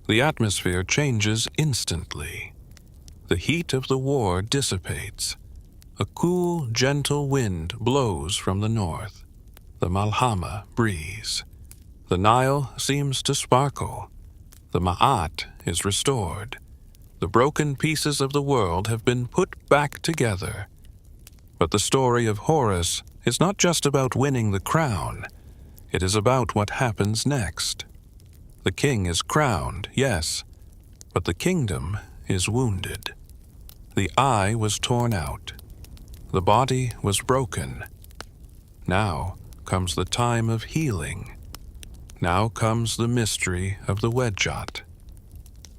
[SPEAKER 1] The atmosphere changes instantly. The heat of the war dissipates. A cool, gentle wind blows from the north. The Malhama breeze. The Nile seems to sparkle. The Ma'at is restored. The broken pieces of the world have been put back together. But the story of Horus is not just about winning the crown. It is about what happens next. The king is crowned, yes, but the kingdom is wounded. The eye was torn out. The body was broken. Now comes the time of healing. Now comes the mystery of the Wedjat.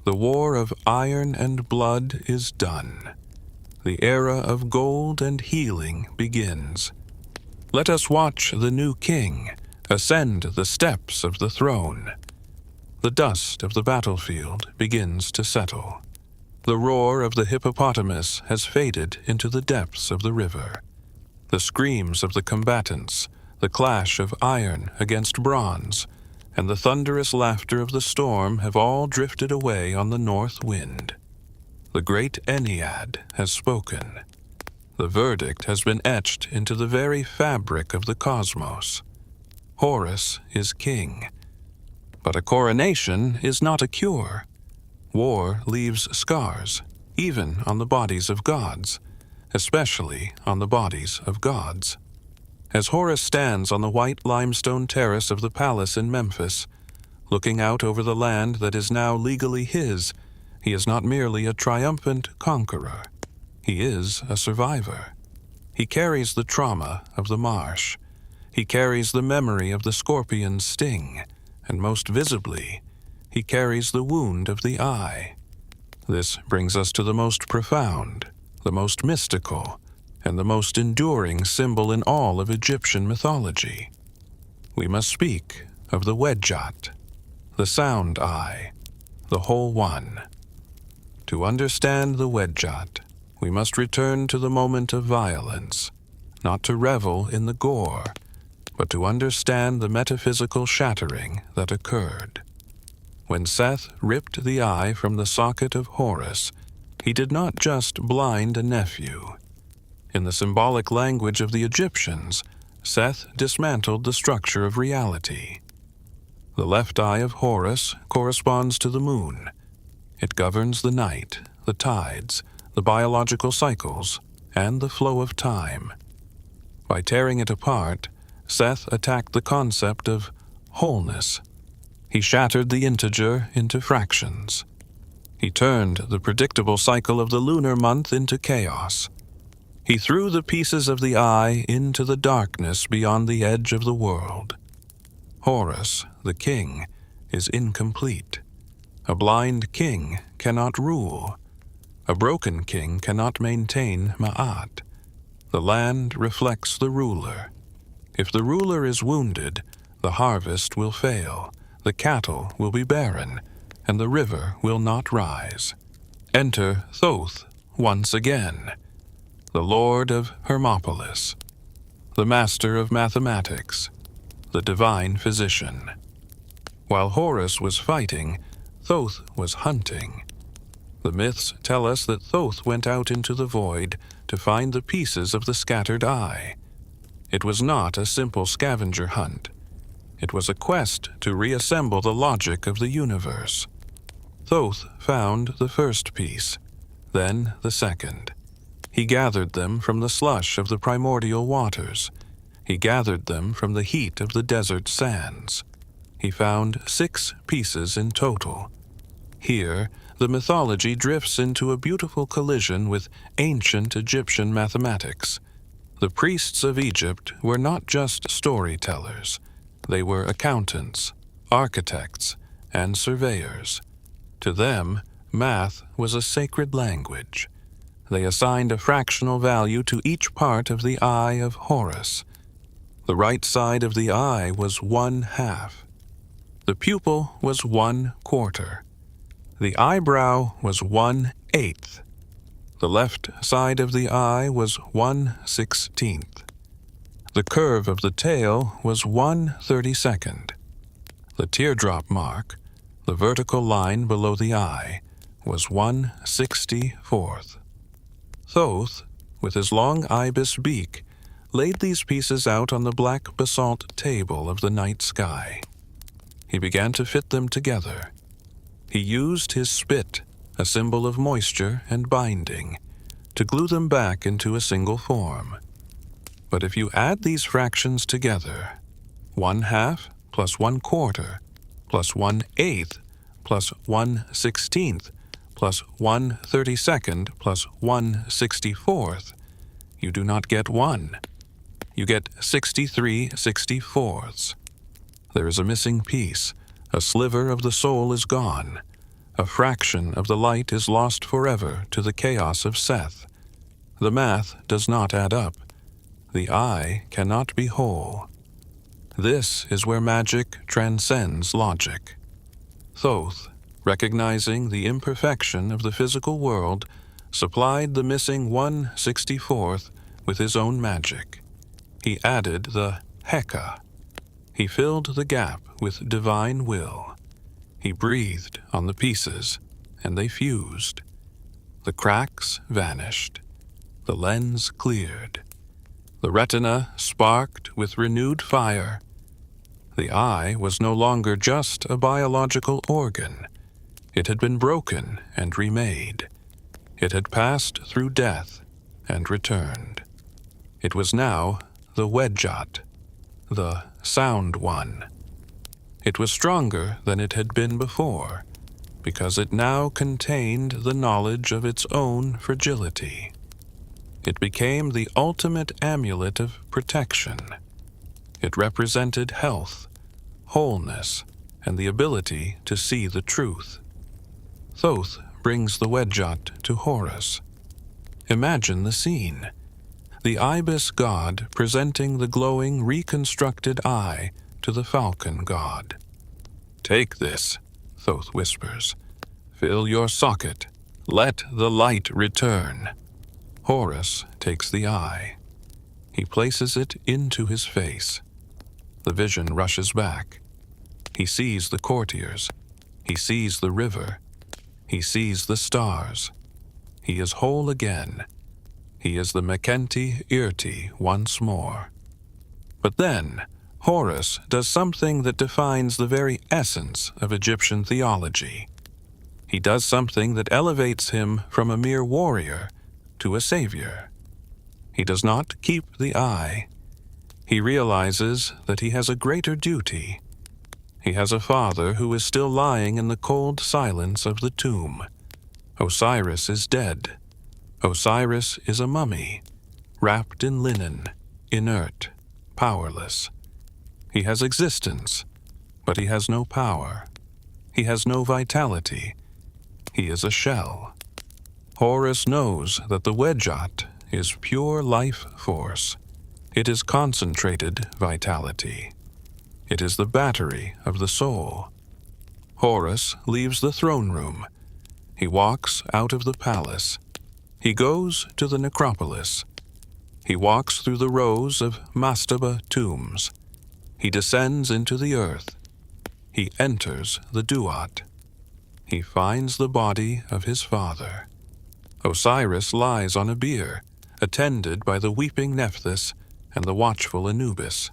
[SPEAKER 1] The war of iron and blood is done. The era of gold and healing begins. Let us watch the new king ascend the steps of the throne. The dust of the battlefield begins to settle. The roar of the hippopotamus has faded into the depths of the river. The screams of the combatants, the clash of iron against bronze, and the thunderous laughter of the storm have all drifted away on the north wind. The great Ennead has spoken. The verdict has been etched into the very fabric of the cosmos. Horus is king. But a coronation is not a cure. War leaves scars, even on the bodies of gods, especially on the bodies of gods. As Horus stands on the white limestone terrace of the palace in Memphis, looking out over the land that is now legally his, he is not merely a triumphant conqueror. He is a survivor. He carries the trauma of the marsh. He carries the memory of the scorpion's sting, and most visibly, he carries the wound of the eye. This brings us to the most profound, the most mystical, and the most enduring symbol in all of Egyptian mythology. We must speak of the Wedjat, the sound eye, the whole one. To understand the Wedjat, we must return to the moment of violence, not to revel in the gore, but to understand the metaphysical shattering that occurred. When Seth ripped the eye from the socket of Horus, he did not just blind a nephew. In the symbolic language of the Egyptians, Seth dismantled the structure of reality. The left eye of Horus corresponds to the moon. It governs the night, the tides, the biological cycles, and the flow of time. By tearing it apart, Seth attacked the concept of wholeness. He shattered the integer into fractions. He turned the predictable cycle of the lunar month into chaos. He threw the pieces of the eye into the darkness beyond the edge of the world. Horus, the king, is incomplete. A blind king cannot rule. A broken king cannot maintain Ma'at. The land reflects the ruler. If the ruler is wounded, the harvest will fail, the cattle will be barren, and the river will not rise. Enter Thoth once again, the lord of Hermopolis, the master of mathematics, the divine physician. While Horus was fighting, Thoth was hunting. The myths tell us that Thoth went out into the void to find the pieces of the scattered eye. It was not a simple scavenger hunt. It was a quest to reassemble the logic of the universe. Thoth found the first piece, then the second. He gathered them from the slush of the primordial waters. He gathered them from the heat of the desert sands. He found 6 pieces in total. Here, the mythology drifts into a beautiful collision with ancient Egyptian mathematics. The priests of Egypt were not just storytellers. They were accountants, architects, and surveyors. To them, math was a sacred language. They assigned a fractional value to each part of the Eye of Horus. The right side of the eye was 1/2. The pupil was 1/4. The eyebrow was 1/8. The left side of the eye was 1/16. The curve of the tail was 1/32. The teardrop mark, the vertical line below the eye, was 1/64. Thoth, with his long ibis beak, laid these pieces out on the black basalt table of the night sky. He began to fit them together. He used his spit, a symbol of moisture and binding, to glue them back into a single form. But if you add these fractions together, 1/2 plus 1/4 plus 1/8 plus 1/16 plus 1/32 plus 1/64, you do not get 1. You get 63/64. There is a missing piece. A sliver of the soul is gone. A fraction of the light is lost forever to the chaos of Seth. The math does not add up. The eye cannot be whole. This is where magic transcends logic. Thoth, recognizing the imperfection of the physical world, supplied the missing 1/64 with his own magic. He added the Heka. He filled the gap with divine will. He breathed on the pieces, and they fused. The cracks vanished. The lens cleared. The retina sparked with renewed fire. The eye was no longer just a biological organ. It had been broken and remade. It had passed through death and returned. It was now the Wedjat, the sound one. It was stronger than it had been before, because it now contained the knowledge of its own fragility. It became the ultimate amulet of protection. It represented health, wholeness, and the ability to see the truth. Thoth brings the Wedjat to Horus. Imagine the scene. the ibis god presenting the glowing reconstructed eye to the Falcon God. "Take this," Thoth whispers. "Fill your socket. Let the light return." Horus takes the eye. He places it into his face. The vision rushes back. He sees the courtiers. He sees the river. He sees the stars. He is whole again. He is the Mekenti Irti once more. But then, Horus does something that defines the very essence of Egyptian theology. He does something that elevates him from a mere warrior to a savior. He does not keep the eye. He realizes that he has a greater duty. He has a father who is still lying in the cold silence of the tomb. Osiris is dead. Osiris is a mummy, wrapped in linen, inert, powerless. He has existence, but he has no power. He has no vitality. He is a shell. Horus knows that the Wedjat is pure life force. It is concentrated vitality. It is the battery of the soul. Horus leaves the throne room. He walks out of the palace. He goes to the necropolis. He walks through the rows of mastaba tombs. He descends into the earth. He enters the duat. He finds the body of his father. Osiris lies on a bier, attended by the weeping Nephthys and the watchful Anubis.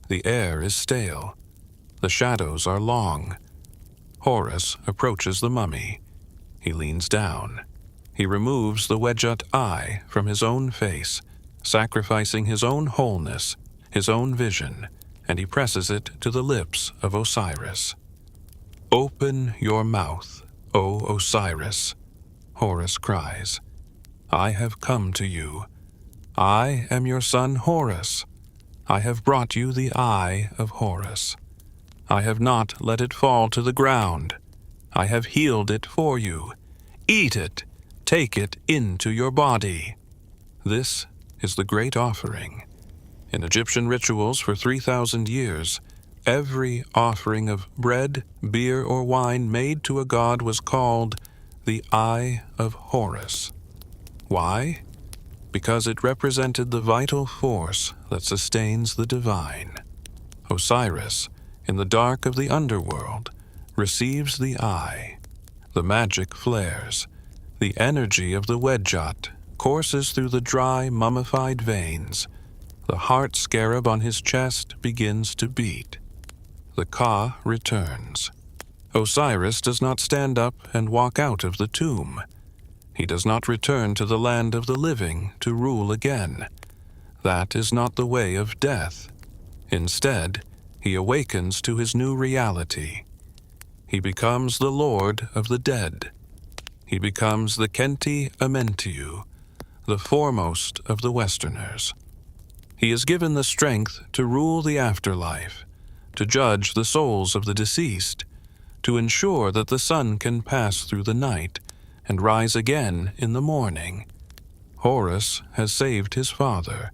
[SPEAKER 1] The air is stale. The shadows are long. Horus approaches the mummy. He leans down. He removes the Wedjat eye from his own face, sacrificing his own wholeness, his own vision, and he presses it to the lips of Osiris. "Open your mouth, O Osiris," Horus cries. "I have come to you. I am your son Horus. I have brought you the Eye of Horus. I have not let it fall to the ground. I have healed it for you. Eat it. Take it into your body." This is the great offering. In Egyptian rituals for 3,000 years, every offering of bread, beer, or wine made to a god was called the Eye of Horus. Why? Because it represented the vital force that sustains the divine. Osiris, in the dark of the underworld, receives the eye. The magic flares. The energy of the Wedjat courses through the dry, mummified veins. The heart scarab on his chest begins to beat. The Ka returns. Osiris does not stand up and walk out of the tomb. He does not return to the land of the living to rule again. That is not the way of death. Instead, he awakens to his new reality. He becomes the Lord of the dead. He becomes the Khenti Amentiu, the foremost of the Westerners. He is given the strength to rule the afterlife, to judge the souls of the deceased, to ensure that the sun can pass through the night and rise again in the morning. Horus has saved his father.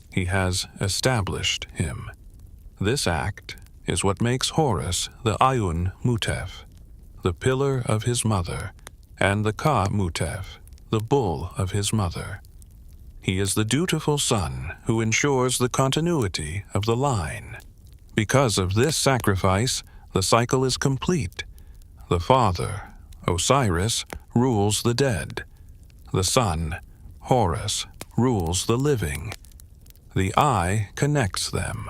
[SPEAKER 1] He has established him. This act is what makes Horus the Ayun Mutef, the pillar of his mother, and the Ka Mutef, the bull of his mother. He is the dutiful son who ensures the continuity of the line. Because of this sacrifice, the cycle is complete. The father, Osiris, rules the dead. The son, Horus, rules the living. The eye connects them.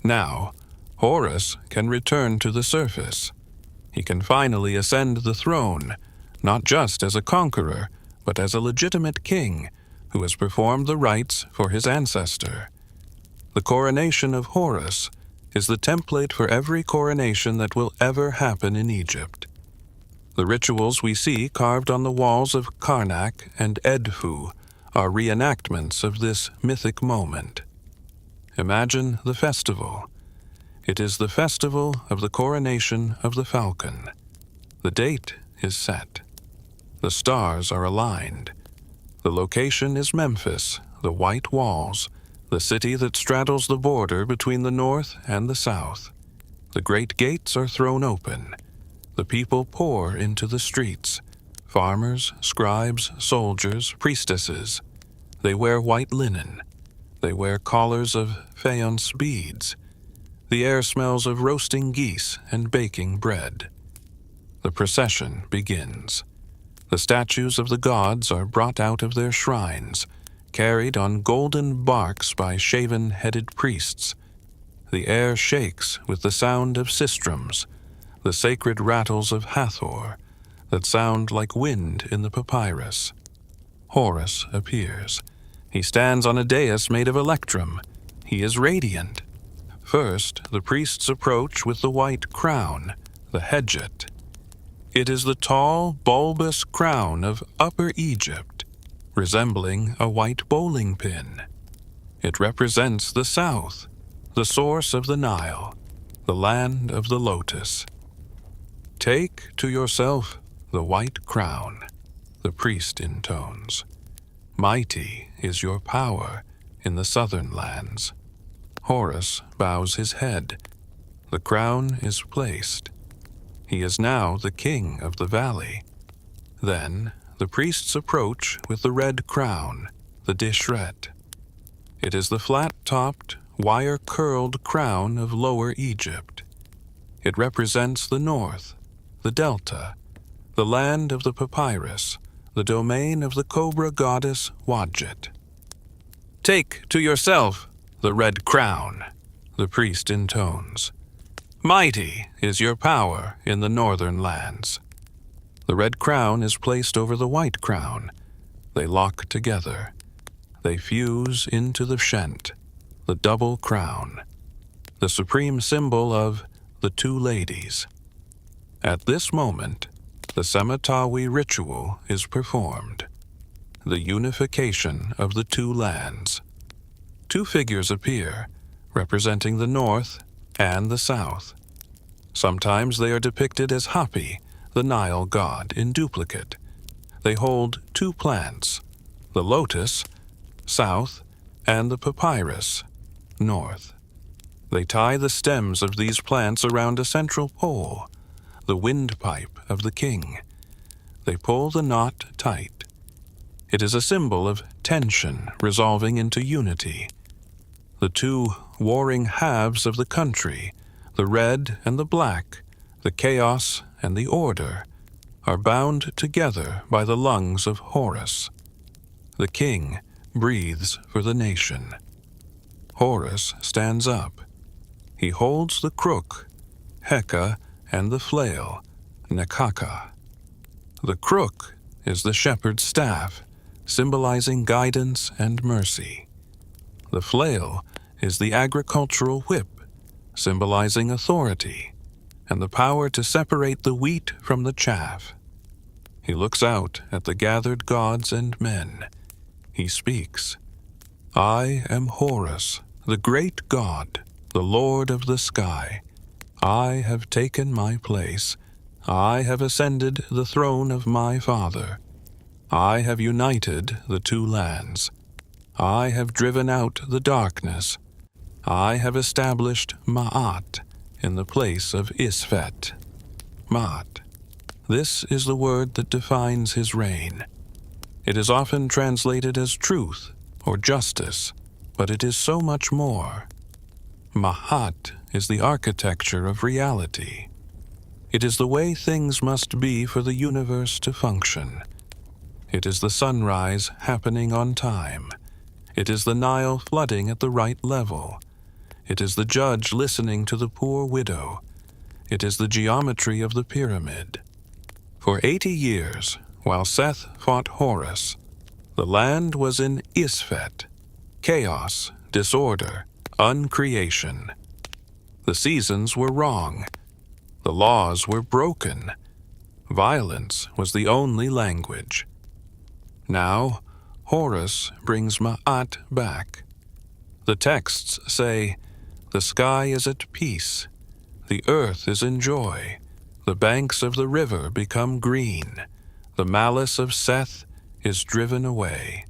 [SPEAKER 1] Now, Horus can return to the surface. He can finally ascend the throne, not just as a conqueror, but as a legitimate king who has performed the rites for his ancestor. The coronation of Horus is the template for every coronation that will ever happen in Egypt. The rituals we see carved on the walls of Karnak and Edfu are reenactments of this mythic moment. Imagine the festival. It is the festival of the coronation of the falcon. The date is set. The stars are aligned. The location is Memphis, the white walls, the city that straddles the border between the north and the south. The great gates are thrown open. The people pour into the streets. Farmers, scribes, soldiers, priestesses. They wear white linen. They wear collars of faience beads. The air smells of roasting geese and baking bread. The procession begins. The statues of the gods are brought out of their shrines, carried on golden barks by shaven-headed priests. The air shakes with the sound of sistrums, the sacred rattles of Hathor that sound like wind in the papyrus. Horus appears. He stands on a dais made of electrum. He is radiant. First, the priests approach with the white crown, the Wedjat. It is the tall, bulbous crown of Upper Egypt, resembling a white bowling pin. It represents the south, the source of the Nile, the land of the lotus. "Take to yourself the white crown," the priest intones. "Mighty is your power in the southern lands." Horus bows his head. The crown is placed. He is now the king of the valley. Then the priests approach with the red crown, the dishret. It is the flat-topped, wire-curled crown of Lower Egypt. It represents the north, the delta, the land of the papyrus, the domain of the cobra goddess Wedjat. "Take to yourself the red crown," the priest intones. "Mighty is your power in the northern lands." The red crown is placed over the white crown. They lock together. They fuse into the Shent, the double crown, the supreme symbol of the two ladies. At this moment, the Semitawi ritual is performed, the unification of the two lands. Two figures appear, representing the north and the south. Sometimes they are depicted as Hapi, the Nile god, in duplicate. They hold two plants, the lotus, south, and the papyrus, north. They tie the stems of these plants around a central pole, the windpipe of the king. They pull the knot tight. It is a symbol of tension resolving into unity. The two warring halves of the country, the red and the black, the chaos and the order, are bound together by the lungs of Horus. The king breathes for the nation. Horus stands up. He holds the crook, Heka, and the flail, Nekaka. The crook is the shepherd's staff, symbolizing guidance and mercy. The flail is the agricultural whip, symbolizing authority and the power to separate the wheat from the chaff. He looks out at the gathered gods and men. He speaks. "I am Horus, the great god, the lord of the sky. I have taken my place. I have ascended the throne of my father. I have united the two lands. I have driven out the darkness. I have established Ma'at in the place of Isfet." Ma'at. This is the word that defines his reign. It is often translated as truth or justice, but it is so much more. Ma'at is the architecture of reality. It is the way things must be for the universe to function. It is the sunrise happening on time. It is the Nile flooding at the right level. It is the judge listening to the poor widow. It is the geometry of the pyramid. For 80 years, while Seth fought Horus, the land was in Isfet, chaos, disorder, uncreation. The seasons were wrong. The laws were broken. Violence was the only language. Now, Horus brings Ma'at back. The texts say, "The sky is at peace. The earth is in joy. The banks of the river become green. The malice of Seth is driven away."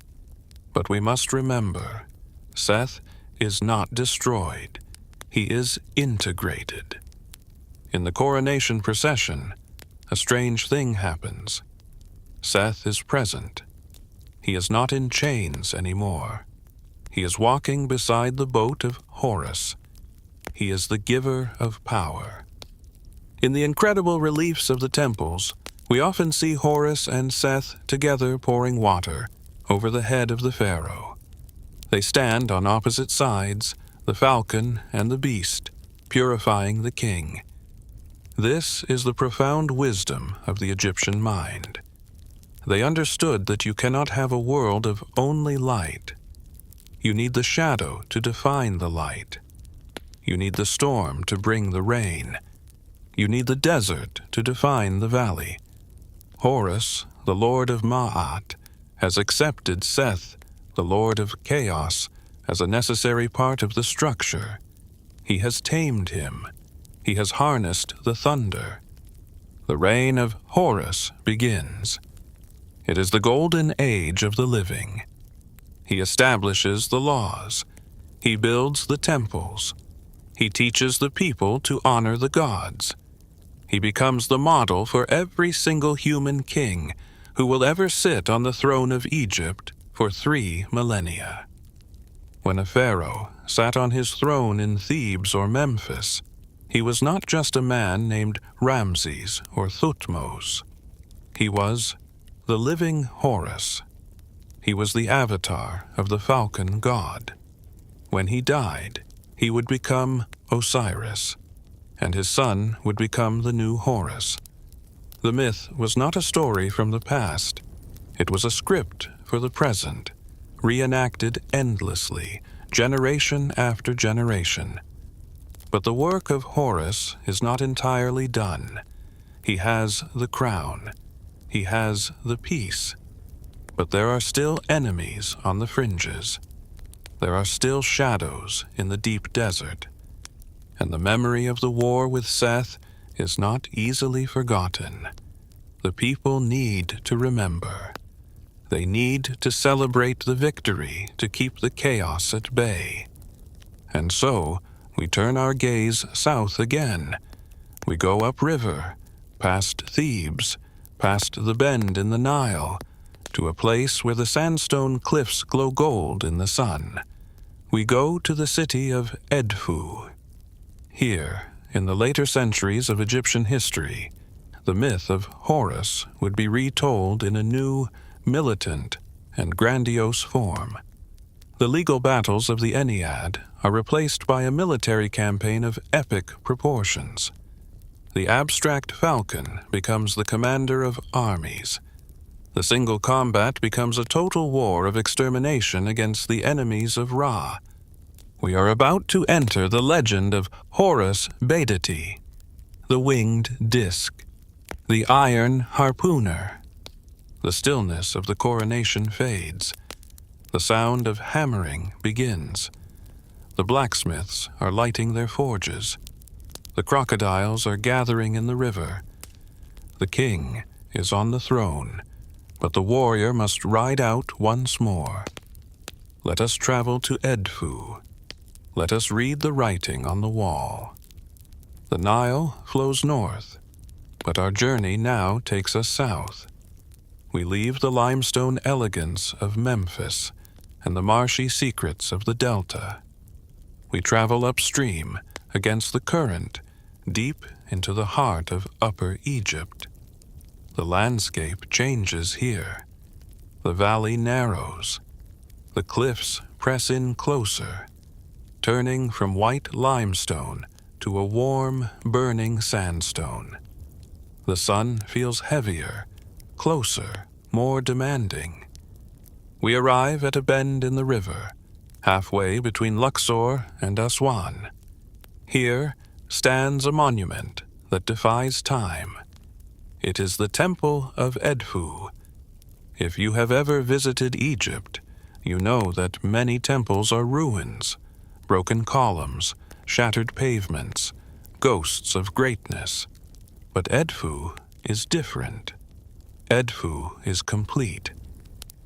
[SPEAKER 1] But we must remember, Seth is not destroyed. He is integrated. In the coronation procession, a strange thing happens. Seth is present. He is not in chains anymore. He is walking beside the boat of Horus. He is the giver of power. In the incredible reliefs of the temples, we often see Horus and Seth together pouring water over the head of the pharaoh. They stand on opposite sides, the falcon and the beast, purifying the king. This is the profound wisdom of the Egyptian mind. They understood that you cannot have a world of only light. You need the shadow to define the light. You need the storm to bring the rain. You need the desert to define the valley. Horus, the lord of Ma'at, has accepted Seth, the lord of chaos, as a necessary part of the structure. He has tamed him. He has harnessed the thunder. The reign of Horus begins. It is the golden age of the living. He establishes the laws. He builds the temples. He teaches the people to honor the gods. He becomes the model for every single human king who will ever sit on the throne of Egypt for 3 millennia. When a pharaoh sat on his throne in Thebes or Memphis, he was not just a man named Ramses or Thutmose. He was the living Horus. He was the avatar of the Falcon God. When he died, he would become Osiris, and his son would become the new Horus. The myth was not a story from the past. It was a script for the present, reenacted endlessly, generation after generation. But the work of Horus is not entirely done. He has the crown. He has the peace. But there are still enemies on the fringes. There are still shadows in the deep desert. And the memory of the war with Seth is not easily forgotten. The people need to remember. They need to celebrate the victory to keep the chaos at bay. And so, we turn our gaze south again. We go upriver, past Thebes, past the bend in the Nile, to a place where the sandstone cliffs glow gold in the sun. We go to the city of Edfu. Here, in the later centuries of Egyptian history, the myth of Horus would be retold in a new, militant, and grandiose form. The legal battles of the Ennead are replaced by a military campaign of epic proportions. The abstract falcon becomes the commander of armies. The single combat becomes a total war of extermination against the enemies of Ra. We are about to enter the legend of Horus Baidati, the winged disk, the iron harpooner. The stillness of the coronation fades. The sound of hammering begins. The blacksmiths are lighting their forges. The crocodiles are gathering in the river. The king is on the throne, but the warrior must ride out once more. Let us travel to Edfu. Let us read the writing on the wall. The Nile flows north, but our journey now takes us south. We leave the limestone elegance of Memphis and the marshy secrets of the Delta. We travel upstream against the current, deep into the heart of Upper Egypt. The landscape changes here. The valley narrows. The cliffs press in closer, turning from white limestone to a warm, burning sandstone. The sun feels heavier, closer, more demanding. We arrive at a bend in the river, halfway between Luxor and Aswan. Here stands a monument that defies time. It is the Temple of Edfu. If you have ever visited Egypt, you know that many temples are ruins, broken columns, shattered pavements, ghosts of greatness. But Edfu is different. Edfu is complete.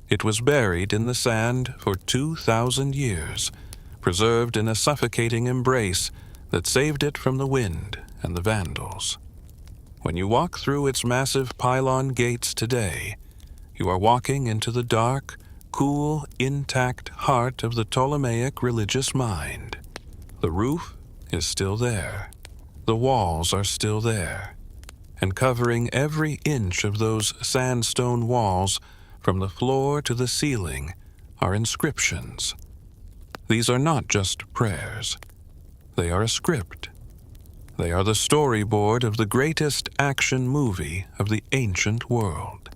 [SPEAKER 1] It was buried in the sand for 2,000 years, preserved in a suffocating embrace that saved it from the wind and the Vandals. When you walk through its massive pylon gates today, you are walking into the dark, cool, intact heart of the Ptolemaic religious mind. The roof is still there. The walls are still there. And covering every inch of those sandstone walls, from the floor to the ceiling, are inscriptions. These are not just prayers. They are a script. They are the storyboard of the greatest action movie of the ancient world.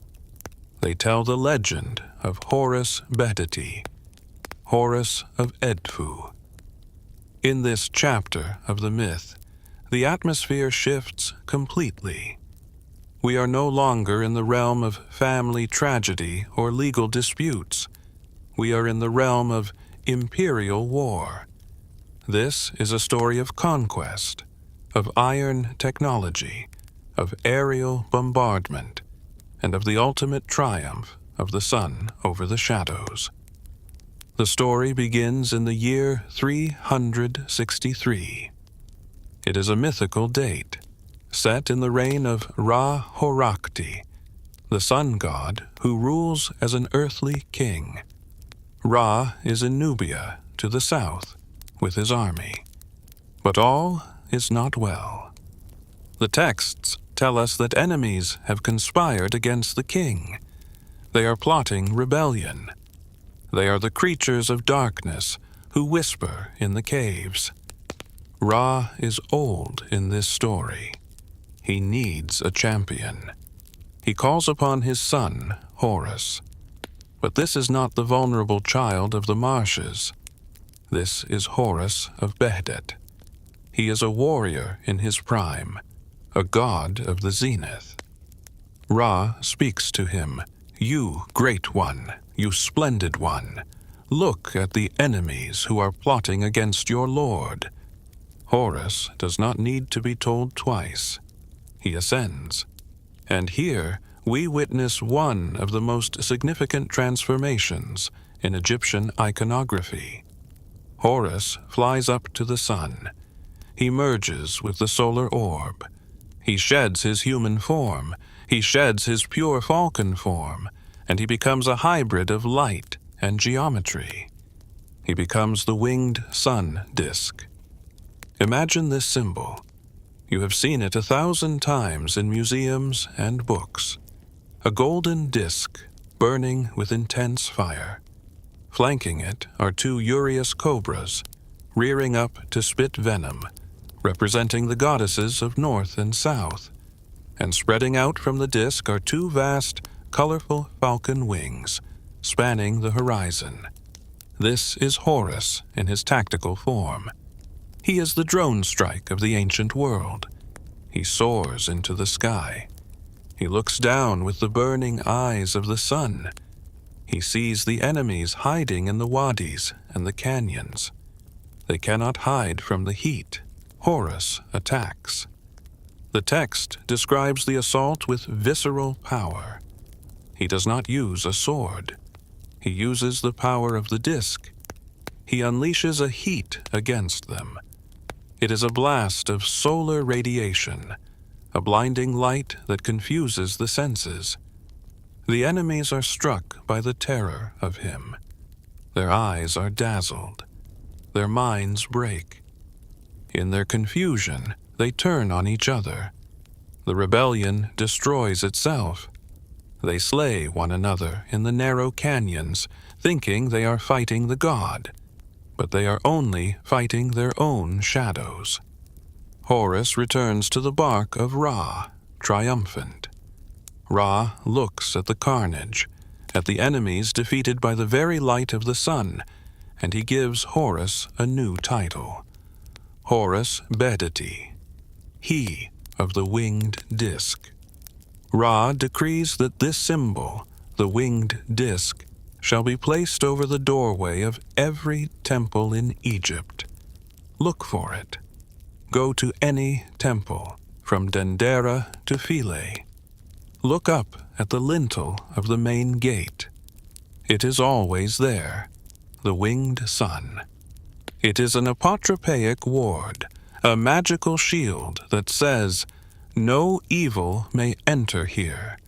[SPEAKER 1] They tell the legend of Horus Bedeti, Horus of Edfu. In this chapter of the myth, the atmosphere shifts completely. We are no longer in the realm of family tragedy or legal disputes. We are in the realm of imperial war. This is a story of conquest, of iron technology, of aerial bombardment, and of the ultimate triumph of the sun over the shadows. The story begins in the year 363. It is a mythical date, set in the reign of Ra-Horakhti, the sun god who rules as an earthly king. Ra is in Nubia, to the south, with his army. But all is not well. The texts tell us that enemies have conspired against the king. They are plotting rebellion. They are the creatures of darkness who whisper in the caves. Ra is old in this story. He needs a champion. He calls upon his son, Horus. But this is not the vulnerable child of the marshes. This is Horus of Behdet. He is a warrior in his prime, a god of the zenith. Ra speaks to him, "You, great one, you splendid one, look at the enemies who are plotting against your lord." Horus does not need to be told twice. He ascends. And here we witness one of the most significant transformations in Egyptian iconography. Horus flies up to the sun. He merges with the solar orb. He sheds his human form. He sheds his pure falcon form, and he becomes a hybrid of light and geometry. He becomes the winged sun disk. Imagine this symbol. You have seen it 1,000 times in museums and books. A golden disk burning with intense fire. Flanking it are 2 urious cobras, rearing up to spit venom, representing the goddesses of north and south. And spreading out from the disk are 2 vast, colorful falcon wings, spanning the horizon. This is Horus in his tactical form. He is the drone strike of the ancient world. He soars into the sky. He looks down with the burning eyes of the sun. He sees the enemies hiding in the wadis and the canyons. They cannot hide from the heat. Horus attacks. The text describes the assault with visceral power. He does not use a sword. He uses the power of the disk. He unleashes a heat against them. It is a blast of solar radiation, a blinding light that confuses the senses. The enemies are struck by the terror of him. Their eyes are dazzled. Their minds break. In their confusion, they turn on each other. The rebellion destroys itself. They slay one another in the narrow canyons, thinking they are fighting the god. But they are only fighting their own shadows. Horus returns to the bark of Ra, triumphant. Ra looks at the carnage, at the enemies defeated by the very light of the sun, and he gives Horus a new title. Horus Bedeti, he of the winged disk. Ra decrees that this symbol, the winged disk, shall be placed over the doorway of every temple in Egypt. Look for it. Go to any temple, from Dendera to Philae. Look up at the lintel of the main gate. It is always there, the winged sun. It is an apotropaic ward, a magical shield that says, "No evil may enter here,"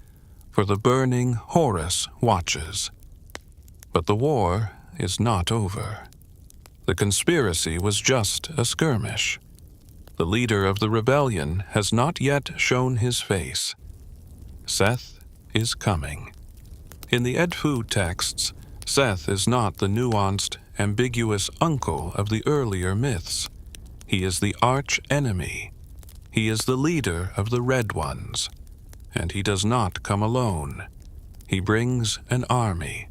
[SPEAKER 1] for the burning Horus watches. But the war is not over. The conspiracy was just a skirmish. The leader of the rebellion has not yet shown his face. Seth is coming. In the Edfu texts, Seth is not the nuanced, ambiguous uncle of the earlier myths. He is the arch-enemy. He is the leader of the Red Ones. And he does not come alone. He brings an army.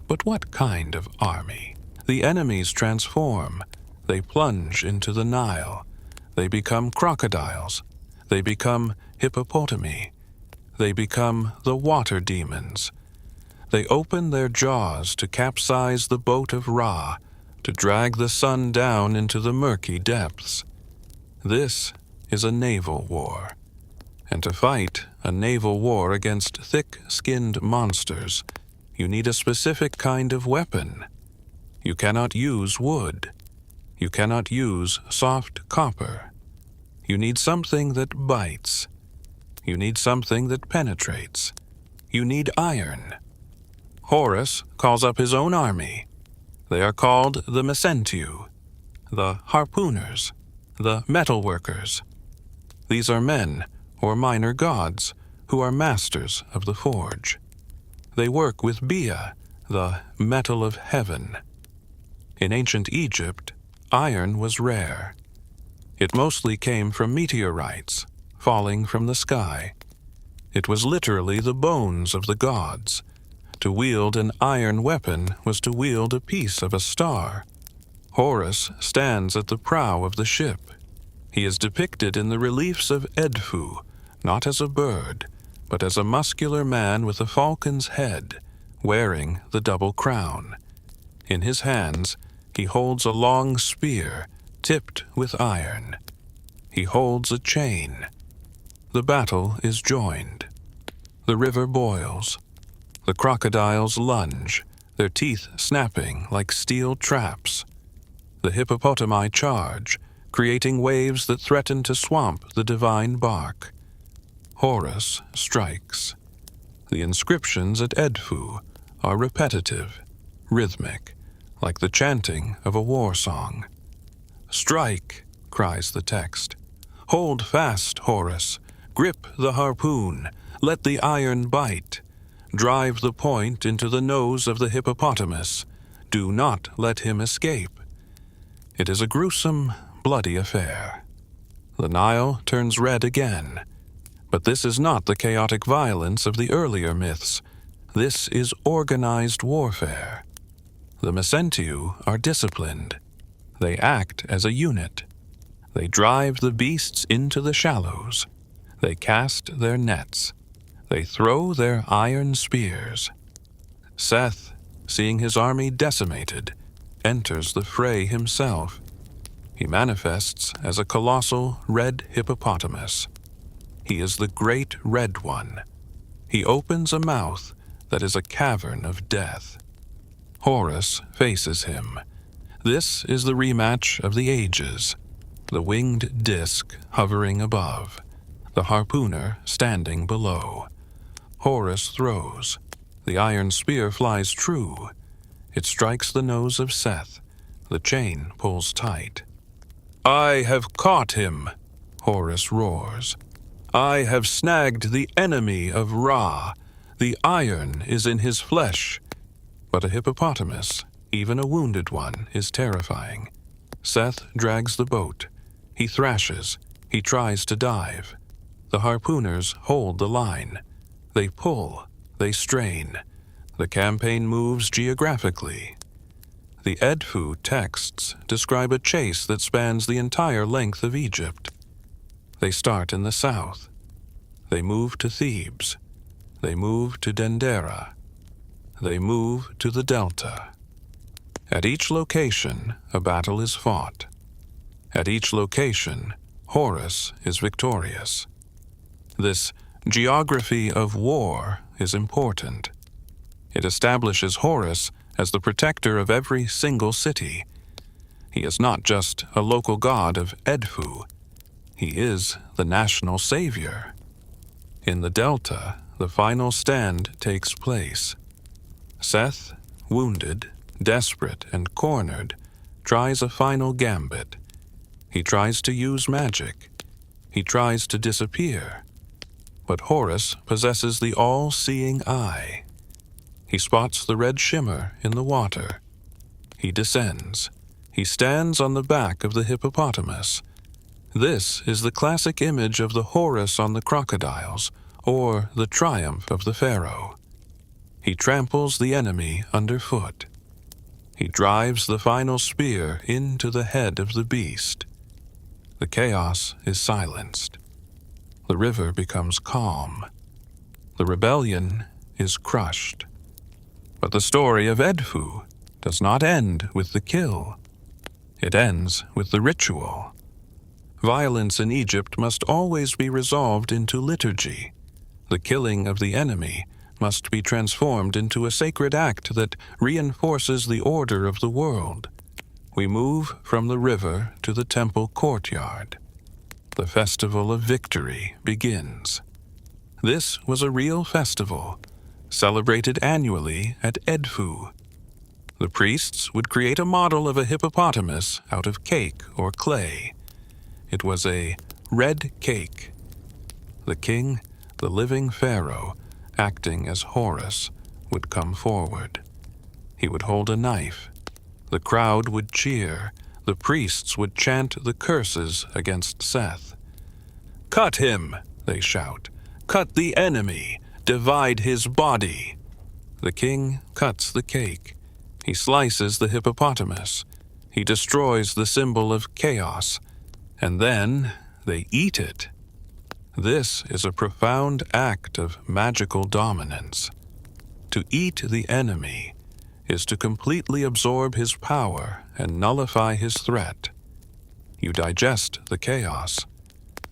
[SPEAKER 1] But what kind of army? The enemies transform. They plunge into the Nile. They become crocodiles. They become hippopotami. They become the water demons. They open their jaws to capsize the boat of Ra, to drag the sun down into the murky depths. This is a naval war. And to fight a naval war against thick-skinned monsters, you need a specific kind of weapon. You cannot use wood. You cannot use soft copper. You need something that bites. You need something that penetrates. You need iron. Horus calls up his own army. They are called the Mesentiu, the harpooners, the metalworkers. These are men, or minor gods, who are masters of the forge. They work with Bia, the metal of heaven. In ancient Egypt, iron was rare. It mostly came from meteorites, falling from the sky. It was literally the bones of the gods. To wield an iron weapon was to wield a piece of a star. Horus stands at the prow of the ship. He is depicted in the reliefs of Edfu, not as a bird, but as a muscular man with a falcon's head, wearing the double crown. In his hands, he holds a long spear, tipped with iron. He holds a chain. The battle is joined. The river boils. The crocodiles lunge, their teeth snapping like steel traps. The hippopotami charge, creating waves that threaten to swamp the divine bark. Horus strikes. The inscriptions at Edfu are repetitive, rhythmic, like the chanting of a war song. "Strike," cries the text. "Hold fast, Horus. Grip the harpoon. Let the iron bite. Drive the point into the nose of the hippopotamus. Do not let him escape." It is a gruesome, bloody affair. The Nile turns red again. But this is not the chaotic violence of the earlier myths. This is organized warfare. The Mesentiu are disciplined. They act as a unit. They drive the beasts into the shallows. They cast their nets. They throw their iron spears. Seth, seeing his army decimated, enters the fray himself. He manifests as a colossal red hippopotamus. He is the great red one. He opens a mouth that is a cavern of death. Horus faces him. This is the rematch of the ages. The winged disk hovering above. The harpooner standing below. Horus throws. The iron spear flies true. It strikes the nose of Seth. The chain pulls tight. "I have caught him," Horus roars. "I have snagged the enemy of Ra. The iron is in his flesh." But a hippopotamus, even a wounded one, is terrifying. Seth drags the boat. He thrashes. He tries to dive. The harpooners hold the line. They pull. They strain. The campaign moves geographically. The Edfu texts describe a chase that spans the entire length of Egypt. They start in the south. They move to Thebes. They move to Dendera. They move to the delta. At each location, a battle is fought. At each location, Horus is victorious. This geography of war is important. It establishes Horus as the protector of every single city. He is not just a local god of Edfu. He is the national savior. In the Delta, the final stand takes place. Seth, wounded, desperate, and cornered, tries a final gambit. He tries to use magic. He tries to disappear. But Horus possesses the all-seeing eye. He spots the red shimmer in the water. He descends. He stands on the back of the hippopotamus. This is the classic image of the Horus on the crocodiles, or the triumph of the pharaoh. He tramples the enemy underfoot. He drives the final spear into the head of the beast. The chaos is silenced. The river becomes calm. The rebellion is crushed. But the story of Edfu does not end with the kill. It ends with the ritual. Violence in Egypt must always be resolved into liturgy. The killing of the enemy must be transformed into a sacred act that reinforces the order of the world. We move from the river to the temple courtyard. The festival of victory begins. This was a real festival, celebrated annually at Edfu. The priests would create a model of a hippopotamus out of cake or clay. It was a red cake. The king, the living pharaoh, acting as Horus, would come forward. He would hold a knife. The crowd would cheer. The priests would chant the curses against Seth. "Cut him," they shout. "Cut the enemy. Divide his body." The king cuts the cake. He slices the hippopotamus. He destroys the symbol of chaos. And then they eat it. This is a profound act of magical dominance. To eat the enemy is to completely absorb his power and nullify his threat. You digest the chaos.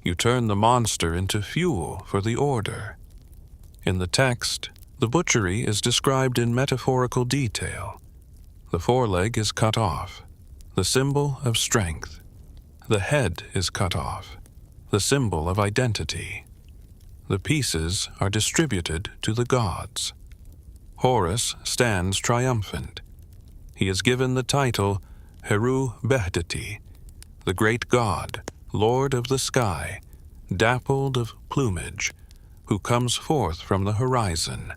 [SPEAKER 1] You turn the monster into fuel for the order. In the text, the butchery is described in metaphorical detail. The foreleg is cut off, the symbol of strength. The head is cut off, the symbol of identity. The pieces are distributed to the gods. Horus stands triumphant. He is given the title Heru Behdeti, the great god, lord of the sky, dappled of plumage, who comes forth from the horizon.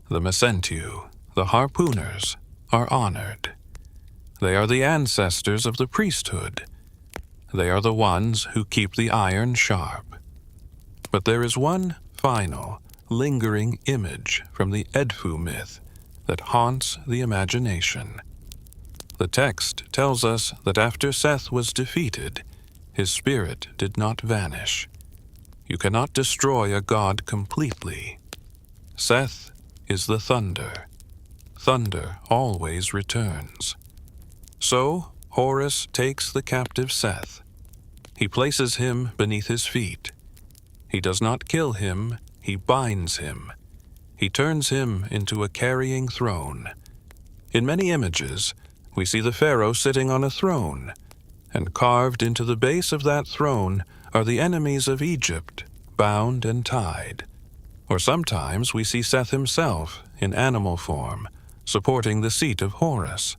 [SPEAKER 1] The Mesentiu, the harpooners, are honored. They are the ancestors of the priesthood. They are the ones who keep the iron sharp. But there is one final, lingering image from the Edfu myth that haunts the imagination. The text tells us that after Seth was defeated, his spirit did not vanish. You cannot destroy a god completely. Seth is the thunder. Thunder always returns. So Horus takes the captive Seth. He places him beneath his feet. He does not kill him, he binds him. He turns him into a carrying throne. In many images, we see the pharaoh sitting on a throne, and carved into the base of that throne are the enemies of Egypt, bound and tied. Or sometimes we see Seth himself, in animal form, supporting the seat of Horus.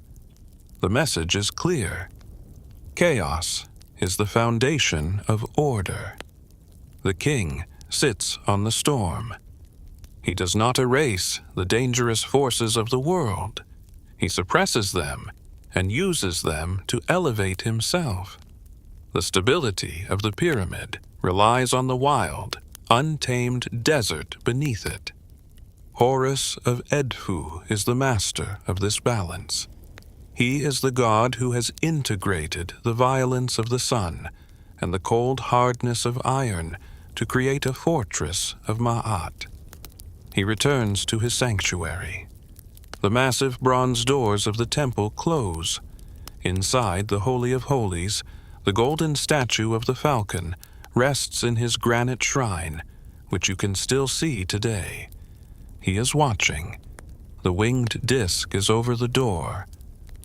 [SPEAKER 1] The message is clear. Chaos is the foundation of order. The king sits on the storm. He does not erase the dangerous forces of the world. He suppresses them and uses them to elevate himself. The stability of the pyramid relies on the wild, untamed desert beneath it. Horus of Edfu is the master of this balance. He is the god who has integrated the violence of the sun and the cold hardness of iron to create a fortress of Ma'at. He returns to his sanctuary. The massive bronze doors of the temple close. Inside the Holy of Holies, the golden statue of the falcon rests in his granite shrine, which you can still see today. He is watching. The winged disk is over the door.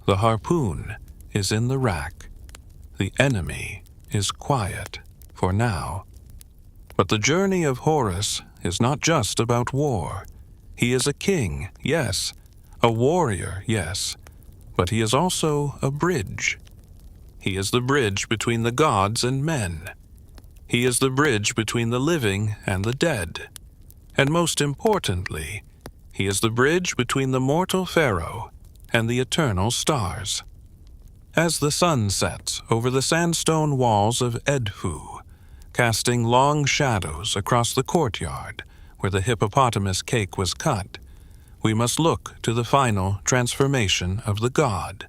[SPEAKER 1] The harpoon is in the rack. The enemy is quiet for now. But the journey of Horus is not just about war. He is a king, yes, a warrior, yes, but he is also a bridge. He is the bridge between the gods and men. He is the bridge between the living and the dead. And most importantly, he is the bridge between the mortal pharaoh and the eternal stars. As the sun sets over the sandstone walls of Edfu, casting long shadows across the courtyard where the hippopotamus cake was cut, we must look to the final transformation of the god.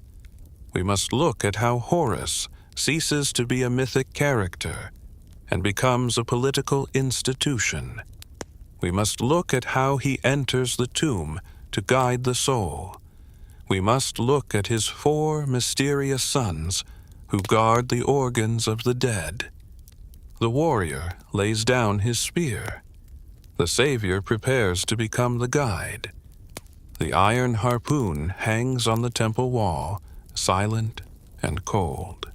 [SPEAKER 1] We must look at how Horus ceases to be a mythic character and becomes a political institution. We must look at how he enters the tomb to guide the soul. We must look at his 4 mysterious sons who guard the organs of the dead. The warrior lays down his spear. The savior prepares to become the guide. The iron harpoon hangs on the temple wall, silent and cold.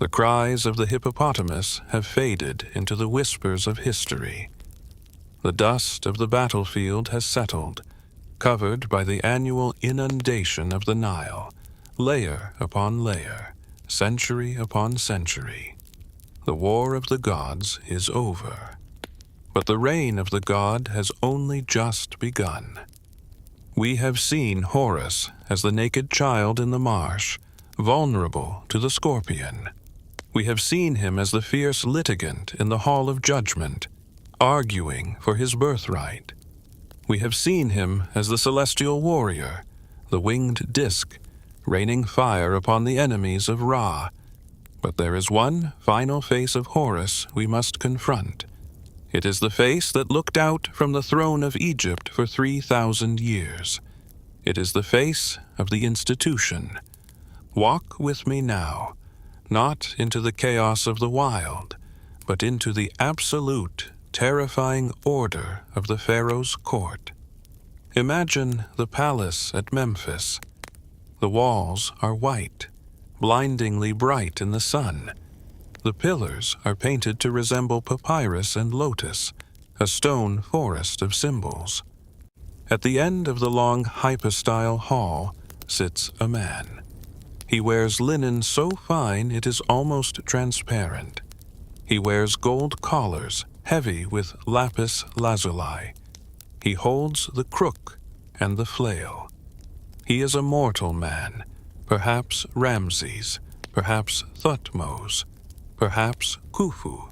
[SPEAKER 1] The cries of the hippopotamus have faded into the whispers of history. The dust of the battlefield has settled, covered by the annual inundation of the Nile, layer upon layer, century upon century. The war of the gods is over. But the reign of the god has only just begun. We have seen Horus as the naked child in the marsh, vulnerable to the scorpion. We have seen him as the fierce litigant in the hall of judgment, arguing for his birthright. We have seen him as the celestial warrior, the winged disk, raining fire upon the enemies of Ra. But there is one final face of Horus we must confront. It is the face that looked out from the throne of Egypt for 3,000 years. It is the face of the institution. Walk with me now, not into the chaos of the wild, but into the absolute, terrifying order of the pharaoh's court. Imagine the palace at Memphis. The walls are white, blindingly bright in the sun. The pillars are painted to resemble papyrus and lotus, a stone forest of symbols. At the end of the long hypostyle hall sits a man. He wears linen so fine it is almost transparent. He wears gold collars, heavy with lapis lazuli. He holds the crook and the flail. He is a mortal man, perhaps Ramses, perhaps Thutmose, perhaps Khufu.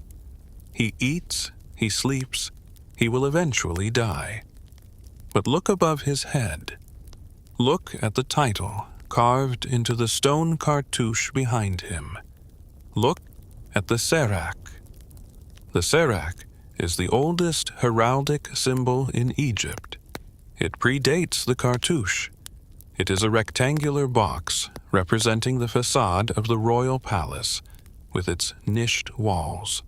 [SPEAKER 1] He eats, he sleeps, he will eventually die. But look above his head. Look at the title carved into the stone cartouche behind him. Look at the serak. The serak is the oldest heraldic symbol in Egypt. It predates the cartouche. It is a rectangular box representing the facade of the royal palace with its niched walls.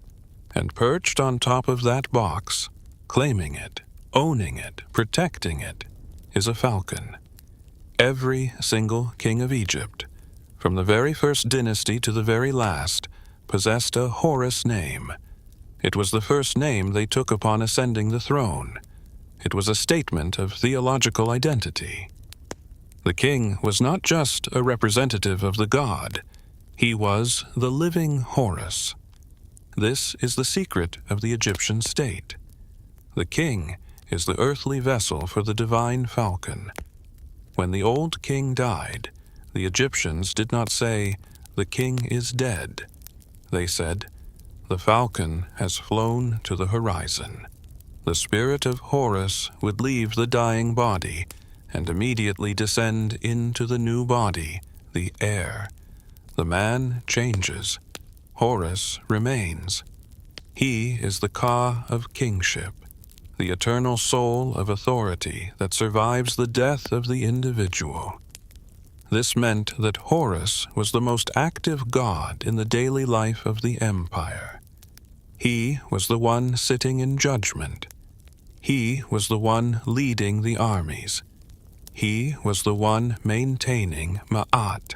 [SPEAKER 1] And perched on top of that box, claiming it, owning it, protecting it, is a falcon. Every single king of Egypt, from the very first dynasty to the very last, possessed a Horus name. It was the first name they took upon ascending the throne. It was a statement of theological identity. The king was not just a representative of the god. He was the living Horus. This is the secret of the Egyptian state. The king is the earthly vessel for the divine falcon. When the old king died, the Egyptians did not say, "The king is dead." They said, "The falcon has flown to the horizon." The spirit of Horus would leave the dying body and immediately descend into the new body, the air. The man changes. Horus remains. He is the Ka of kingship, the eternal soul of authority that survives the death of the individual. This meant that Horus was the most active god in the daily life of the empire. He was the one sitting in judgment. He was the one leading the armies. He was the one maintaining Ma'at.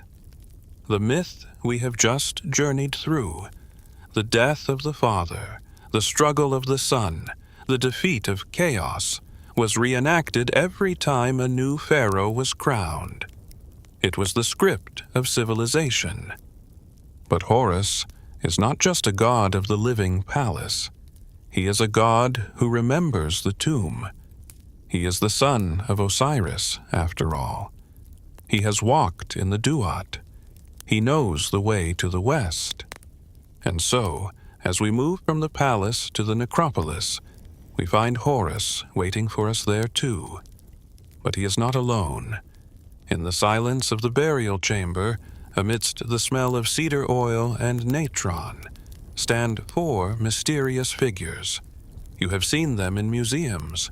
[SPEAKER 1] The myth we have just journeyed through, the death of the father, the struggle of the son, the defeat of chaos, was reenacted every time a new pharaoh was crowned. It was the script of civilization. But Horus is not just a god of the living palace. He is a god who remembers the tomb. He is the son of Osiris, after all. He has walked in the Duat. He knows the way to the west. And so, as we move from the palace to the necropolis, we find Horus waiting for us there too. But he is not alone. In the silence of the burial chamber, amidst the smell of cedar oil and natron, stand 4 mysterious figures. You have seen them in museums.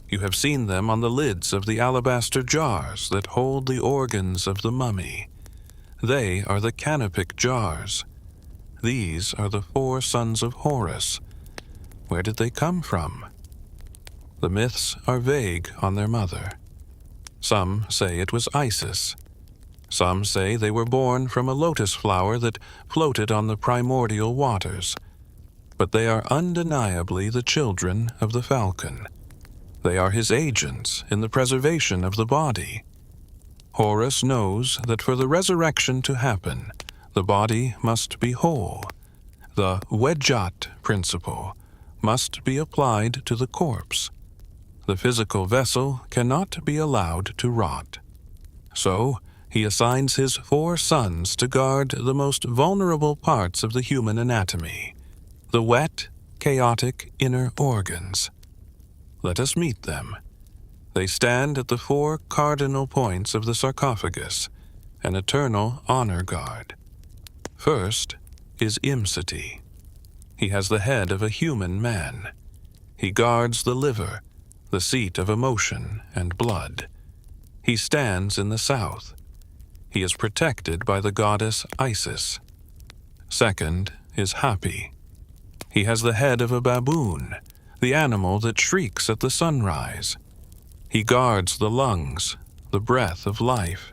[SPEAKER 1] You have seen them on the lids of the alabaster jars that hold the organs of the mummy. They are the canopic jars. These are the 4 sons of Horus. Where did they come from? The myths are vague on their mother. Some say it was Isis. Some say they were born from a lotus flower that floated on the primordial waters. But they are undeniably the children of the Falcon. They are his agents in the preservation of the body. Horus knows that for the resurrection to happen, the body must be whole. The Wedjat principle must be applied to the corpse. The physical vessel cannot be allowed to rot. So, he assigns his 4 sons to guard the most vulnerable parts of the human anatomy, the wet, chaotic inner organs. Let us meet them. They stand at the 4 cardinal points of the sarcophagus, an eternal honor guard. First is Imseti. He has the head of a human man. He guards the liver, the seat of emotion and blood. He stands in the south. He is protected by the goddess Isis. Second is Hapi. He has the head of a baboon, the animal that shrieks at the sunrise. He guards the lungs, the breath of life.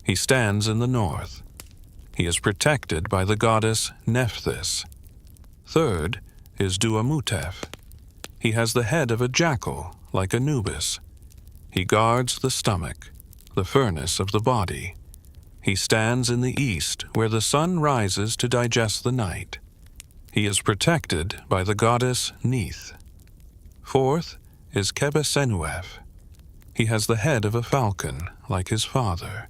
[SPEAKER 1] He stands in the north. He is protected by the goddess Nephthys. Third is Duamutef. He has the head of a jackal, like Anubis. He guards the stomach, the furnace of the body. He stands in the east, where the sun rises to digest the night. He is protected by the goddess Neith. Fourth is Kebesenuef. He has the head of a falcon, like his father.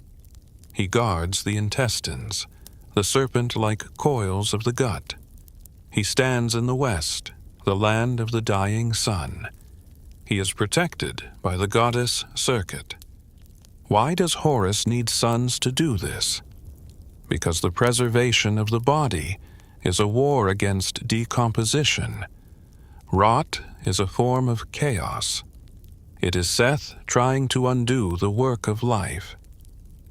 [SPEAKER 1] He guards the intestines, the serpent-like coils of the gut. He stands in the west, the land of the dying sun. He is protected by the goddess Serket. Why does Horus need sons to do this? Because the preservation of the body is a war against decomposition. Rot is a form of chaos. It is Seth trying to undo the work of life.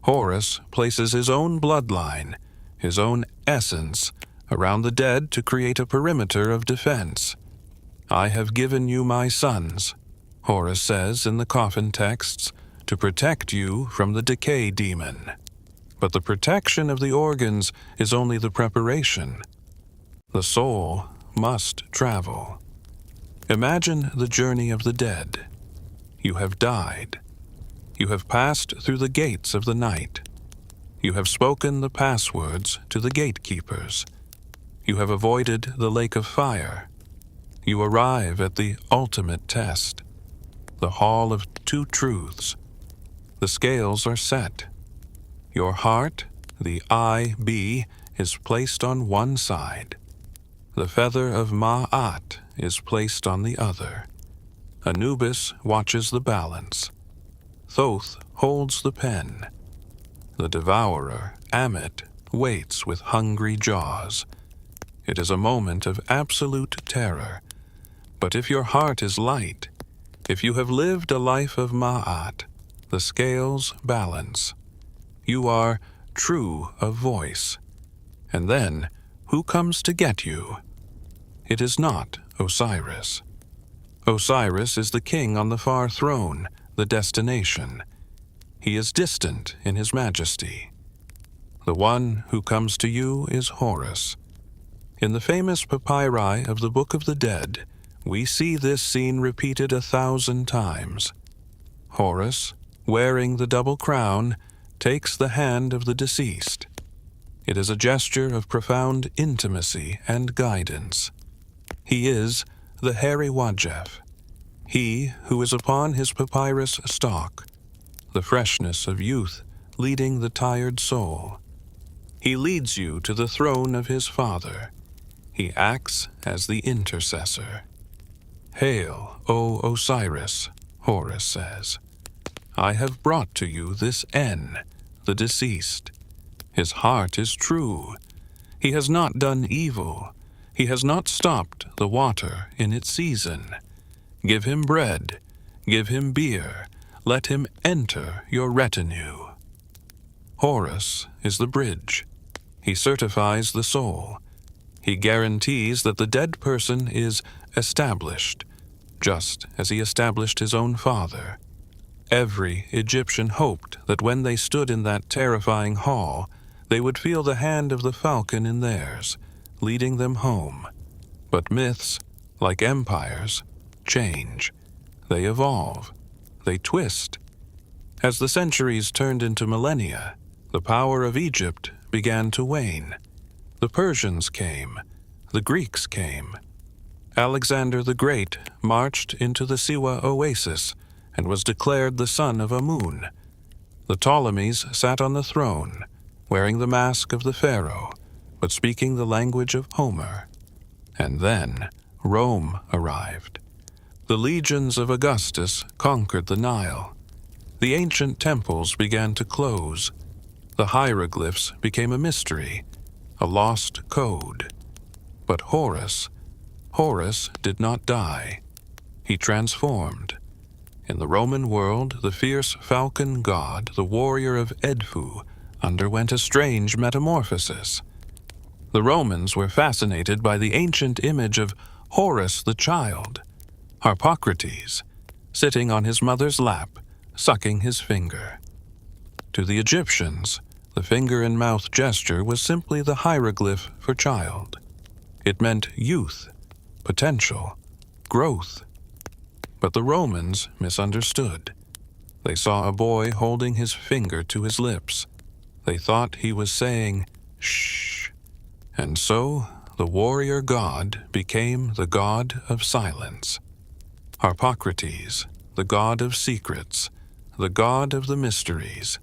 [SPEAKER 1] Horus places his own bloodline, his own essence, around the dead to create a perimeter of defense. I have given you my sons, Horus says in the coffin texts, to protect you from the decay demon. But the protection of the organs is only the preparation. The soul must travel. Imagine the journey of the dead. You have died. You have passed through the gates of the night. You have spoken the passwords to the gatekeepers. You have avoided the lake of fire. You arrive at the ultimate test, the hall of 2 truths. The scales are set. Your heart, the IB, is placed on one side. The feather of Ma'at is placed on the other. Anubis watches the balance. Thoth holds the pen. The devourer, Ammit, waits with hungry jaws. It is a moment of absolute terror. But if your heart is light, if you have lived a life of Ma'at, the scales balance. You are true of voice. And then, who comes to get you? It is not Osiris. Osiris is the king on the far throne, the destination. He is distant in his majesty. The one who comes to you is Horus. In the famous papyri of the Book of the Dead, we see this scene repeated 1,000 times. Horus, wearing the double crown, takes the hand of the deceased. It is a gesture of profound intimacy and guidance. He is the hairy Wedjat, he who is upon his papyrus stalk, the freshness of youth leading the tired soul. He leads you to the throne of his father. He acts as the intercessor. "Hail, O Osiris," Horus says. "I have brought to you this En, the deceased. His heart is true. He has not done evil. He has not stopped the water in its season. Give him bread, give him beer, let him enter your retinue." Horus is the bridge. He certifies the soul. He guarantees that the dead person is established, just as he established his own father. Every Egyptian hoped that when they stood in that terrifying hall, they would feel the hand of the falcon in theirs, leading them home. But myths, like empires, change. They evolve. They twist. As the centuries turned into millennia, the power of Egypt began to wane. The Persians came. The Greeks came. Alexander the Great marched into the Siwa oasis and was declared the son of Amun. The Ptolemies sat on the throne, wearing the mask of the pharaoh, but speaking the language of Homer. And then Rome arrived. The legions of Augustus conquered the Nile. The ancient temples began to close. The hieroglyphs became a mystery, a lost code. But Horus did not die. He transformed. In the Roman world, the fierce Falcon God, the warrior of Edfu, underwent a strange metamorphosis. The Romans were fascinated by the ancient image of Horus the child, Harpocrates, sitting on his mother's lap, sucking his finger. To the Egyptians, the finger-and-mouth gesture was simply the hieroglyph for child. It meant youth, potential, growth. But the Romans misunderstood. They saw a boy holding his finger to his lips. They thought he was saying, "Shh." And so, the warrior god became the god of silence. Harpocrates, the god of secrets, the god of the mysteries.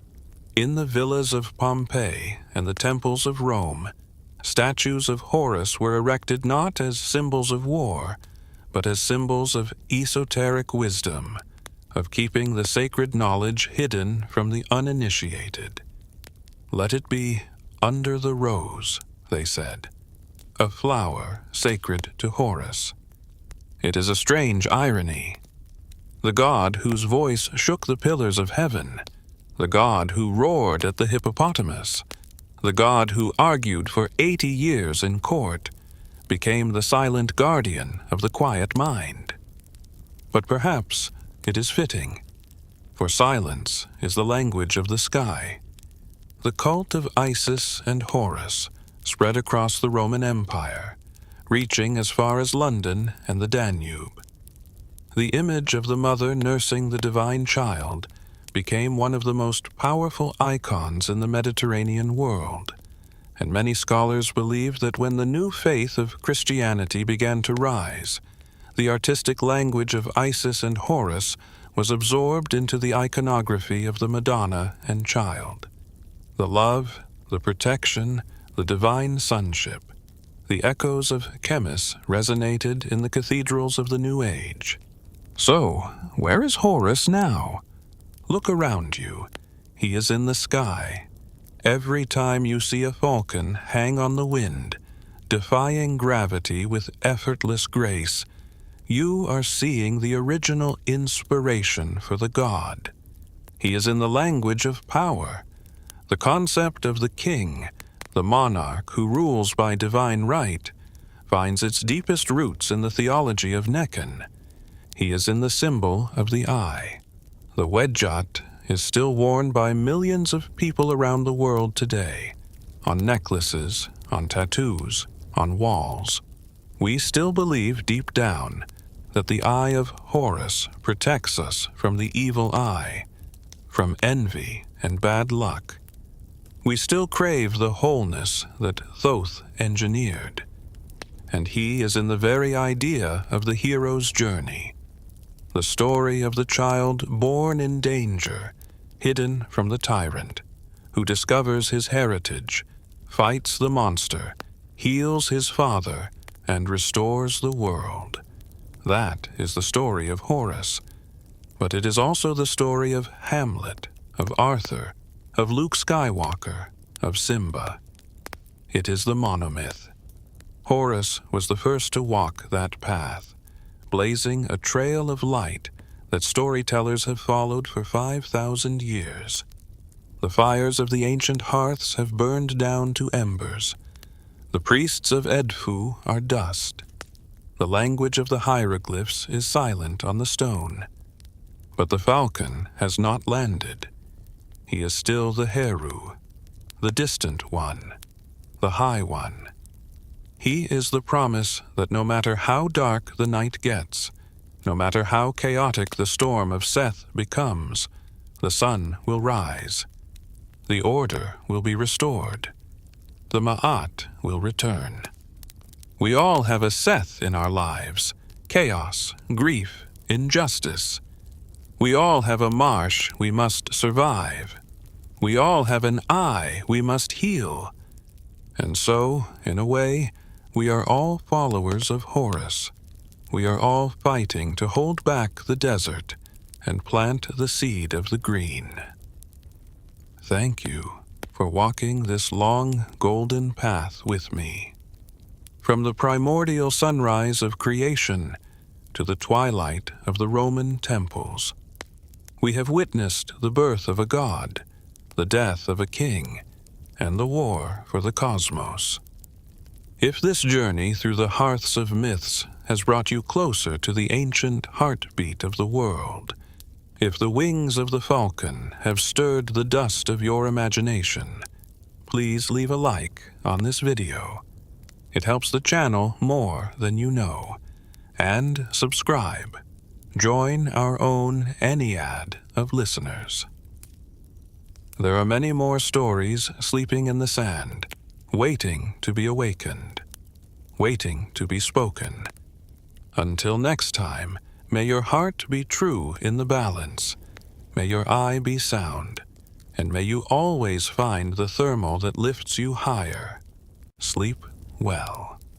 [SPEAKER 1] In the villas of Pompeii and the temples of Rome, statues of Horus were erected not as symbols of war, but as symbols of esoteric wisdom, of keeping the sacred knowledge hidden from the uninitiated. "Let it be under the rose," they said, a flower sacred to Horus. It is a strange irony. The god whose voice shook the pillars of heaven, the god who roared at the hippopotamus, the god who argued for 80 years in court, became the silent guardian of the quiet mind. But perhaps it is fitting, for silence is the language of the sky. The cult of Isis and Horus spread across the Roman Empire, reaching as far as London and the Danube. The image of the mother nursing the divine child became one of the most powerful icons in the Mediterranean world, and many scholars believe that when the new faith of Christianity began to rise, the artistic language of Isis and Horus was absorbed into the iconography of the Madonna and Child. The love, the protection, the divine sonship, the echoes of Chemmis resonated in the cathedrals of the New Age. So, where is Horus now? Look around you. He is in the sky. Every time you see a falcon hang on the wind, defying gravity with effortless grace, you are seeing the original inspiration for the god. He is in the language of power. The concept of the king, the monarch who rules by divine right, finds its deepest roots in the theology of Nekhen. He is in the symbol of the eye. The Wedjat is still worn by millions of people around the world today, on necklaces, on tattoos, on walls. We still believe deep down that the Eye of Horus protects us from the evil eye, from envy and bad luck. We still crave the wholeness that Thoth engineered, and he is in the very idea of the hero's journey, the story of the child born in danger, hidden from the tyrant, who discovers his heritage, fights the monster, heals his father, and restores the world. That is the story of Horus, but it is also the story of Hamlet, of Arthur, of Luke Skywalker, of Simba. It is the monomyth. Horus was the first to walk that path, blazing a trail of light that storytellers have followed for 5,000 years. The fires of the ancient hearths have burned down to embers. The priests of Edfu are dust. The language of the hieroglyphs is silent on the stone. But the falcon has not landed. He is still the Heru, the distant one, the high one. He is the promise that no matter how dark the night gets, no matter how chaotic the storm of Seth becomes, the sun will rise. The order will be restored. The Ma'at will return. We all have a Seth in our lives, chaos, grief, injustice. We all have a marsh we must survive. We all have an eye we must heal. And so, in a way, we are all followers of Horus. We are all fighting to hold back the desert and plant the seed of the green. Thank you for walking this long golden path with me. From the primordial sunrise of creation to the twilight of the Roman temples, we have witnessed the birth of a god, the death of a king, and the war for the cosmos. If this journey through the Hearths of Myths has brought you closer to the ancient heartbeat of the world, if the wings of the falcon have stirred the dust of your imagination, please leave a like on this video. It helps the channel more than you know. And subscribe. Join our own Ennead of listeners. There are many more stories sleeping in the sand, waiting to be awakened, waiting to be spoken. Until next time, may your heart be true in the balance, may your eye be sound, and may you always find the thermal that lifts you higher. Sleep well.